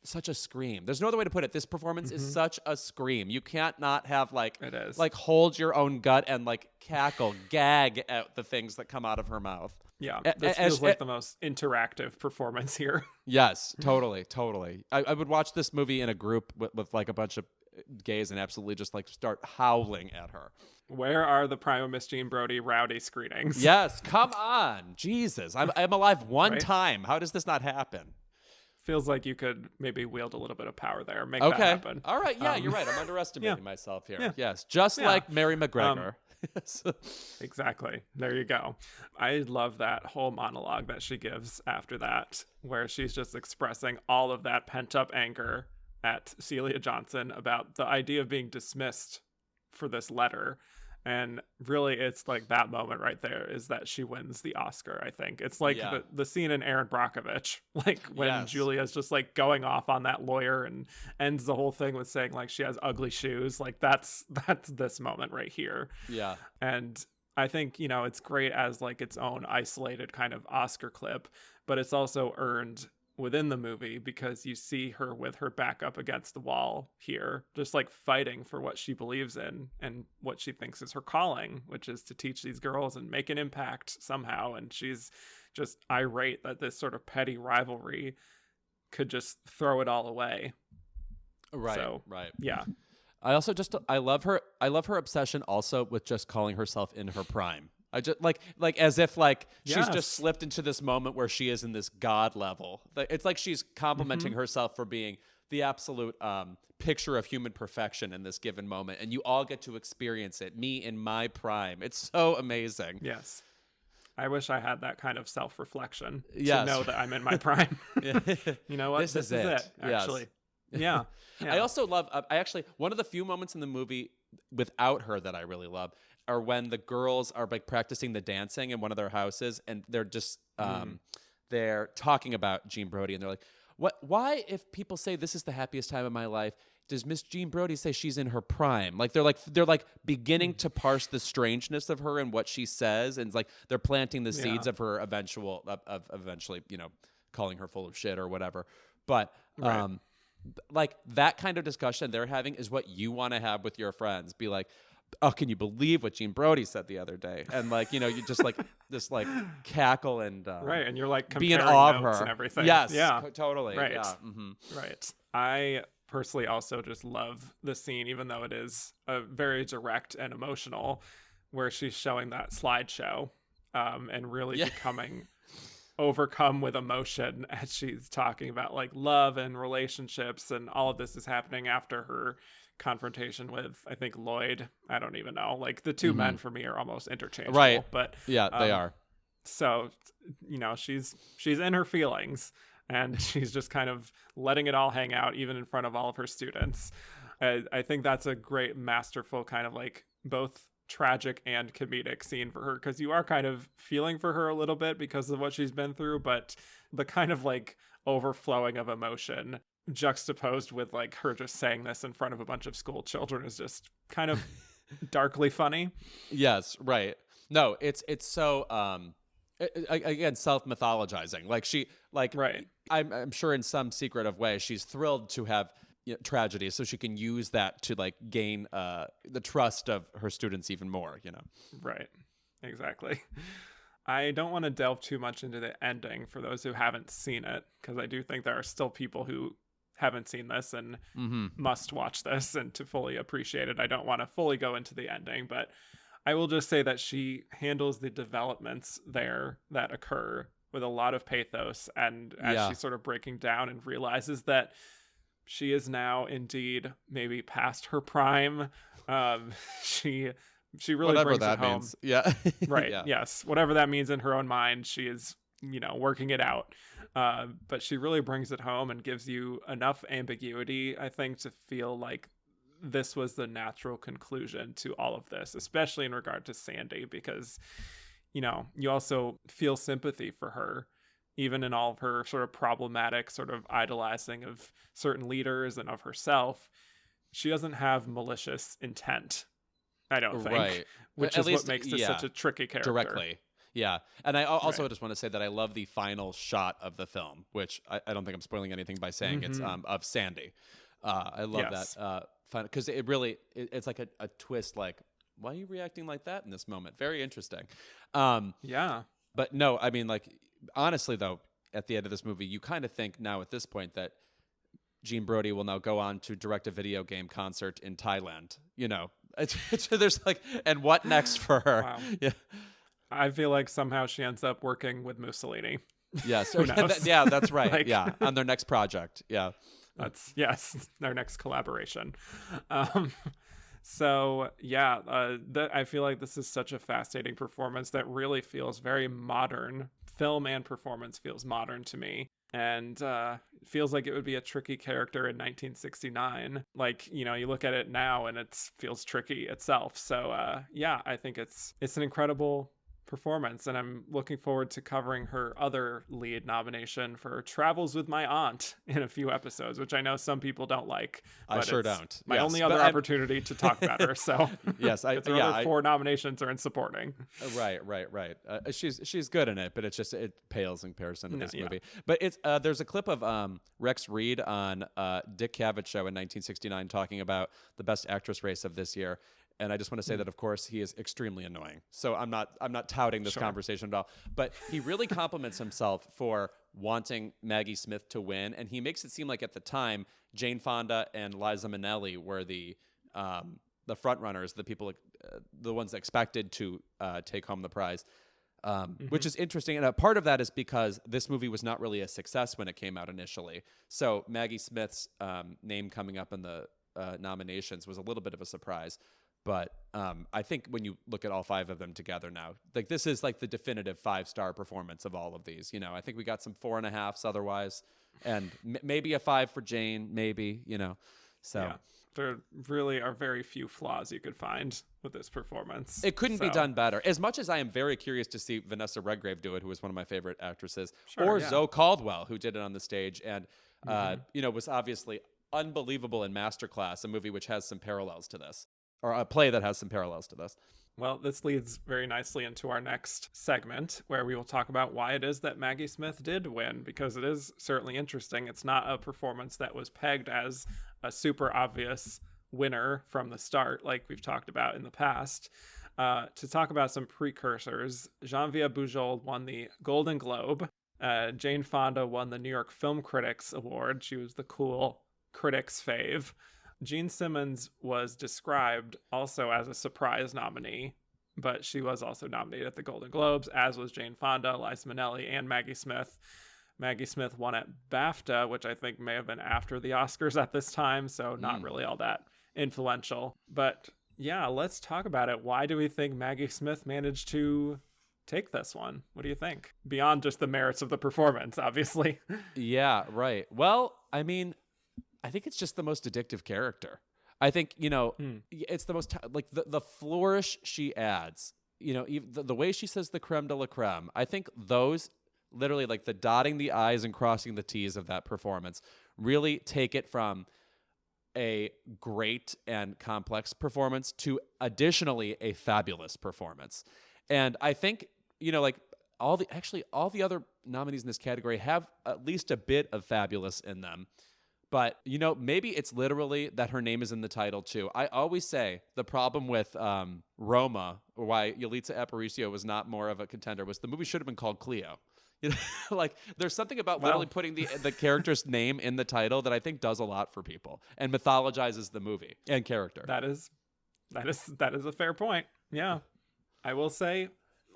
Such a scream. There's no other way to put it. This performance is such a scream. You can't not have like it is. Like hold your own gut and like cackle, gag at the things that come out of her mouth. Yeah, this feels like the most interactive performance here. Yes, totally. I would watch this movie in a group with like a bunch of gays and absolutely just like start howling at her. Where are the Prima Miss Gene Brodie rowdy screenings? Yes, come on. Jesus, I'm alive one time. How does this not happen? Feels like you could maybe wield a little bit of power there. Make that happen. All right. Yeah, you're right. I'm underestimating myself here. Yeah. Yes. Just like Mary McGregor. Exactly. There you go. I love that whole monologue that she gives after that, where she's just expressing all of that pent up anger at Celia Johnson about the idea of being dismissed for this letter. And really, it's like that moment right there is that she wins the Oscar, I think. It's like the scene in Erin Brockovich, like when Julia's just like going off on that lawyer and ends the whole thing with saying like she has ugly shoes. Like that's this moment right here. Yeah. And I think, you know, it's great as like its own isolated kind of Oscar clip, but it's also earned within the movie because you see her with her back up against the wall here, just like fighting for what she believes in and what she thinks is her calling, which is to teach these girls and make an impact somehow. And she's just irate that this sort of petty rivalry could just throw it all away. Right. So, right. Yeah. I love her obsession also with just calling herself in her prime. I just like as if like she's just slipped into this moment where she is in this God level. It's like she's complimenting herself for being the absolute picture of human perfection in this given moment, and you all get to experience it. Me in my prime. It's so amazing. Yes. I wish I had that kind of self-reflection Yes. to know that I'm in my prime. Yeah. You know what? This is it actually. Yes. Yeah. I also love, one of the few moments in the movie without her that I really love are when the girls are like practicing the dancing in one of their houses, and they're just, they're talking about Jean Brodie, and they're like, why, if people say this is the happiest time of my life, does Miss Jean Brodie say she's in her prime? Like they're beginning to parse the strangeness of her and what she says, and it's like they're planting the seeds of her eventually, calling her full of shit or whatever. But like that kind of discussion they're having is what you want to have with your friends. Be like, oh, can you believe what Jean Brodie said the other day? And like, you just like this like cackle and right, and you're like be in comparing awe of notes her and everything. Yes, yeah, totally. Right, yeah. Right. I personally also just love the scene, even though it is very direct and emotional, where she's showing that slideshow and really becoming overcome with emotion as she's talking about like love and relationships, and all of this is happening after her confrontation with, I think, Lloyd. I don't even know. Like the two men for me are almost interchangeable. Right. But yeah, they are. So, she's in her feelings, and she's just kind of letting it all hang out, even in front of all of her students. I think that's a great, masterful kind of like both tragic and comedic scene for her, because you are kind of feeling for her a little bit because of what she's been through, but the kind of like overflowing of emotion juxtaposed with like her just saying this in front of a bunch of school children is just kind of darkly funny. Yes, right. No, it's so again, self-mythologizing. Like she, like, right. I'm sure in some secretive way she's thrilled to have tragedy, so she can use that to like gain the trust of her students even more. Right. Exactly. I don't want to delve too much into the ending for those who haven't seen it, because I do think there are still people who haven't seen this and must watch this and to fully appreciate it. I don't want to fully go into the ending, but I will just say that she handles the developments there that occur with a lot of pathos, and as she's sort of breaking down and realizes that she is now indeed maybe past her prime, she really whatever brings that it home. means. Yeah. Right. Yeah. Yes. Whatever that means in her own mind, she is, working it out. But she really brings it home and gives you enough ambiguity, I think, to feel like this was the natural conclusion to all of this, especially in regard to Sandy, because, you also feel sympathy for her, even in all of her sort of problematic sort of idolizing of certain leaders and of herself. She doesn't have malicious intent, I don't think, right. which At is least, what makes this such a tricky character. Directly. Yeah. And I also just want to say that I love the final shot of the film, which I don't think I'm spoiling anything by saying it's of Sandy. I love that because it really, it's like a twist, like, why are you reacting like that in this moment? Very interesting. Yeah. But no, I mean, like, honestly, though, at the end of this movie, you kind of think now at this point that Jean Brodie will now go on to direct a video game concert in Thailand. There's like, and what next for her? Wow. Yeah. I feel like somehow she ends up working with Mussolini. Yes. Who knows? Yeah, that's right. Like, yeah. On their next project. Yeah. Their next collaboration. So yeah, I feel like this is such a fascinating performance that really feels very modern. Film and performance feels modern to me, and feels like it would be a tricky character in 1969. Like, you look at it now and it feels tricky itself. So I think it's an incredible performance, and I'm looking forward to covering her other lead nomination for Travels with My Aunt in a few episodes, which I know some people don't like. I sure don't. My only other opportunity to talk about her. So yes, her other 4 nominations are in supporting. Right. She's good in it, but it pales in comparison to this movie. But it's there's a clip of Rex Reed on Dick Cavett show in 1969 talking about the best actress race of this year. And I just want to say that, of course, he is extremely annoying. So I'm not touting this conversation at all. But he really compliments himself for wanting Maggie Smith to win. And he makes it seem like at the time, Jane Fonda and Liza Minnelli were the front runners, the people, the ones expected to take home the prize, which is interesting. And a part of that is because this movie was not really a success when it came out initially. So Maggie Smith's name coming up in the nominations was a little bit of a surprise. But I think when you look at all 5 of them together now, like this is like the definitive 5-star performance of all of these. I think we got some 4.5s otherwise, and maybe a 5 for Jane, maybe, So yeah, there really are very few flaws you could find with this performance. It couldn't be done better. As much as I am very curious to see Vanessa Redgrave do it, who is one of my favorite actresses, Zoe Caldwell, who did it on the stage and was obviously unbelievable in Masterclass, a movie which has some parallels to this. Or a play that has some parallels to this. Well, this leads very nicely into our next segment, where we will talk about why it is that Maggie Smith did win, because it is certainly interesting. It's not a performance that was pegged as a super obvious winner from the start, like we've talked about in the past. To talk about some precursors, Geneviève Bujold won the Golden Globe. Jane Fonda won the New York Film Critics Award. She was the cool critics fave. Jean Simmons was described also as a surprise nominee, but she was also nominated at the Golden Globes, as was Jane Fonda, Liza Minnelli, and Maggie Smith. Maggie Smith won at BAFTA, which I think may have been after the Oscars at this time, so not really all that influential. But yeah, let's talk about it. Why do we think Maggie Smith managed to take this one? What do you think? Beyond just the merits of the performance, obviously. Yeah, right. Well, I mean, I think it's just the most addictive character. I think, it's the most, like the flourish she adds, even the way she says the creme de la creme. I think those literally, like the dotting the I's and crossing the T's of that performance really take it from a great and complex performance to additionally a fabulous performance. And I think, like all the other nominees in this category have at least a bit of fabulous in them. But, maybe it's literally that her name is in the title, too. I always say the problem with Roma, or why Yalitza Aparicio was not more of a contender, was the movie should have been called Cleo. Like, there's something about literally putting the character's name in the title that I think does a lot for people and mythologizes the movie and character. That is a fair point. Yeah. I will say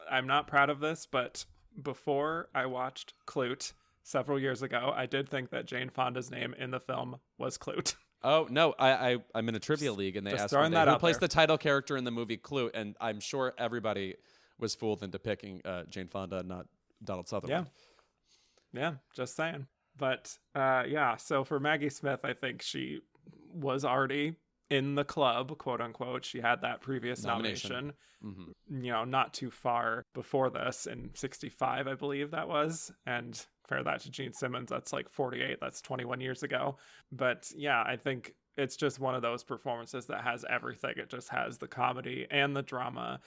I'm not proud of this, but before I watched Clute several years ago, I did think that Jane Fonda's name in the film was Clute. Oh, no, I'm in a trivia league, and they asked me who plays the title character in the movie Clute, and I'm sure everybody was fooled into picking Jane Fonda, not Donald Sutherland. Yeah, just saying. But so for Maggie Smith, I think she was already in the club, quote unquote. She had that previous nomination. Not too far before this, in 65, I believe that was, and compare that to Gene Simmons, that's like 48, that's 21 years ago. But yeah, I think it's just one of those performances that has everything. It just has the comedy and the drama,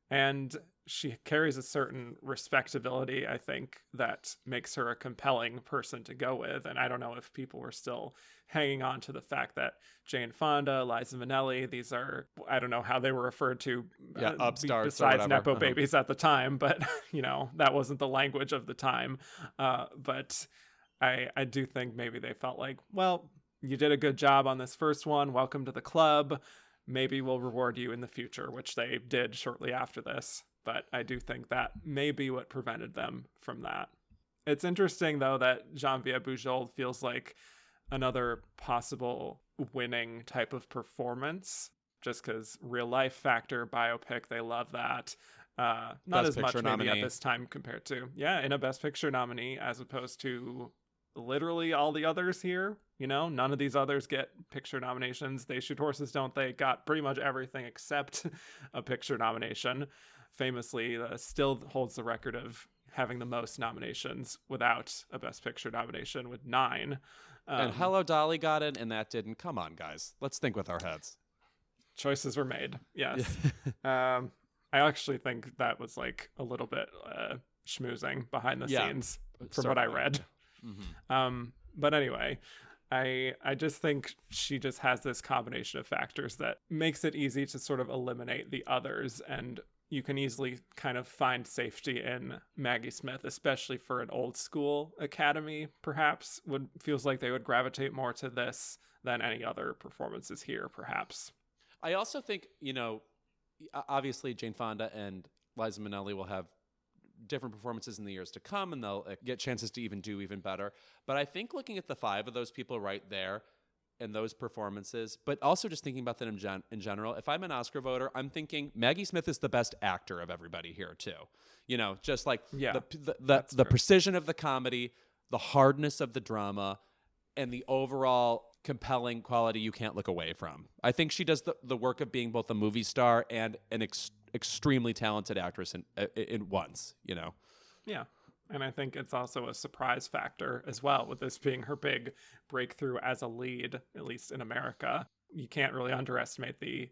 and she carries a certain respectability, I think, that makes her a compelling person to go with. And I don't know if people were still hanging on to the fact that Jane Fonda, Liza Minnelli, these are, I don't know how they were referred to, upstarts besides Nepo babies at the time, but that wasn't the language of the time. But I do think maybe they felt like, well, you did a good job on this first one. Welcome to the club. Maybe we'll reward you in the future, which they did shortly after this. But I do think that may be what prevented them from that. It's interesting, though, that Geneviève Bujold feels like another possible winning type of performance, just because real life factor, biopic, they love that. Not Best as much maybe nominee at this time compared to, in a Best Picture nominee, as opposed to literally all the others here. None of these others get picture nominations. They Shoot Horses, Don't They? Got pretty much everything except a picture nomination. Famously, still holds the record of having the most nominations without a Best Picture nomination, with 9. And Hello Dolly got it, and that didn't. Come on, guys. Let's think with our heads. Choices were made, yes. I actually think that was like a little bit schmoozing behind the scenes from what I read. But anyway, I just think she just has this combination of factors that makes it easy to sort of eliminate the others, and you can easily kind of find safety in Maggie Smith, especially for an old school Academy, perhaps. Feels like they would gravitate more to this than any other performances here, perhaps. I also think, obviously Jane Fonda and Liza Minnelli will have different performances in the years to come, and they'll get chances to do even better. But I think looking at the 5 of those people right there, and those performances, but also just thinking about them in general. If I'm an Oscar voter, I'm thinking Maggie Smith is the best actor of everybody here too. You know, just like the precision of the comedy, the hardness of the drama, and the overall compelling quality you can't look away from. I think she does the work of being both a movie star and an extremely talented actress in once, you know? Yeah. And I think it's also a surprise factor as well, with this being her big breakthrough as a lead, at least in America. You can't really underestimate the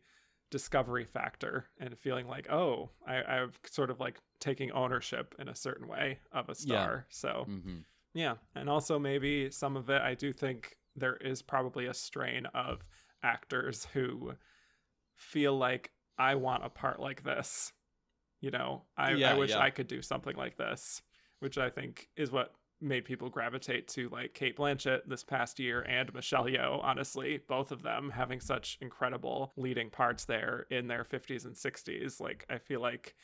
discovery factor and feeling like, oh, I'm sort of like taking ownership in a certain way of a star. Yeah. So, yeah. And also maybe some of it, I do think there is probably a strain of actors who feel like, I want a part like this. You know, I wish I could do something like this, which I think is what made people gravitate to like Cate Blanchett this past year and Michelle Yeoh, honestly, both of them having such incredible leading parts there in their 50s and 60s. Like, I feel like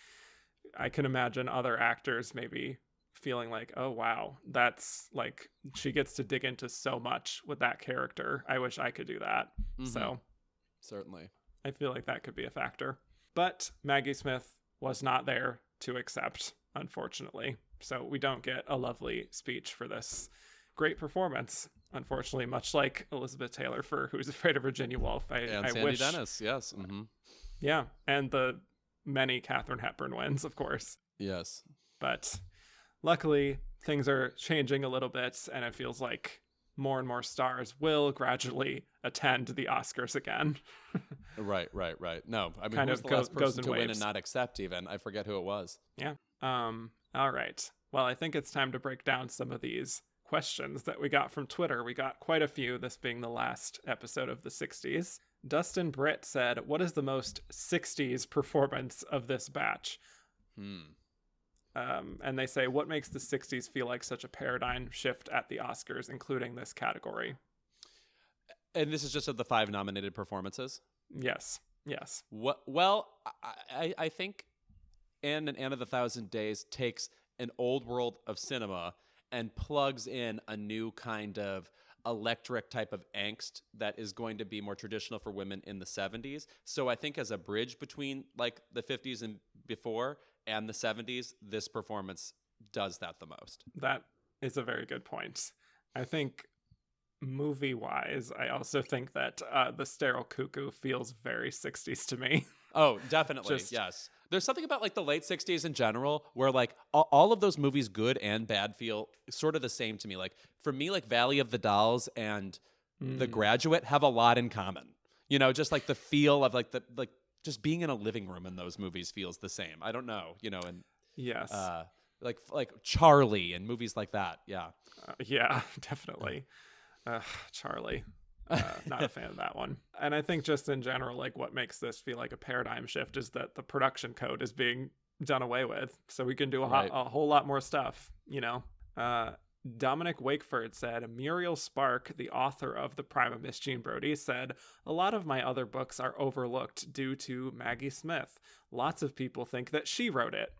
I can imagine other actors maybe feeling like, oh, wow, that's like, she gets to dig into so much with that character. I wish I could do that. So certainly, I feel like that could be a factor. But Maggie Smith was not there to accept, unfortunately. So we don't get a lovely speech for this great performance, unfortunately, much like Elizabeth Taylor for Who's Afraid of Virginia Woolf. And Sandy wish... Dennis, yes. Yeah, and the many Katharine Hepburn wins, of course. Yes. But luckily, things are changing a little bit, and it feels like more and more stars will gradually attend the Oscars again. Right. No, I mean, kind who's of the last person to waves. win and not accept even? I forget who it was. Yeah. All right. Well, I think it's time to break down some of these questions that we got from Twitter. We got quite a few, this being the last episode of the 60s. Dustin Britt said, what is the most 60s performance of this batch? And they say, what makes the 60s feel like such a paradigm shift at the Oscars, including this category? And this is just of the 5 nominated performances? Yes. Well, I think Anne and Anne of the Thousand Days takes an old world of cinema and plugs in a new kind of electric type of angst that is going to be more traditional for women in the 70s. So I think as a bridge between like the 50s and before and the 70s, this performance does that the most. That is a very good point. I think movie-wise, I also think that the Sterile Cuckoo feels very 60s to me. Oh, definitely. Yes. There's something about like the late 60s in general where like all of those movies, good and bad, feel sort of the same to me. Like for me, like Valley of the Dolls and The Graduate have a lot in common. You know, just like the feel of like just being in a living room in those movies feels the same. I don't know, you know, and yes. Like Charlie and movies like that. Yeah. Yeah, definitely. Charlie. Not a fan of that one. And I think just in general, like what makes this feel like a paradigm shift is that the production code is being done away with. So we can do a whole lot more stuff, you know. Dominic Wakeford said, Muriel Spark, the author of The Prime of Miss Jean Brodie, said, a lot of my other books are overlooked due to Maggie Smith. Lots of people think that she wrote it.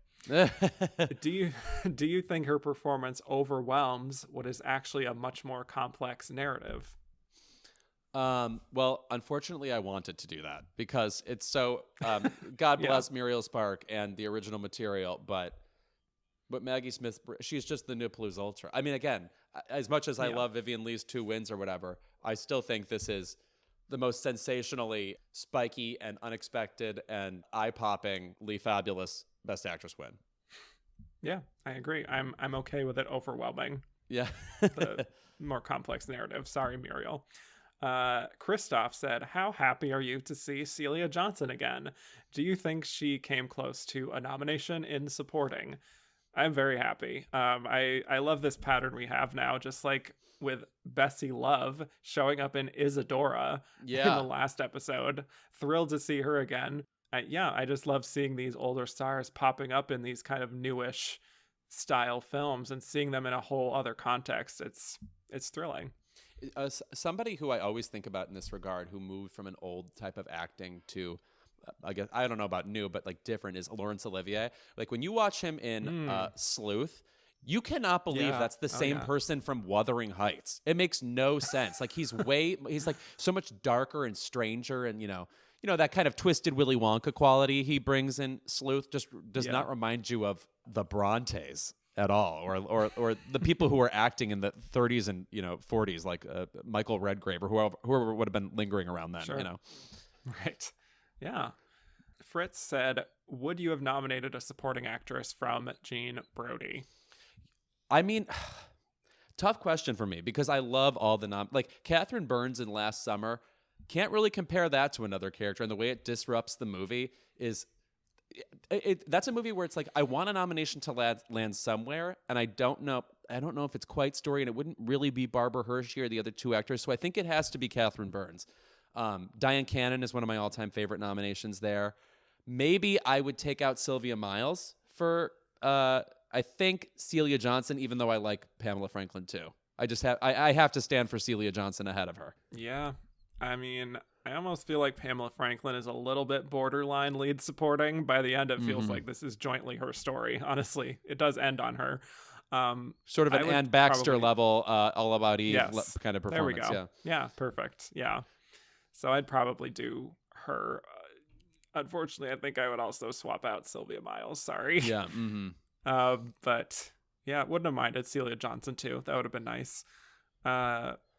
Do you think her performance overwhelms what is actually a much more complex narrative? Well, unfortunately, I wanted to do that because it's so. God bless Muriel Spark and the original material, but Maggie Smith, she's just the new plus ultra. I mean, again, as much as I love Vivian Lee's 2 wins or whatever, I still think this is the most sensationally spiky and unexpected and eye-poppingly fabulous Best Actress win. Yeah, I agree. I'm okay with it overwhelming. Yeah, the more complex narrative. Sorry, Muriel. Christoph said, how happy are you to see Celia Johnson again? Do you think she came close to a nomination in supporting? I'm very happy. I love this pattern we have now, just like with Bessie Love showing up in Isadora in the last episode. Thrilled to see her again. I just love seeing these older stars popping up in these kind of newish style films and seeing them in a whole other context. It's thrilling. Somebody who I always think about in this regard, who moved from an old type of acting to, I guess, I don't know about new, but like different, is Laurence Olivier. Like when you watch him in Sleuth, You cannot believe that's the same person from Wuthering Heights. It makes no sense. Like he's like so much darker and stranger, and you know that kind of twisted Willy Wonka quality he brings in Sleuth just does not remind you of the Brontes at all, or the people who were acting in the 30s and 40s, like Michael Redgrave or whoever would have been lingering around then. Sure. Right. Yeah. Fritz said, would you have nominated a supporting actress from Jean Brodie? I mean, tough question for me because I love all the like Catherine Burns in Last Summer. Can't really compare that to another character, and the way it disrupts the movie is that's a movie where it's like I want a nomination to land somewhere, and I don't know if it's quite story, and it wouldn't really be Barbara Hershey or the other two actors, so I think it has to be Catherine Burns. Diane Cannon is one of my all-time favorite nominations there. Maybe I would take out Sylvia Miles for I think Celia Johnson, even though I like Pamela Franklin too. I have to stand for Celia Johnson ahead of her. Yeah. I mean, I almost feel like Pamela Franklin is a little bit borderline lead supporting. By the end, it feels like this is jointly her story. Honestly, it does end on her. Sort of an Anne Baxter level, All About Eve kind of performance. There we go. Yeah, perfect. Yeah. So I'd probably do her. Unfortunately, I think I would also swap out Sylvia Miles. Sorry. Yeah. Mm-hmm. But yeah, wouldn't have minded Celia Johnson too. That would have been nice.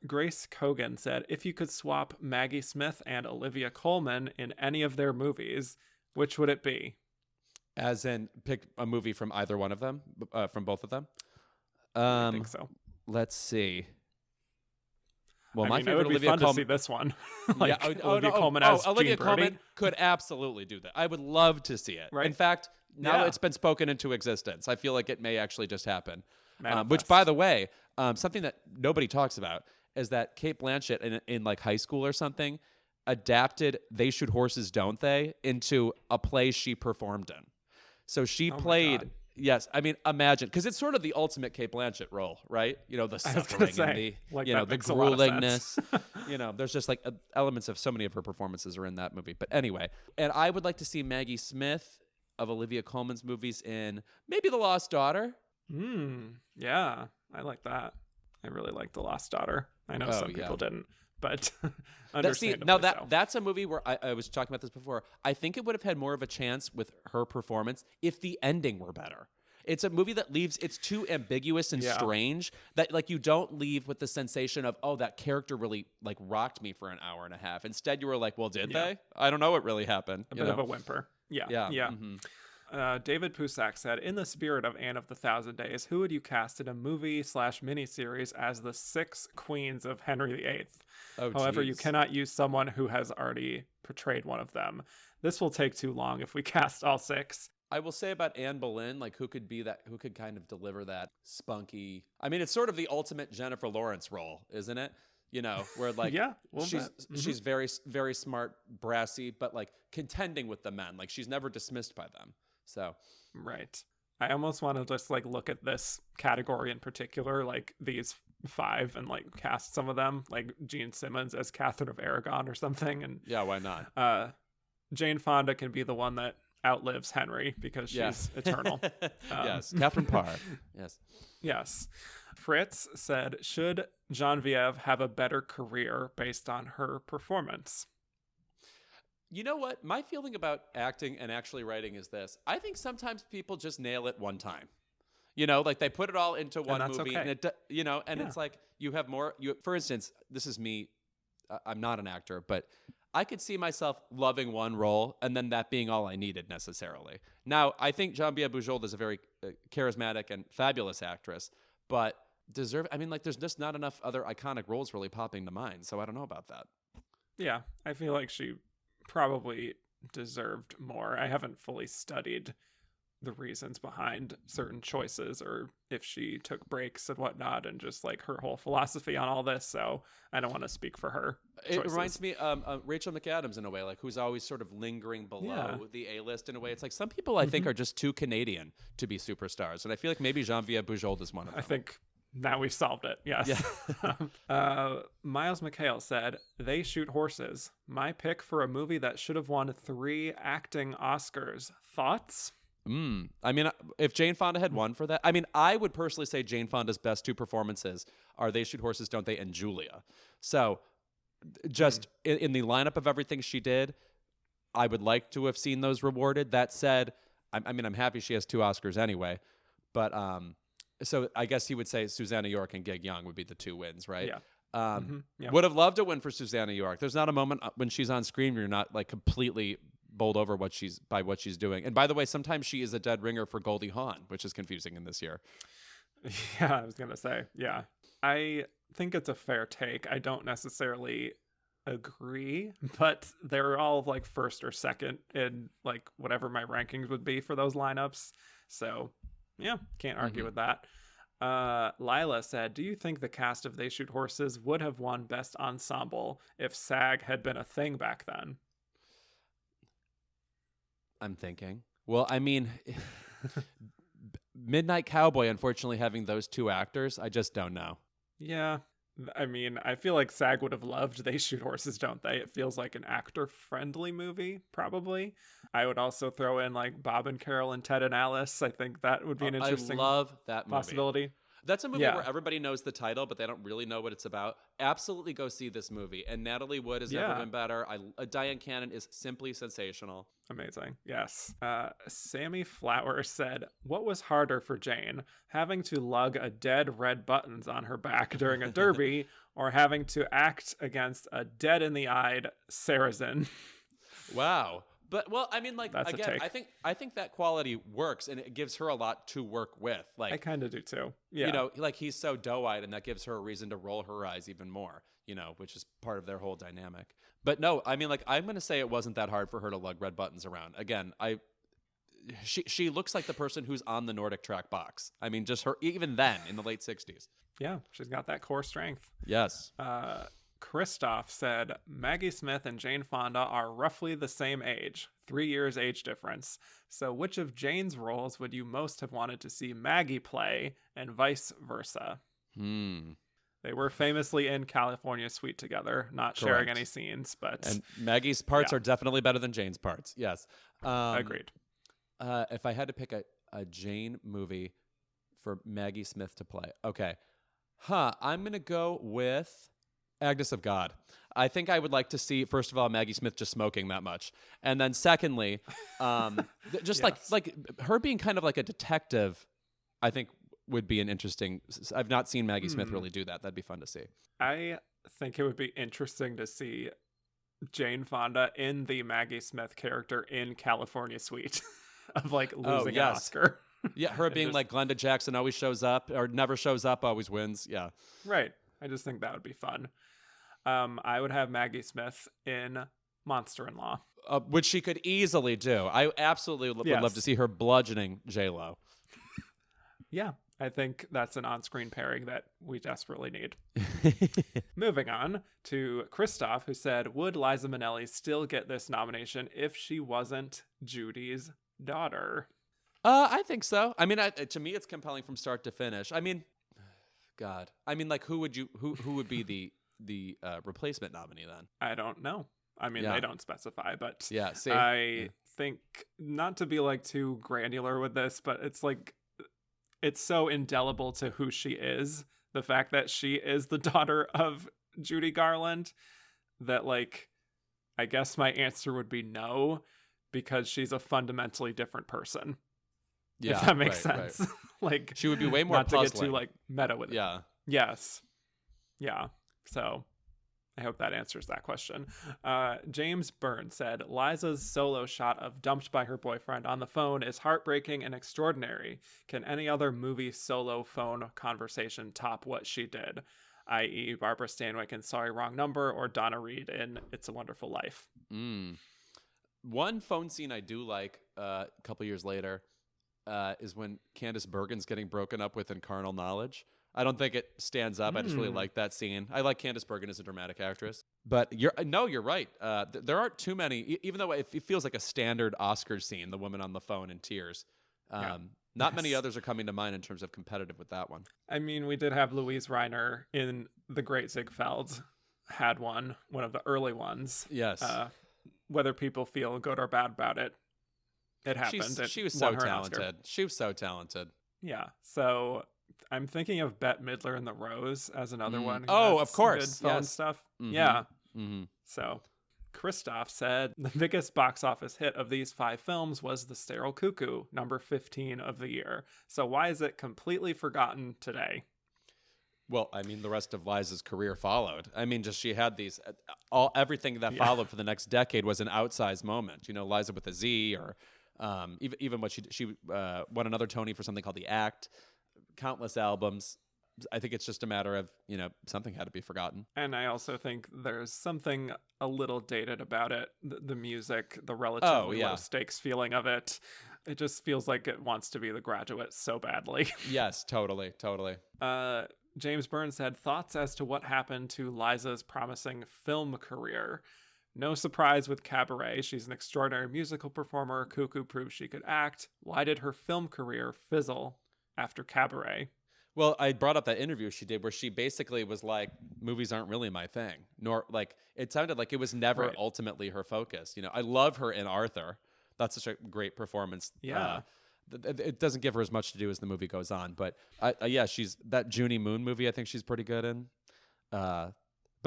Grace Kogan said, if you could swap Maggie Smith and Olivia Colman in any of their movies, which would it be? As in, pick a movie from either one of them, from both of them? I think so. Let's see. Well, my favorite Olivia Colman. It would be fun to see this one. Olivia Colman as Olivia Jean Brodie. Colman could absolutely do that. I would love to see it. Right? In fact, now it's been spoken into existence. I feel like it may actually just happen. Manifest. Which, by the way, something that nobody talks about is that Cate Blanchett in like high school or something adapted They Shoot Horses, Don't They into a play she performed in. So she played. Yes, I mean, imagine, because it's sort of the ultimate Cate Blanchett role, right? The suffering and the gruelingness. There's just like elements of so many of her performances are in that movie. But anyway, and I would like to see Maggie Smith of Olivia Colman's movies in maybe The Lost Daughter. Yeah, I like that. I really like The Lost Daughter. I know some people didn't, but understandably that's a movie where I was talking about this before. I think it would have had more of a chance with her performance if the ending were better. It's a movie that it's too ambiguous and strange that like you don't leave with the sensation of, oh, that character really like rocked me for an hour and a half. Instead, you were like, well, did they? I don't know what really happened. A bit of a whimper. Yeah. Mm-hmm. David Pusak said, in the spirit of Anne of the Thousand Days, who would you cast in a movie/miniseries as the 6 queens of Henry VIII? However, you cannot use someone who has already portrayed one of them. This will take too long if we cast all 6. I will say about Anne Boleyn, like who could kind of deliver that spunky. I mean, it's sort of the ultimate Jennifer Lawrence role, isn't it? Where like she's very, very smart, brassy, but like contending with the men. Like she's never dismissed by them. So, right. I almost want to just like look at this category in particular, like these 5, and like cast some of them, like Jean Simmons as Catherine of Aragon or something. And yeah, why not? Jane Fonda can be the one that outlives Henry because she's eternal. Yes, Catherine Parr. Yes. Fritz said, should Geneviève have a better career based on her performance? You know what? My feeling about acting and actually writing is this. I think sometimes people just nail it one time. Like they put it all into one movie, okay. And it's like you have more. For instance, this is me. I'm not an actor, but I could see myself loving one role and then that being all I needed necessarily. Now, I think Geneviève Bujold is a very charismatic and fabulous actress, but there's just not enough other iconic roles really popping to mind. So I don't know about that. Yeah, I feel like she probably deserved more. I haven't fully studied the reasons behind certain choices or if she took breaks and whatnot and just like her whole philosophy on all this. So I don't want to speak for her. It reminds me Rachel McAdams in a way, like who's always sort of lingering below the A-list in a way. It's like some people I think are just too Canadian to be superstars. And I feel like maybe Geneviève Bujold is one of them. I think now we've solved it. Yes. Yeah. Miles McHale said, They Shoot Horses. My pick for a movie that should have won 3 acting Oscars. Thoughts? I mean, if Jane Fonda had won for that, I mean, I would personally say Jane Fonda's best two performances are They Shoot Horses, Don't They? And Julia. So just in the lineup of everything she did, I would like to have seen those rewarded. That said, I mean, I'm happy she has 2 Oscars anyway. But so I guess he would say Susanna York and Gig Young would be the 2 wins, right? Yeah. Yeah. Would have loved a win for Susanna York. There's not a moment when she's on screen where you're not like completely bowled over what she's doing. And by the way, sometimes she is a dead ringer for Goldie Hawn, which is confusing in this year. Yeah, I was gonna say, yeah. I think it's a fair take. I don't necessarily agree, but they're all like first or second in like whatever my rankings would be for those lineups. So yeah, can't argue with that. Lila said, do you think the cast of They Shoot Horses would have won Best Ensemble if SAG had been a thing back then? I'm thinking. Well, I mean, Midnight Cowboy, unfortunately, having those 2 actors, I just don't know. Yeah. I mean, I feel like SAG would have loved They Shoot Horses, Don't They? It feels like an actor-friendly movie, probably. I would also throw in like Bob and Carol and Ted and Alice. I think that would be an interesting I love that movie. possibility. That's a movie where everybody knows the title, but they don't really know what it's about. Absolutely go see this movie. And Natalie Wood has never been better. Diane Cannon is simply sensational. Amazing. Yes. Sammy Flowers said, what was harder for Jane, having to lug a dead Red Buttons on her back during a derby or having to act against a dead-in-the-eyed Saracen? Wow. But well, I mean, like, That's again, I think that quality works, and it gives her a lot to work with. Like, I kind of do too. Yeah, you know, like he's so doe-eyed, and that gives her a reason to roll her eyes even more. You know, which is part of their whole dynamic. But no, I mean, like, I'm gonna say it wasn't that hard for her to lug Red Buttons around. Again, she looks like the person who's on the Nordic Track box. I mean, just her even then in the late '60s. Yeah, she's got that core strength. Yes. Christoph said, Maggie Smith and Jane Fonda are roughly the same age, 3 years age difference. So which of Jane's roles would you most have wanted to see Maggie play and vice versa? They were famously in California Suite together, not sharing any scenes, but... And Maggie's parts are definitely better than Jane's parts. Yes. Agreed. If I had to pick a Jane movie for Maggie Smith to play. Okay. I'm going to go with Agnes of God. I think I would like to see, first of all, Maggie Smith just smoking that much. And then secondly, just like her being kind of like a detective, I think would be an interesting... I've not seen Maggie Smith really do that. That'd be fun to see. I think it would be interesting to see Jane Fonda in the Maggie Smith character in California Suite of like losing an Oscar. Yeah, her being like Glenda Jackson always shows up or never shows up, always wins. Yeah. Right. I just think that would be fun. I would have Maggie Smith in Monster-in-Law. Which she could easily do. I absolutely would love to see her bludgeoning J-Lo. Yeah, I think that's an on-screen pairing that we desperately need. Moving on to Christoph, who said, would Liza Minnelli still get this nomination if she wasn't Judy's daughter? I think so. I mean, to me, it's compelling from start to finish. I mean, God. I mean, like, who would be the replacement nominee then? I don't know. I mean, they don't specify, but see? I think, not to be like too granular with this, but it's like, it's so indelible to who she is. The fact that she is the daughter of Judy Garland, that like, I guess my answer would be no, because she's a fundamentally different person. Yeah, if that makes sense. Right. Like, she would be way more not puzzling. To get too like meta with it. Yeah. Yes. Yeah. So I hope that answers that question. James Byrne said, Liza's solo shot of dumped by her boyfriend on the phone is heartbreaking and extraordinary. Can any other movie solo phone conversation top what she did? I.e. Barbara Stanwyck in Sorry Wrong Number or Donna Reed in It's a Wonderful Life. One phone scene I do like a couple years later is when Candice Bergen's getting broken up with in Carnal Knowledge. I don't think it stands up. I just really like that scene. I like Candice Bergen as a dramatic actress. But you're right. There aren't too many, even though it feels like a standard Oscar scene, the woman on the phone in tears. Not many others are coming to mind in terms of competitive with that one. I mean, we did have Louise Reiner in The Great Ziegfeld, had one of the early ones. Yes. Whether people feel good or bad about it, it happened. She was so talented. She was so talented. Yeah. So I'm thinking of Bette Midler in The Rose as another one. Oh, of course. Good phone stuff. Mm-hmm. Yeah. Mm-hmm. So Christoph said the biggest box office hit of these 5 films was The Sterile Cuckoo, number 15 of the year. So why is it completely forgotten today? Well, I mean, the rest of Liza's career followed. I mean, just she had these everything that followed for the next decade was an outsized moment. You know, Liza with a Z, or even what she won another Tony for something called The Act. Countless albums. I think it's just a matter of, you know, something had to be forgotten. And I also think there's something a little dated about it. The music, the relatively low stakes feeling of it. It just feels like it wants to be The Graduate so badly. Yes, totally. James Burns said, thoughts as to what happened to Liza's promising film career. No surprise with Cabaret. She's an extraordinary musical performer. Cuckoo proved she could act. Why did her film career fizzle after Cabaret? Well, I brought up that interview she did where she basically was like, movies aren't really my thing. Nor, like, it sounded like it was never ultimately her focus. You know, I love her in Arthur. That's such a great performance. Yeah. It doesn't give her as much to do as the movie goes on. But, she's that Junie Moon movie I think she's pretty good in. But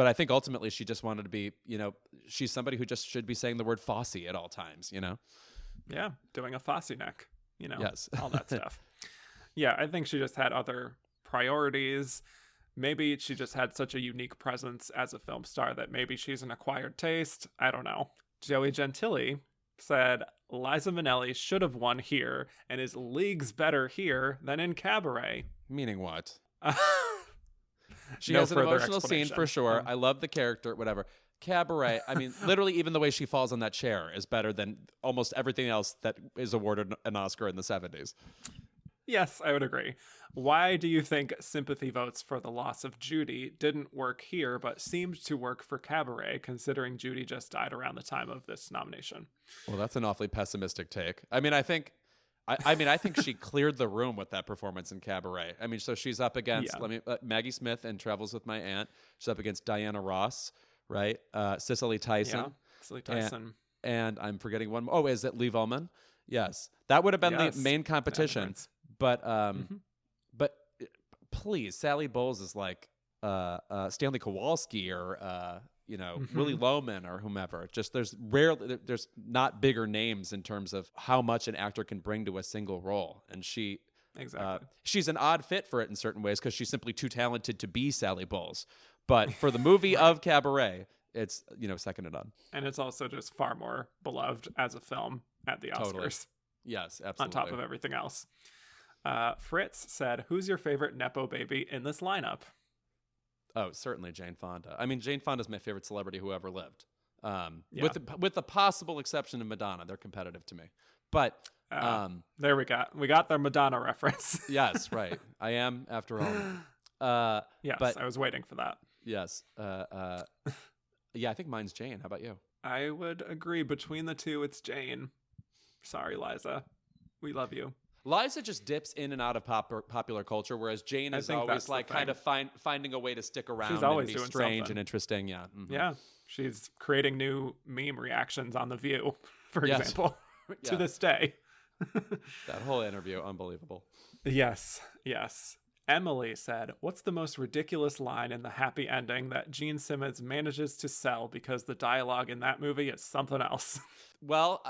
I think ultimately she just wanted to be, you know, she's somebody who just should be saying the word Fosse at all times, you know? Yeah, doing a Fosse neck, you know, yes. all that stuff. Yeah, I think she just had other priorities. Maybe she just had such a unique presence as a film star that maybe she's an acquired taste. I don't know. Joey Gentili said, Liza Minnelli should have won here and is leagues better here than in Cabaret. Meaning what? She has an emotional scene for sure. Mm-hmm. I love the character, whatever. Cabaret, I mean, literally even the way she falls on that chair is better than almost everything else that is awarded an Oscar in the 70s. Yes, I would agree. Why do you think sympathy votes for the loss of Judy didn't work here, but seemed to work for Cabaret, considering Judy just died around the time of this nomination? Well, that's an awfully pessimistic take. I mean, I think she cleared the room with that performance in Cabaret. I mean, so she's up against Maggie Smith in Travels with My Aunt. She's up against Diana Ross, right? Cicely Tyson. Yeah, Cicely Tyson. And I'm forgetting one more. Oh, is it Lee Ullman? Yes. That would have been the main competition. But please, Sally Bowles is like Stanley Kowalski or Willie Loman or whomever. Just there's not bigger names in terms of how much an actor can bring to a single role, and she's an odd fit for it in certain ways because she's simply too talented to be Sally Bowles. But for the movie of Cabaret, it's second to none. And it's also just far more beloved as a film at the Oscars. Totally. Yes, absolutely. On top of everything else. Fritz said, who's your favorite Nepo baby in this lineup? Oh, certainly Jane Fonda. I mean, Jane Fonda's my favorite celebrity who ever lived. With the possible exception of Madonna. They're competitive to me. But there we got their Madonna reference. Yes, right. I am, after all. Yes, but I was waiting for that. Yes. Yeah, I think mine's Jane. How about you? I would agree. Between the two, it's Jane. Sorry, Liza. We love you. Liza just dips in and out of popular culture, whereas Jane is always like kind of finding a way to stick around. She's always and be strange something. And interesting. Yeah. Mm-hmm. Yeah. She's creating new meme reactions on The View, for example, to this day. That whole interview, unbelievable. Yes. Emily said, what's the most ridiculous line in the happy ending that Gene Simmons manages to sell because the dialogue in that movie is something else? Well,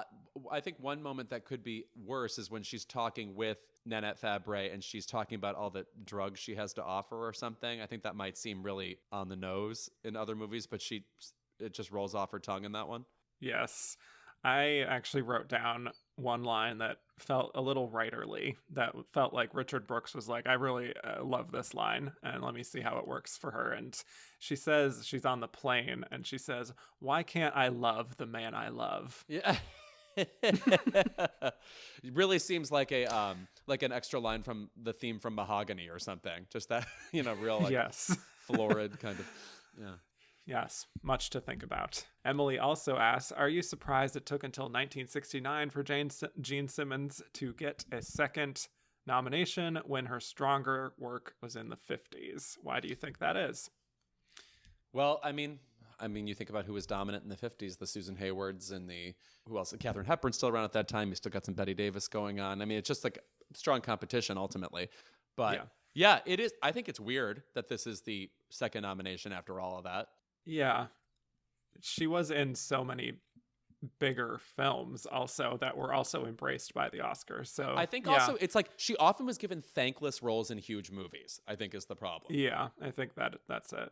I think one moment that could be worse is when she's talking with Nanette Fabray and she's talking about all the drugs she has to offer or something. I think that might seem really on the nose in other movies, but it just rolls off her tongue in that one. Yes. I actually wrote down one line that felt a little writerly, that felt like Richard Brooks was like, I really love this line, and let me see how it works for her. And she says, she's on the plane, and she says, why can't I love the man I love? Yeah. It really seems like like an extra line from the theme from Mahogany or something. Just that, real florid kind of, yeah. Yes, much to think about. Emily also asks, are you surprised it took until 1969 for Gene Simmons to get a second nomination when her stronger work was in the 50s? Why do you think that is? Well, I mean, I mean, you think about who was dominant in the 50s, the Susan Haywards and who else? Katharine Hepburn's still around at that time. You still got some Bette Davis going on. I mean, it's just like strong competition ultimately. But yeah, it is. I think it's weird that this is the second nomination after all of that. Yeah. She was in so many bigger films also that were also embraced by the Oscars. So I think also it's like she often was given thankless roles in huge movies, I think is the problem. Yeah, I think that's it.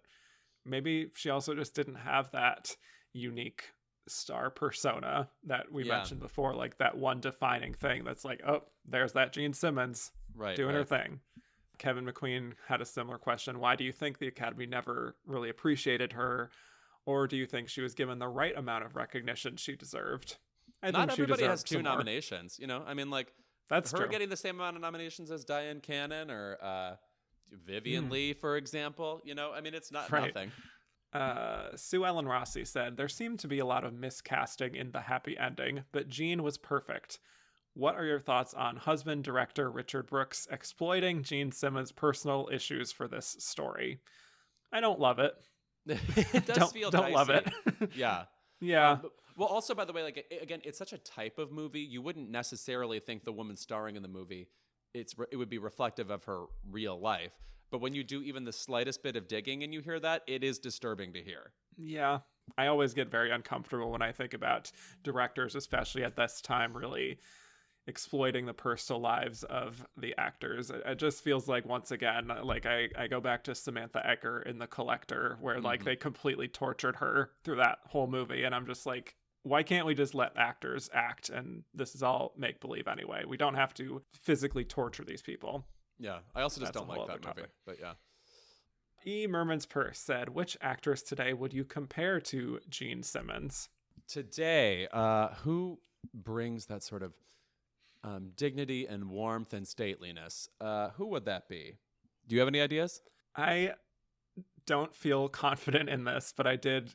Maybe she also just didn't have that unique star persona that we mentioned before, like that one defining thing that's like, oh, there's that Jean Simmons doing her thing. Kevin McQueen had a similar question. Why do you think the Academy never really appreciated her? Or do you think she was given the right amount of recognition she deserved? Not everybody has 2 nominations, you know? I mean, like, that's her true. Getting the same amount of nominations as Diane Cannon or Vivian Leigh, for example. You know, I mean, it's not nothing. Sue Ellen Rossi said, there seemed to be a lot of miscasting in the happy ending, but Jean was perfect. What are your thoughts on husband director Richard Brooks exploiting Jean Simmons' personal issues for this story? I don't love it. It does feel don't dicey. Love it. Yeah. Well, also, by the way, like again, it's such a type of movie. You wouldn't necessarily think the woman starring in the movie, it would be reflective of her real life. But when you do even the slightest bit of digging and you hear that, it is disturbing to hear. Yeah. I always get very uncomfortable when I think about directors, especially at this time, really exploiting the personal lives of the actors. It just feels like, once again, like I go back to Samantha Eggar in The Collector, where like they completely tortured her through that whole movie. And I'm just like, why can't we just let actors act? And this is all make believe anyway. We don't have to physically torture these people. Yeah. I also just don't like that movie, but yeah. E. Merman's Purse said, which actress today would you compare to Jean Simmons? Today, who brings that sort of dignity and warmth and stateliness? Who would that be? Do you have any ideas? I don't feel confident in this, but I did,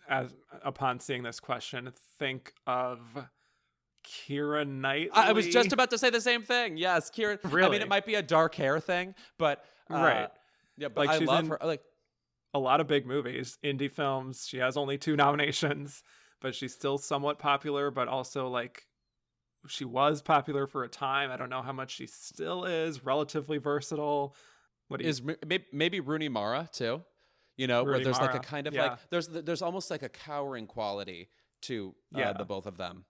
upon seeing this question, think of Keira Knightley. I was just about to say the same thing. Yes, Keira. Really? I mean, it might be a dark hair thing, but right. Yeah, but like, I love her. Like a lot of big movies, indie films. She has only 2 nominations, but she's still somewhat popular, but also like she was popular for a time. I don't know how much she still is. Relatively versatile. What is maybe Rooney Mara too? You know, Rooney where there's Mara. Like a kind of like there's almost like a cowering quality to the both of them.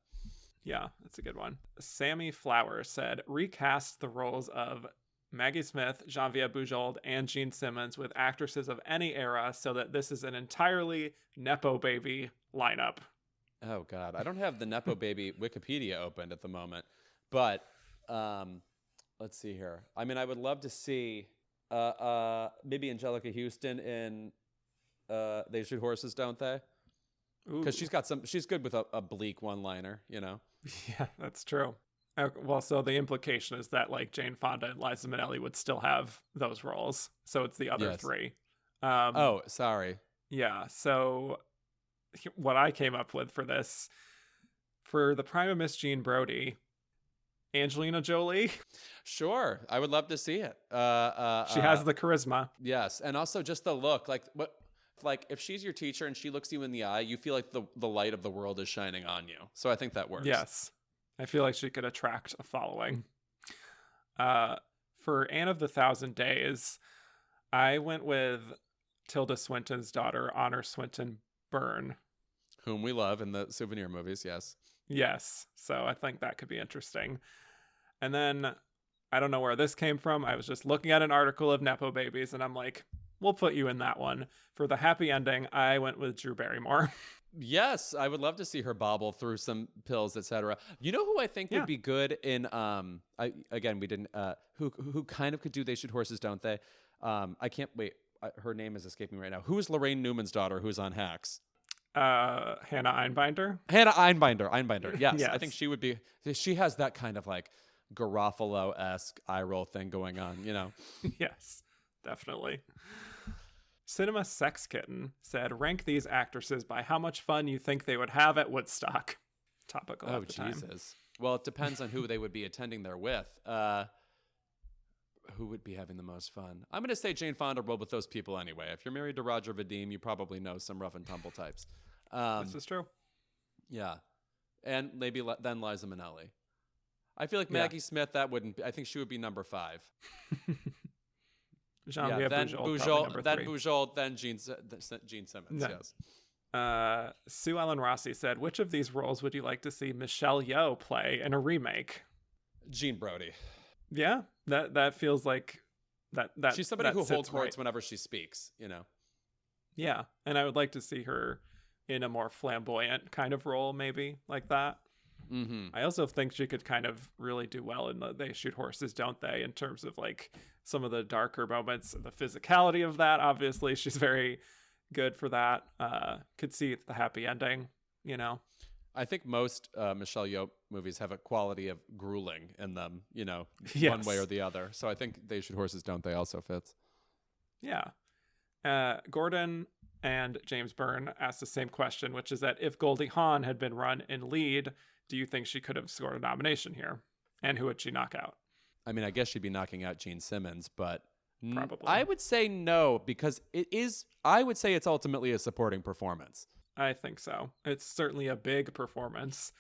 Yeah, that's a good one. Sammy Flowers said, recast the roles of Maggie Smith, Geneviève Bujold, and Jean Simmons with actresses of any era so that this is an entirely Nepo baby lineup. Oh, God. I don't have the Nepo Baby Wikipedia opened at the moment. But let's see here. I mean, I would love to see maybe Angelica Houston in They Shoot Horses, Don't They? Because she's good with a bleak one-liner, you know? Yeah, that's true. Well, so the implication is that like Jane Fonda and Liza Minnelli would still have those roles. So it's the other 3. Oh, sorry. Yeah, so what I came up with for this, for the Prime of Miss Jean Brodie, Angelina Jolie. Sure, I would love to see it. She has the charisma. Yes, and also just the look. Like if she's your teacher and she looks you in the eye, you feel like the light of the world is shining on you. So I think that works. Yes, I feel like she could attract a following. For Anne of the Thousand Days, I went with Tilda Swinton's daughter, Honor Swinton Byrne, whom we love in the Souvenir movies. Yes, so I think that could be interesting. And then I don't know where this came from. I was just looking at an article of Nepo babies and I'm like, we'll put you in that one. For the happy ending, I went with Drew Barrymore. Yes, I would love to see her bobble through some pills, etc. You know who I think would be good in who kind of could do They Shoot Horses, Don't They? I can't wait. Her name is escaping me right now. Who is Lorraine Newman's daughter who's on Hacks? Hannah Einbinder. Hannah Einbinder. Yes. Yes. I think she would be. She has that kind of like Garofalo-esque eye roll thing going on, you know? Yes, definitely. Cinema Sex Kitten said, rank these actresses by how much fun you think they would have at Woodstock. Topical at the time. Oh, Jesus. Well, it depends on who they would be attending there with. Who would be having the most fun? I'm going to say Jane Fonda rolled with those people anyway. If you're married to Roger Vadim, you probably know some rough and tumble types. This is true. Yeah. And maybe then Liza Minnelli. I feel like Maggie Smith, that wouldn't be, I think she would be number 5. Geneviève then Bujold, then Bujold, then Gene Simmons, yes. Sue Ellen Rossi said, which of these roles would you like to see Michelle Yeoh play in a remake? Jean Brodie. Yeah, that feels like that she's somebody who holds words right. whenever she speaks, you know. Yeah, and I would like to see her in a more flamboyant kind of role, maybe like that. Mm-hmm. I also think she could kind of really do well in They Shoot Horses, Don't They? In terms of like some of the darker moments, the physicality of that. Obviously, she's very good for that. Could see the happy ending, you know. I think most Michelle Yeoh movies have a quality of grueling in them, you know, yes. one way or the other. So I think They Shoot Horses, Don't They also fits. Yeah. Gordon and James Byrne asked the same question, which is that if Goldie Hawn had been run in lead, do you think she could have scored a nomination here? And who would she knock out? I mean, I guess she'd be knocking out Gene Simmons, but probably. I would say no, because I would say it's ultimately a supporting performance. I think so. It's certainly a big performance,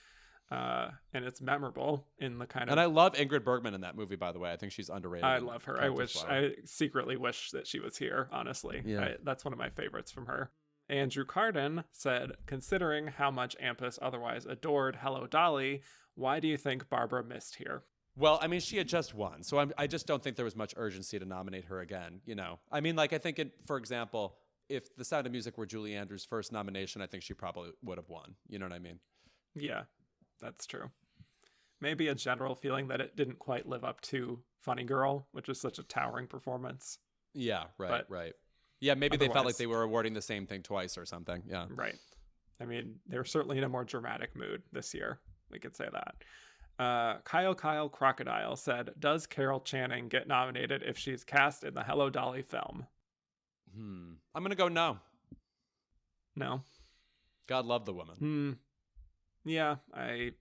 and it's memorable in the kind of... And I love Ingrid Bergman in that movie, by the way. I think she's underrated. I love her. I secretly wish that she was here, honestly. Yeah. That's one of my favorites from her. Andrew Carden said, considering how much Ampus otherwise adored Hello, Dolly, why do you think Barbara missed here? Well, I mean, she had just won, so I just don't think there was much urgency to nominate her again, you know? I mean, like, I think, for example, if The Sound of Music were Julie Andrews' first nomination, I think she probably would have won. You know what I mean? Yeah, that's true. Maybe a general feeling that it didn't quite live up to Funny Girl, which is such a towering performance. Yeah, right. Yeah, maybe otherwise, they felt like they were awarding the same thing twice or something. Yeah. Right. I mean, they were certainly in a more dramatic mood this year. We could say that. Kyle Crocodile said, does Carol Channing get nominated if she's cast in the Hello, Dolly film? I'm going to go no. No? God love the woman. Yeah, I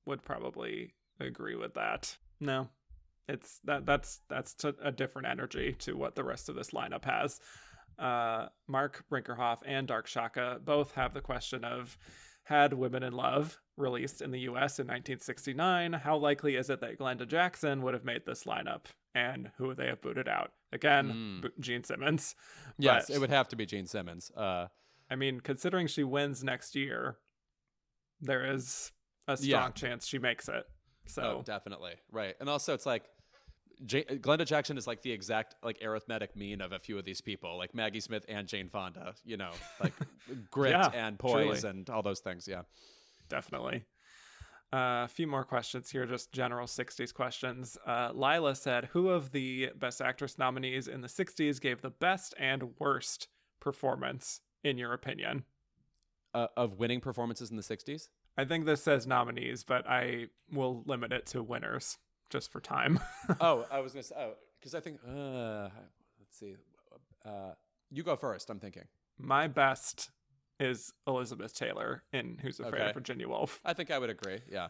would probably agree with that. No. It's that's a different energy to what the rest of this lineup has. Mark Brinkerhoff and Dark Shaka both have the question of, had Women in Love released in the US in 1969, how likely is it that Glenda Jackson would have made this lineup? And who would they have booted out? Again, Gene Simmons. Yes, it would have to be Gene Simmons. I mean, considering she wins next year, there is a strong chance she makes it. So definitely. Right. And also it's like Glenda Jackson is like the exact like arithmetic mean of a few of these people, like Maggie Smith and Jane Fonda, you know, like grit and poise truly. And all those things. Yeah, definitely. A few more questions here, just general 60s questions. Lila said, who of the Best Actress nominees in the 60s gave the best and worst performance, in your opinion? Of winning performances in the 60s? I think this says nominees, but I will limit it to winners just for time. I was going to say, because I think, let's see. You go first, I'm thinking. My best is Elizabeth Taylor in Who's Afraid of Virginia Woolf. I think I would agree, yeah.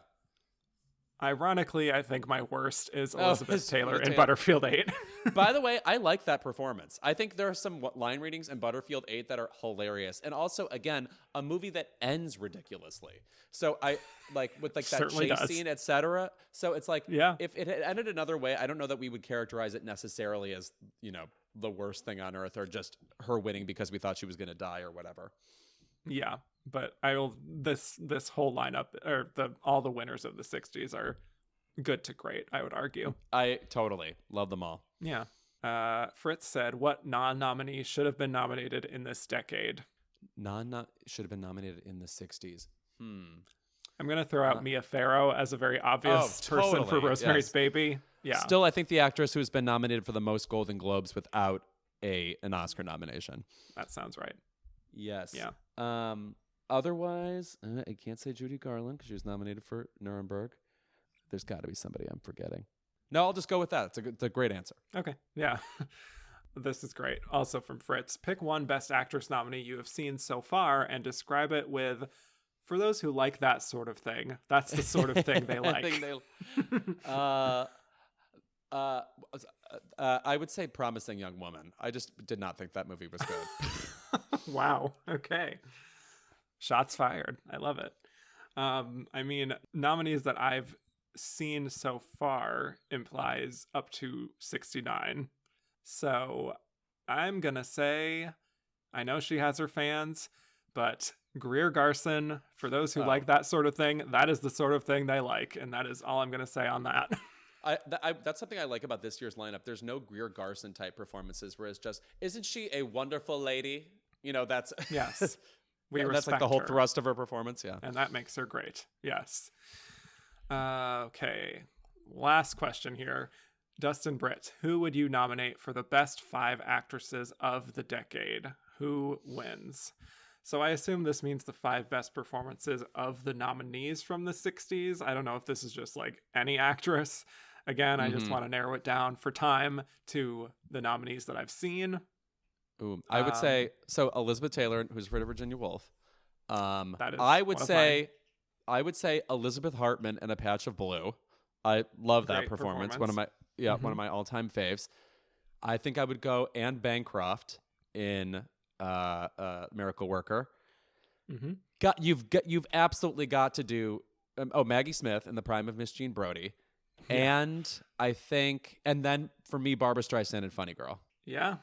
Ironically, I think my worst is Elizabeth Taylor in Butterfield 8. By the way, I like that performance. I think there are some line readings in Butterfield 8 that are hilarious. And also, again, a movie that ends ridiculously. So I like with like that chase scene, etc. So it's like, if it had ended another way, I don't know that we would characterize it necessarily as, you know, the worst thing on earth or just her winning because we thought she was going to die or whatever. Yeah, but this whole lineup, or all the winners of the 60s are good to great, I would argue. I totally love them all. Yeah. Fritz said, what non-nominee should have been nominated in this decade? Should have been nominated in the 60s. I'm going to throw out Mia Farrow as a very obvious person for Rosemary's Baby. Yeah. Still, I think the actress who's been nominated for the most Golden Globes without an Oscar nomination. That sounds right. Yes. Yeah. Otherwise, I can't say Judy Garland because she was nominated for Nuremberg. There's got to be somebody I'm forgetting. No, I'll just go with that. It's a great answer. Okay. Yeah. This is great. Also from Fritz, pick one Best Actress nominee you have seen so far and describe it with, for those who like that sort of thing, that's the sort of thing they like. I would say Promising Young Woman. I just did not think that movie was good. Wow. Okay. Shots fired. I love it. I mean, nominees that I've seen so far implies up to 69. So I'm going to say, I know she has her fans, but Greer Garson, for those who like that sort of thing, that is the sort of thing they like. And that is all I'm going to say on that. That's something I like about this year's lineup. There's no Greer Garson type performances where it's just, isn't she a wonderful lady? You know, that's... Yes. That's like the whole thrust of her performance, yeah. And that makes her great, yes. Okay, last question here. Dustin Britt, who would you nominate for the best 5 actresses of the decade? Who wins? So I assume this means the 5 best performances of the nominees from the 60s. I don't know if this is just like any actress. Again, I just want to narrow it down for time to the nominees that I've seen. Ooh, I would say so. Elizabeth Taylor, who's Rita Virginia Woolf. That is I would say Elizabeth Hartman in A Patch of Blue. I love that performance. One of my all-time faves. I think I would go Anne Bancroft in Miracle Worker. You've absolutely got to do. Maggie Smith in The Prime of Miss Jean Brodie, and I think, and then for me, Barbra Streisand in Funny Girl. Yeah.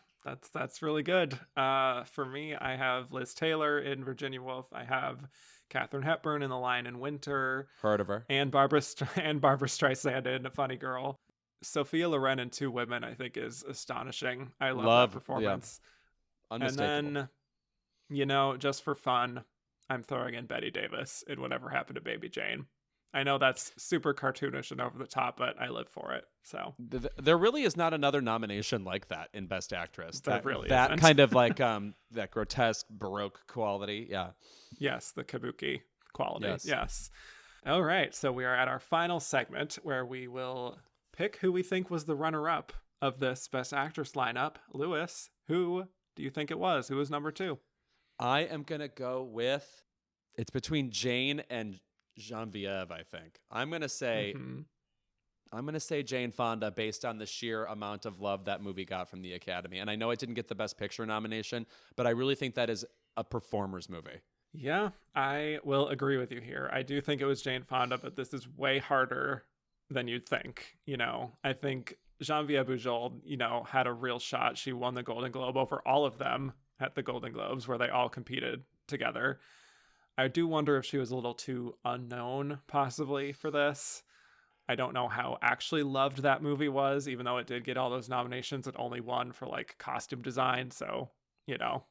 That's really good. For me, I have Liz Taylor in Virginia Woolf. I have Katharine Hepburn in The Lion in Winter. Heard of her. And Barbra Streisand in Funny Girl. Sophia Loren in Two Women, I think, is astonishing. I love that performance. Yeah. Unmistakable. And then, you know, just for fun, I'm throwing in Bette Davis in Whatever Happened to Baby Jane. I know that's super cartoonish and over the top, but I live for it. So there really is not another nomination like that in Best Actress. That really that isn't. Kind of like that grotesque Baroque quality. Yeah. Yes, the kabuki quality. Yes. All right, so we are at our final segment where we will pick who we think was the runner-up of this Best Actress lineup. Louis, who do you think it was? Who was number 2? I am gonna go with. It's between Jane and Geneviève, I think. I'm gonna say Jane Fonda based on the sheer amount of love that movie got from the Academy. And I know it didn't get the Best Picture nomination, but I really think that is a performer's movie. Yeah, I will agree with you here. I do think it was Jane Fonda, but this is way harder than you'd think. You know, I think Geneviève Bujold, you know, had a real shot. She won the Golden Globe over all of them at the Golden Globes where they all competed together. I do wonder if she was a little too unknown, possibly, for this. I don't know how actually loved that movie was, even though it did get all those nominations. It only won for, like, costume design. So, you know,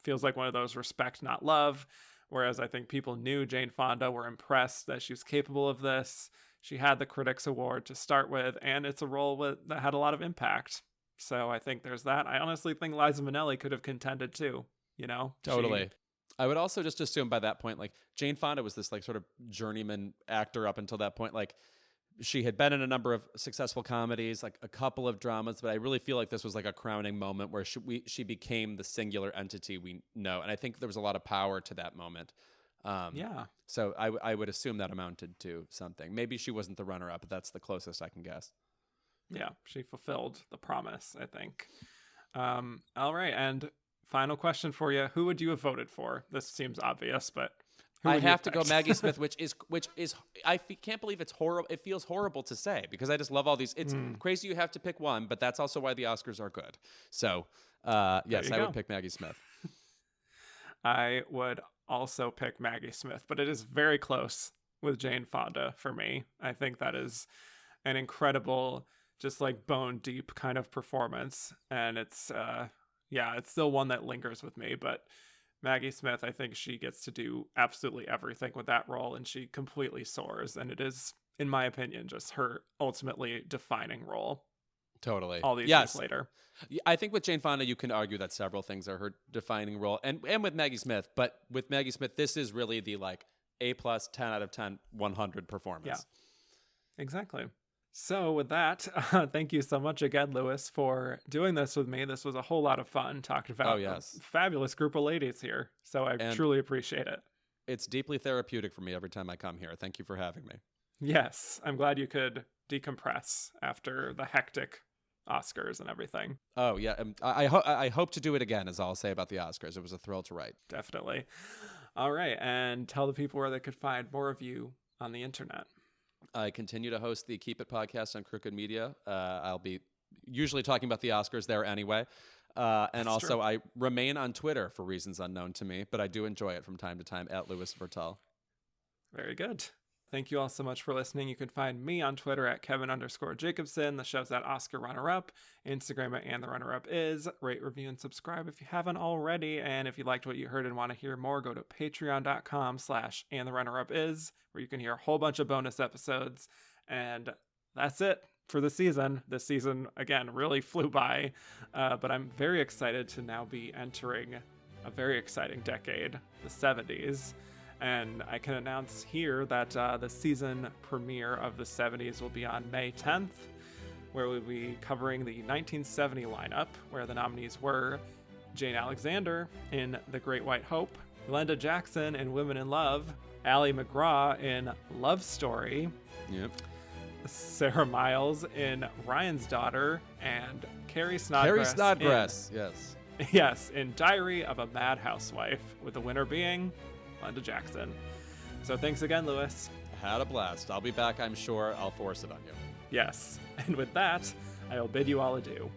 feels like one of those respect, not love. Whereas I think people knew Jane Fonda, were impressed that she was capable of this. She had the Critics Award to start with, and it's a role that had a lot of impact. So I think there's that. I honestly think Liza Minnelli could have contended too, you know? Totally. I would also just assume by that point, like, Jane Fonda was this like sort of journeyman actor up until that point. Like, she had been in a number of successful comedies, like a couple of dramas, but I really feel like this was like a crowning moment where she became the singular entity we know. And I think there was a lot of power to that moment. So I would assume that amounted to something. Maybe she wasn't the runner-up, but that's the closest I can guess. Yeah, she fulfilled the promise, I think. All right, and final question for you. Who would you have voted for? This seems obvious, but I have to go Maggie Smith, which is can't believe it's horrible. It feels horrible to say because I just love all these. It's crazy you have to pick one, but that's also why the Oscars are good. So, yes, I would pick Maggie Smith. I would also pick Maggie Smith, but it is very close with Jane Fonda for me. I think that is an incredible, just like bone deep kind of performance. And it's, it's still one that lingers with me, but Maggie Smith, I think she gets to do absolutely everything with that role, and she completely soars. And it is, in my opinion, just her ultimately defining role. Totally. All these years later. I think with Jane Fonda, you can argue that several things are her defining role, and with Maggie Smith. But with Maggie Smith, this is really the like A+, 10 out of 10, 100 performance. Yeah, exactly. So with that, thank you so much again, Louis, for doing this with me. This was a whole lot of fun talking about a fabulous group of ladies here. So I truly appreciate it. It's deeply therapeutic for me every time I come here. Thank you for having me. Yes, I'm glad you could decompress after the hectic Oscars and everything. Oh, yeah. I hope to do it again, is all I'll say about the Oscars. It was a thrill to write. Definitely. All right, and tell the people where they could find more of you on the internet. I continue to host the Keep It podcast on Crooked Media. I'll be usually talking about the Oscars there anyway. And also, true. I remain on Twitter for reasons unknown to me, but I do enjoy it from time to time at Louis Virtel. Very good. Thank you all so much for listening. You can find me on Twitter at Kevin_Jacobson. The show's at Oscar Runner Up. Instagram at And the Runner Up is. Rate, review, and subscribe if you haven't already. And if you liked what you heard and want to hear more, go to patreon.com/andtherunnerup is, where you can hear a whole bunch of bonus episodes. And that's it for the season. This season, again, really flew by. But I'm very excited to now be entering a very exciting decade, the 70s. And I can announce here that the season premiere of the 70s will be on May 10th, where we'll be covering the 1970 lineup, where the nominees were Jane Alexander in The Great White Hope, Glenda Jackson in Women in Love, Ally McGraw in Love Story, yep, Sarah Miles in Ryan's Daughter, and Carrie Snodgrass. Yes, in Diary of a Mad Housewife, with the winner being Glenda Jackson. So thanks again, Louis. Had a blast. I'll be back, I'm sure. I'll force it on you. Yes. And with that, I will bid you all adieu.